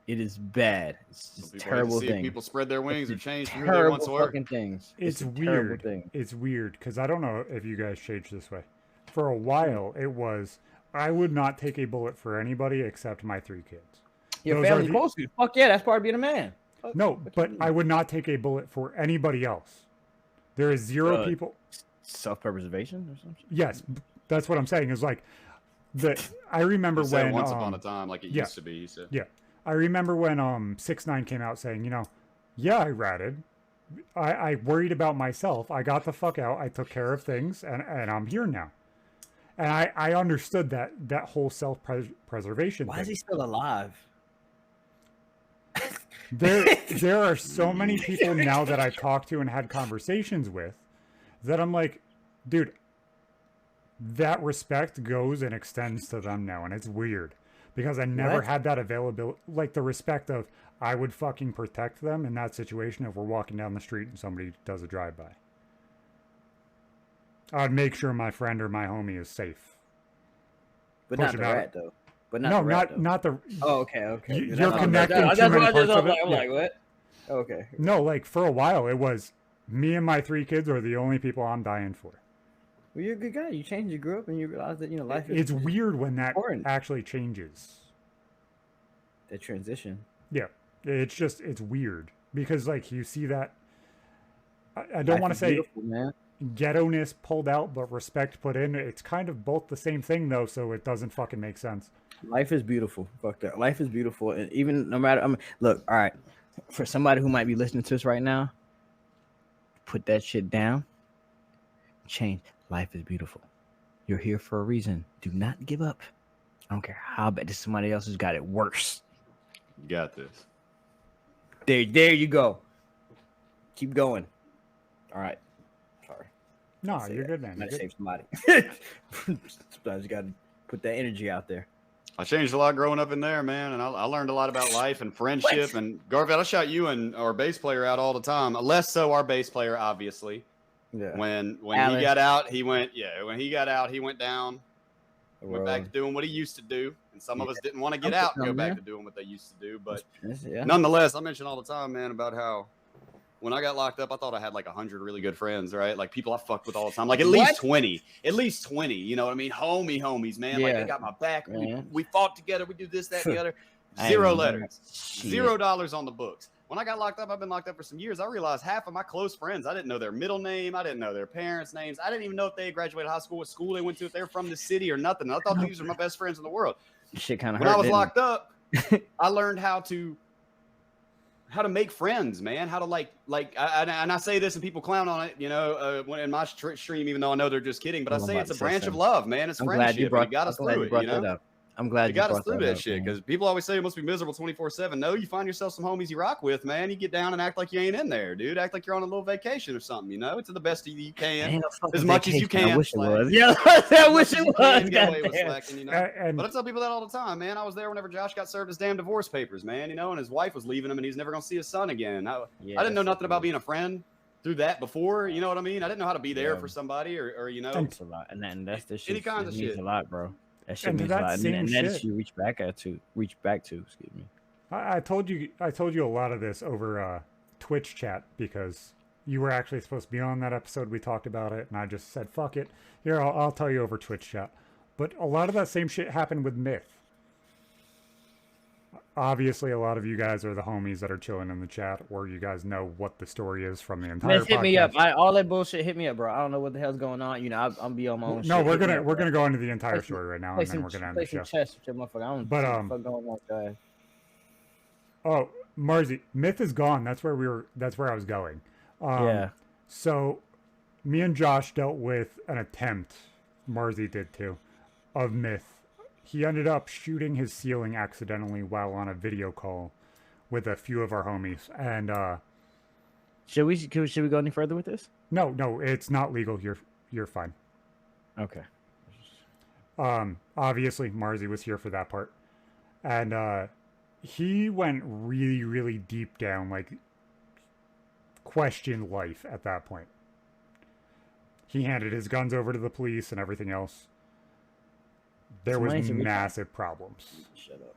It is bad. It's just a terrible thing. People spread their wings or change who they terrible once were. Fucking things. It's weird. It's weird because I don't know if you guys changed this way. For a while, it was I would not take a bullet for anybody except my 3 kids. Your family's supposed to. Fuck yeah, that's part of being a man. Fuck, no, but I would not take a bullet for anybody else. There is zero people. Self-preservation or something. Yes, that's what I'm saying. Is like I remember when once upon a time, like it used to be. So. Yeah. I remember when 6ix9ine came out saying, I ratted. I worried about myself. I got the fuck out. I took care of things, and I'm here now. And I understood that whole self-preservation Why thing. Is he still alive? There are so many people now that I've talked to and had conversations with that I'm like, dude, that respect goes and extends to them now, and it's weird. Because I never had that availability, like the respect of I would fucking protect them in that situation if we're walking down the street and somebody does a drive-by. I'd make sure my friend or my homie is safe. But not the rat, though. But not the rat, not the. Oh, okay. You're connecting too many parts of it. I'm like, what? Okay. No, like for a while, it was me and my 3 kids are the only people I'm dying for. Well, you're a good guy. You changed, you grew up, and you realize that life is. It's weird when that important. Actually changes. The transition. Yeah, it's weird because like you see that. I don't want to say ghetto-ness pulled out, but respect put in. It's kind of both the same thing though, so it doesn't fucking make sense. Life is beautiful. Fuck that. Life is beautiful, and even no matter. Look, all right, for somebody who might be listening to us right now, put that shit down. Change. Life is beautiful. You're here for a reason. Do not give up. I don't care how bad somebody else has got it worse. You got this. There you go. Keep going. All right. Sorry. No, you're good, man. Gotta save somebody. Sometimes you gotta put that energy out there. I changed a lot growing up in there, man, and I learned a lot about life and friendship. And Garfield, I shout you and our bass player out all the time. Less so our bass player, obviously. Yeah. When he got out, he went. Yeah. When he got out, he went down. Went back to doing what he used to do. And some of us didn't want to get out and go back to doing what they used to do. But nonetheless, I mention all the time, man, about how when I got locked up, I thought I had like 100 really good friends, right? Like people I fucked with all the time, like at least 20, you know what I mean? Homies, man. Like they got my back. We fought together. We do this, that, and the other. Zero letters, $0 on the books. When I got locked up, I've been locked up for some years. I realized half of my close friends, I didn't know their middle name. I didn't know their parents' names. I didn't even know if they graduated high school, what school they went to, if they were from the city or nothing. I thought these were my best friends in the world. Shit kind of when I was locked up, I learned how to make friends, man. How to and I say this and people clown on it, you know, when in my stream, even though I know they're just kidding, but I say it's a branch of love, man. It's friendship. You got us through it, you know. I'm glad you got us through that shit, because people always say it must be miserable 24/7. No, you find yourself some homies you rock with, man. You get down and act like you ain't in there, dude. Act like you're on a little vacation or something, you know, to the best of you can, as much as you can. I wish it was. Yeah, I wish it was. Get away with slacking, you know. But I tell people that all the time, man. I was there whenever Josh got served his damn divorce papers, man. You know, and his wife was leaving him, and he's never gonna see his son again. I didn't know nothing about being a friend through that before. You know what I mean? I didn't know how to be there for somebody, or you know, it's a lot, and that's the shit. Any kinds of shit. A lot, bro. That shit means a lot, and that's you reach back to. Excuse me. I told you a lot of this over Twitch chat, because you were actually supposed to be on that episode. We talked about it, and I just said, "Fuck it." Here, I'll tell you over Twitch chat. But a lot of that same shit happened with Myth. Obviously, a lot of you guys are the homies that are chilling in the chat, or you guys know what the story is from the entire podcast. Hit me up. All that bullshit hit me up, bro. I don't know what the hell's going on. You know, I'll be on my own. No, we're gonna go into the entire story right now, and then we're gonna end the show. Chess with your motherfucker. I don't know what's going on, guys. Oh, Marzi, Myth is gone. That's where I was going. Yeah. So, me and Josh dealt with an attempt. Marzi did too, of Myth. He ended up shooting his ceiling accidentally while on a video call with a few of our homies. And should we go any further with this? No, it's not legal. You're fine. Okay. Obviously, Marzi was here for that part, and he went really, really deep down, like questioned life at that point. He handed his guns over to the police and everything else. There was massive problems. Shut up.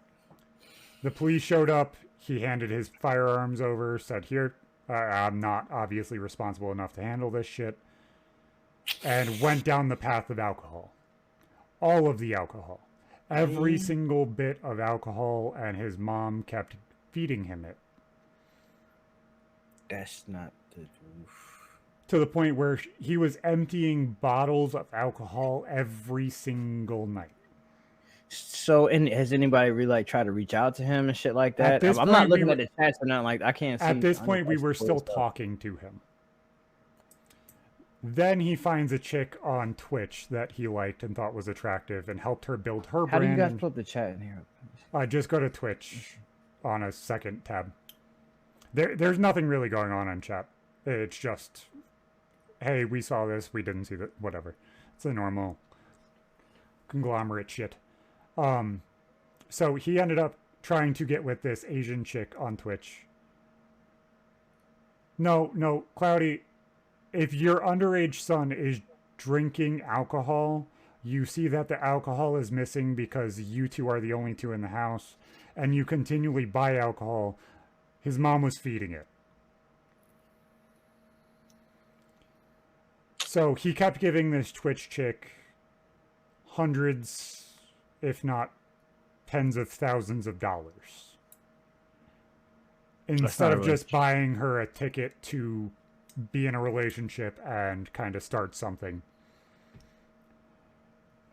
The police showed up. He handed his firearms over, said, "Here, I'm not obviously responsible enough to handle this shit," and went down the path of alcohol. All of the alcohol. Every single bit of alcohol, and his mom kept feeding him it. That's not the... To the point where he was emptying bottles of alcohol every single night. So, and has anybody really tried to reach out to him and shit like that? I'm not looking at the chats or nothing. Like, I can't see. At this point, we were still talking to him. Then he finds a chick on Twitch that he liked and thought was attractive, and helped her build her brand. How do you guys put the chat in here? Just go to Twitch on a second tab. There's nothing really going on in chat. It's just, hey, we saw this, we didn't see that, whatever. It's a normal conglomerate shit. So he ended up trying to get with this Asian chick on Twitch. No, Cloudy, if your underage son is drinking alcohol, you see that the alcohol is missing because you two are the only two in the house, and you continually buy alcohol, his mom was feeding it. So he kept giving this Twitch chick hundreds, if not tens of thousands of dollars, instead of just buying her a ticket to be in a relationship and kind of start something.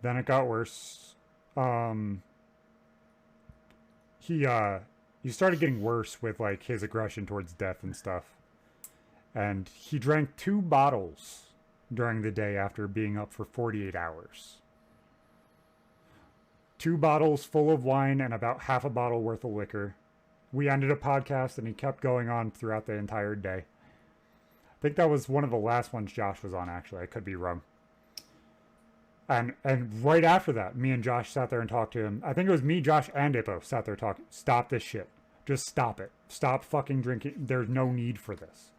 Then it got worse. He started getting worse with like his aggression towards death and stuff. And he drank 2 bottles during the day after being up for 48 hours. 2 bottles full of wine and about half a bottle worth of liquor. We ended a podcast and he kept going on throughout the entire day. I think that was one of the last ones Josh was on, actually. I could be wrong. And right after that, me and Josh sat there and talked to him. I think it was me, Josh, and Ippo sat there talking. Stop this shit. Just stop it. Stop fucking drinking. There's no need for this.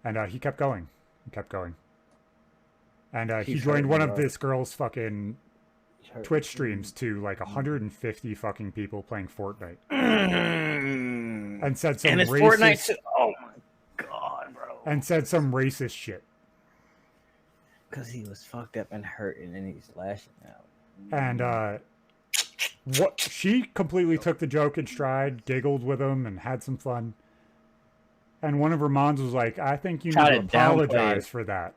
And he kept going. He kept going. And he joined one of this girl's fucking Twitch streams to like 150 fucking people playing Fortnite. And said some it's racist... Fortnite too. Oh my god, bro. And said some racist shit. Because he was fucked up and hurt, and then he's lashing out. And what she completely took the joke in stride, giggled with him, and had some fun. And one of her moms was like, I think you need to apologize for that.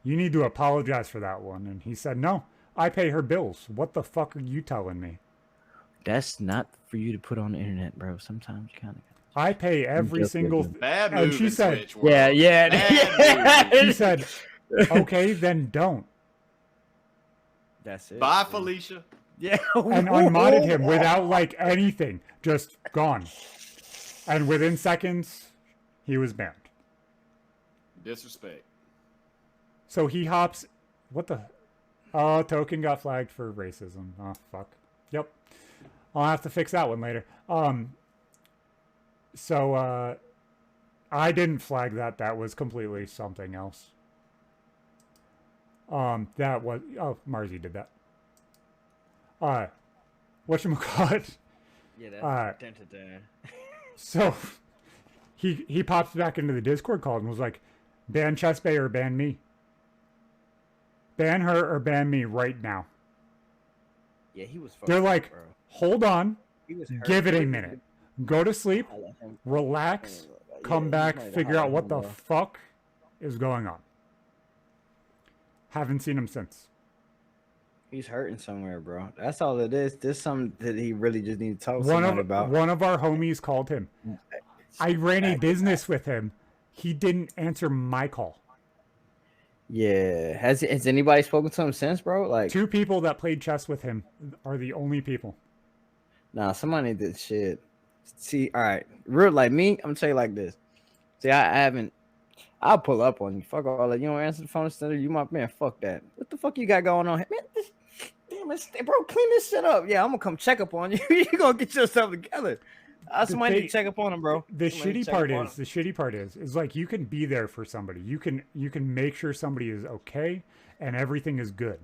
You need to apologize for that one. And he said, no, I pay her bills. What the fuck are you telling me? That's not for you to put on the internet, bro. Sometimes you kind of... I pay every single... Bad move. And she said, yeah. She said, okay, then don't. That's it. Bye, Felicia. Yeah. And unmodded him without like anything. Just gone. And within seconds, he was banned. Disrespect. So he hops... What the... Token got flagged for racism. Oh, fuck. Yep. I'll have to fix that one later. So, I didn't flag that. That was completely something else. That was... Oh, Marzi did that. Whatchamacallit? Yeah, that's So, he pops back into the Discord call and was like, ban Chessbay or ban me. Ban her or ban me right now. Yeah, he was fucked. They're like, bro. Hold on. He was hurt. Give it a minute. Go to sleep. Relax. Come back. Figure out what the fuck is going on. Haven't seen him since. He's hurting somewhere, bro. That's all it is. There's something that he really just needs to talk to someone about. One of our homies called him. I ran a business with him. He didn't answer my call. Yeah. Has anybody spoken to him since, bro? Like 2 people that played chess with him are the only people. Nah, somebody did shit. See, all right. Real like me, I'm gonna tell you like this. See, I haven't. I'll pull up on you. Fuck all that. You don't answer the phone instead of you, my man. Fuck that. What the fuck you got going on here, man? Damn it, bro. Clean this shit up. Yeah, I'm gonna come check up on you. You gonna get yourself together. Somebody need to check up on him, bro. The shitty part is like you can be there for somebody. You can make sure somebody is okay and everything is good.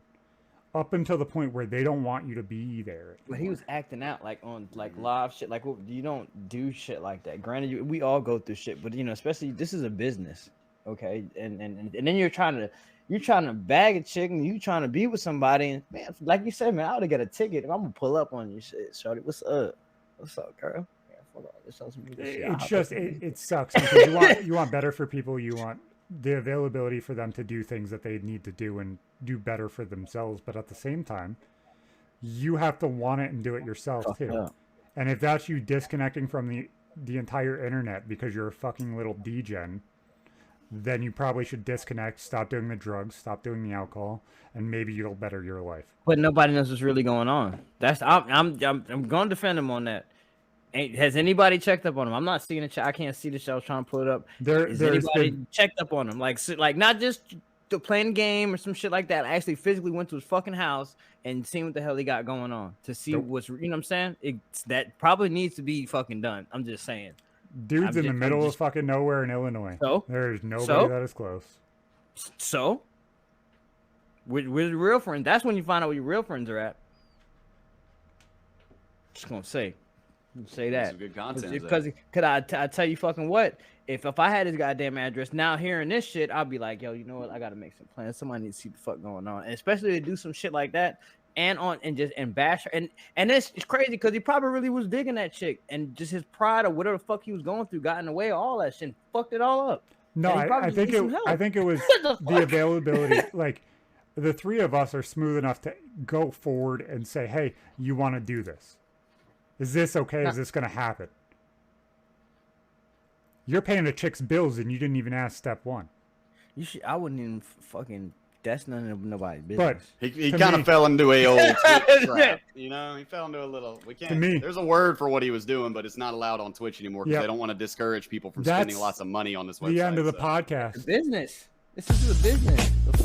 Up until the point where they don't want you to be there. But he was acting out like on like live shit. Like you don't do shit like that. Granted, we all go through shit, but especially this is a business, okay? And then you're trying to bag a chick and you trying to be with somebody, and man, like you said, man, I ought to get a ticket. I'm gonna pull up on you, shit, shorty. What's up? What's up, girl? Yeah, fuck all this social media shit. It's just it sucks because you want better for people. You want the availability for them to do things that they need to do and do better for themselves, but at the same time you have to want it and do it yourself too. Yeah. And if that's you disconnecting from the entire internet because you're a fucking little degen, then you probably should disconnect, stop doing the drugs, stop doing the alcohol, and maybe you'll better your life. But nobody knows what's really going on. I'm going to defend him on that. Has anybody checked up on him? I'm not seeing the chat. I can't see the show. I was trying to pull it up. Has anybody checked up on him? Like not just playing game or some shit like that. I actually physically went to his fucking house and seen what the hell he got going on to see what's, you know what I'm saying? That probably needs to be fucking done. I'm just saying. Dude's in the middle of fucking nowhere in Illinois. So there's nobody that is close. So with your real friends, that's when you find out where your real friends are at. Just gonna say that. Good content. Because I tell you fucking what, if I had his goddamn address now hearing this shit, I'd be like, yo, you know what? I gotta make some plans. Somebody needs to see the fuck going on, and especially to do some shit like that and bash her. And it's crazy because he probably really was digging that chick, and just his pride or whatever the fuck he was going through got in the way of all that shit and fucked it all up. No, I think it was the availability. Like the 3 of us are smooth enough to go forward and say, hey, you want to do this? Is this okay? Is this going to happen? You're paying a chick's bills and you didn't even ask step one. You should. I wouldn't even fucking. That's none of nobody's business. But he kind of fell into a old trap. You know, he fell into a little. We can't. There's a word for what he was doing, but it's not allowed on Twitch anymore because they don't want to discourage people from spending lots of money on this website. The end of the podcast. It's a business. This is a business.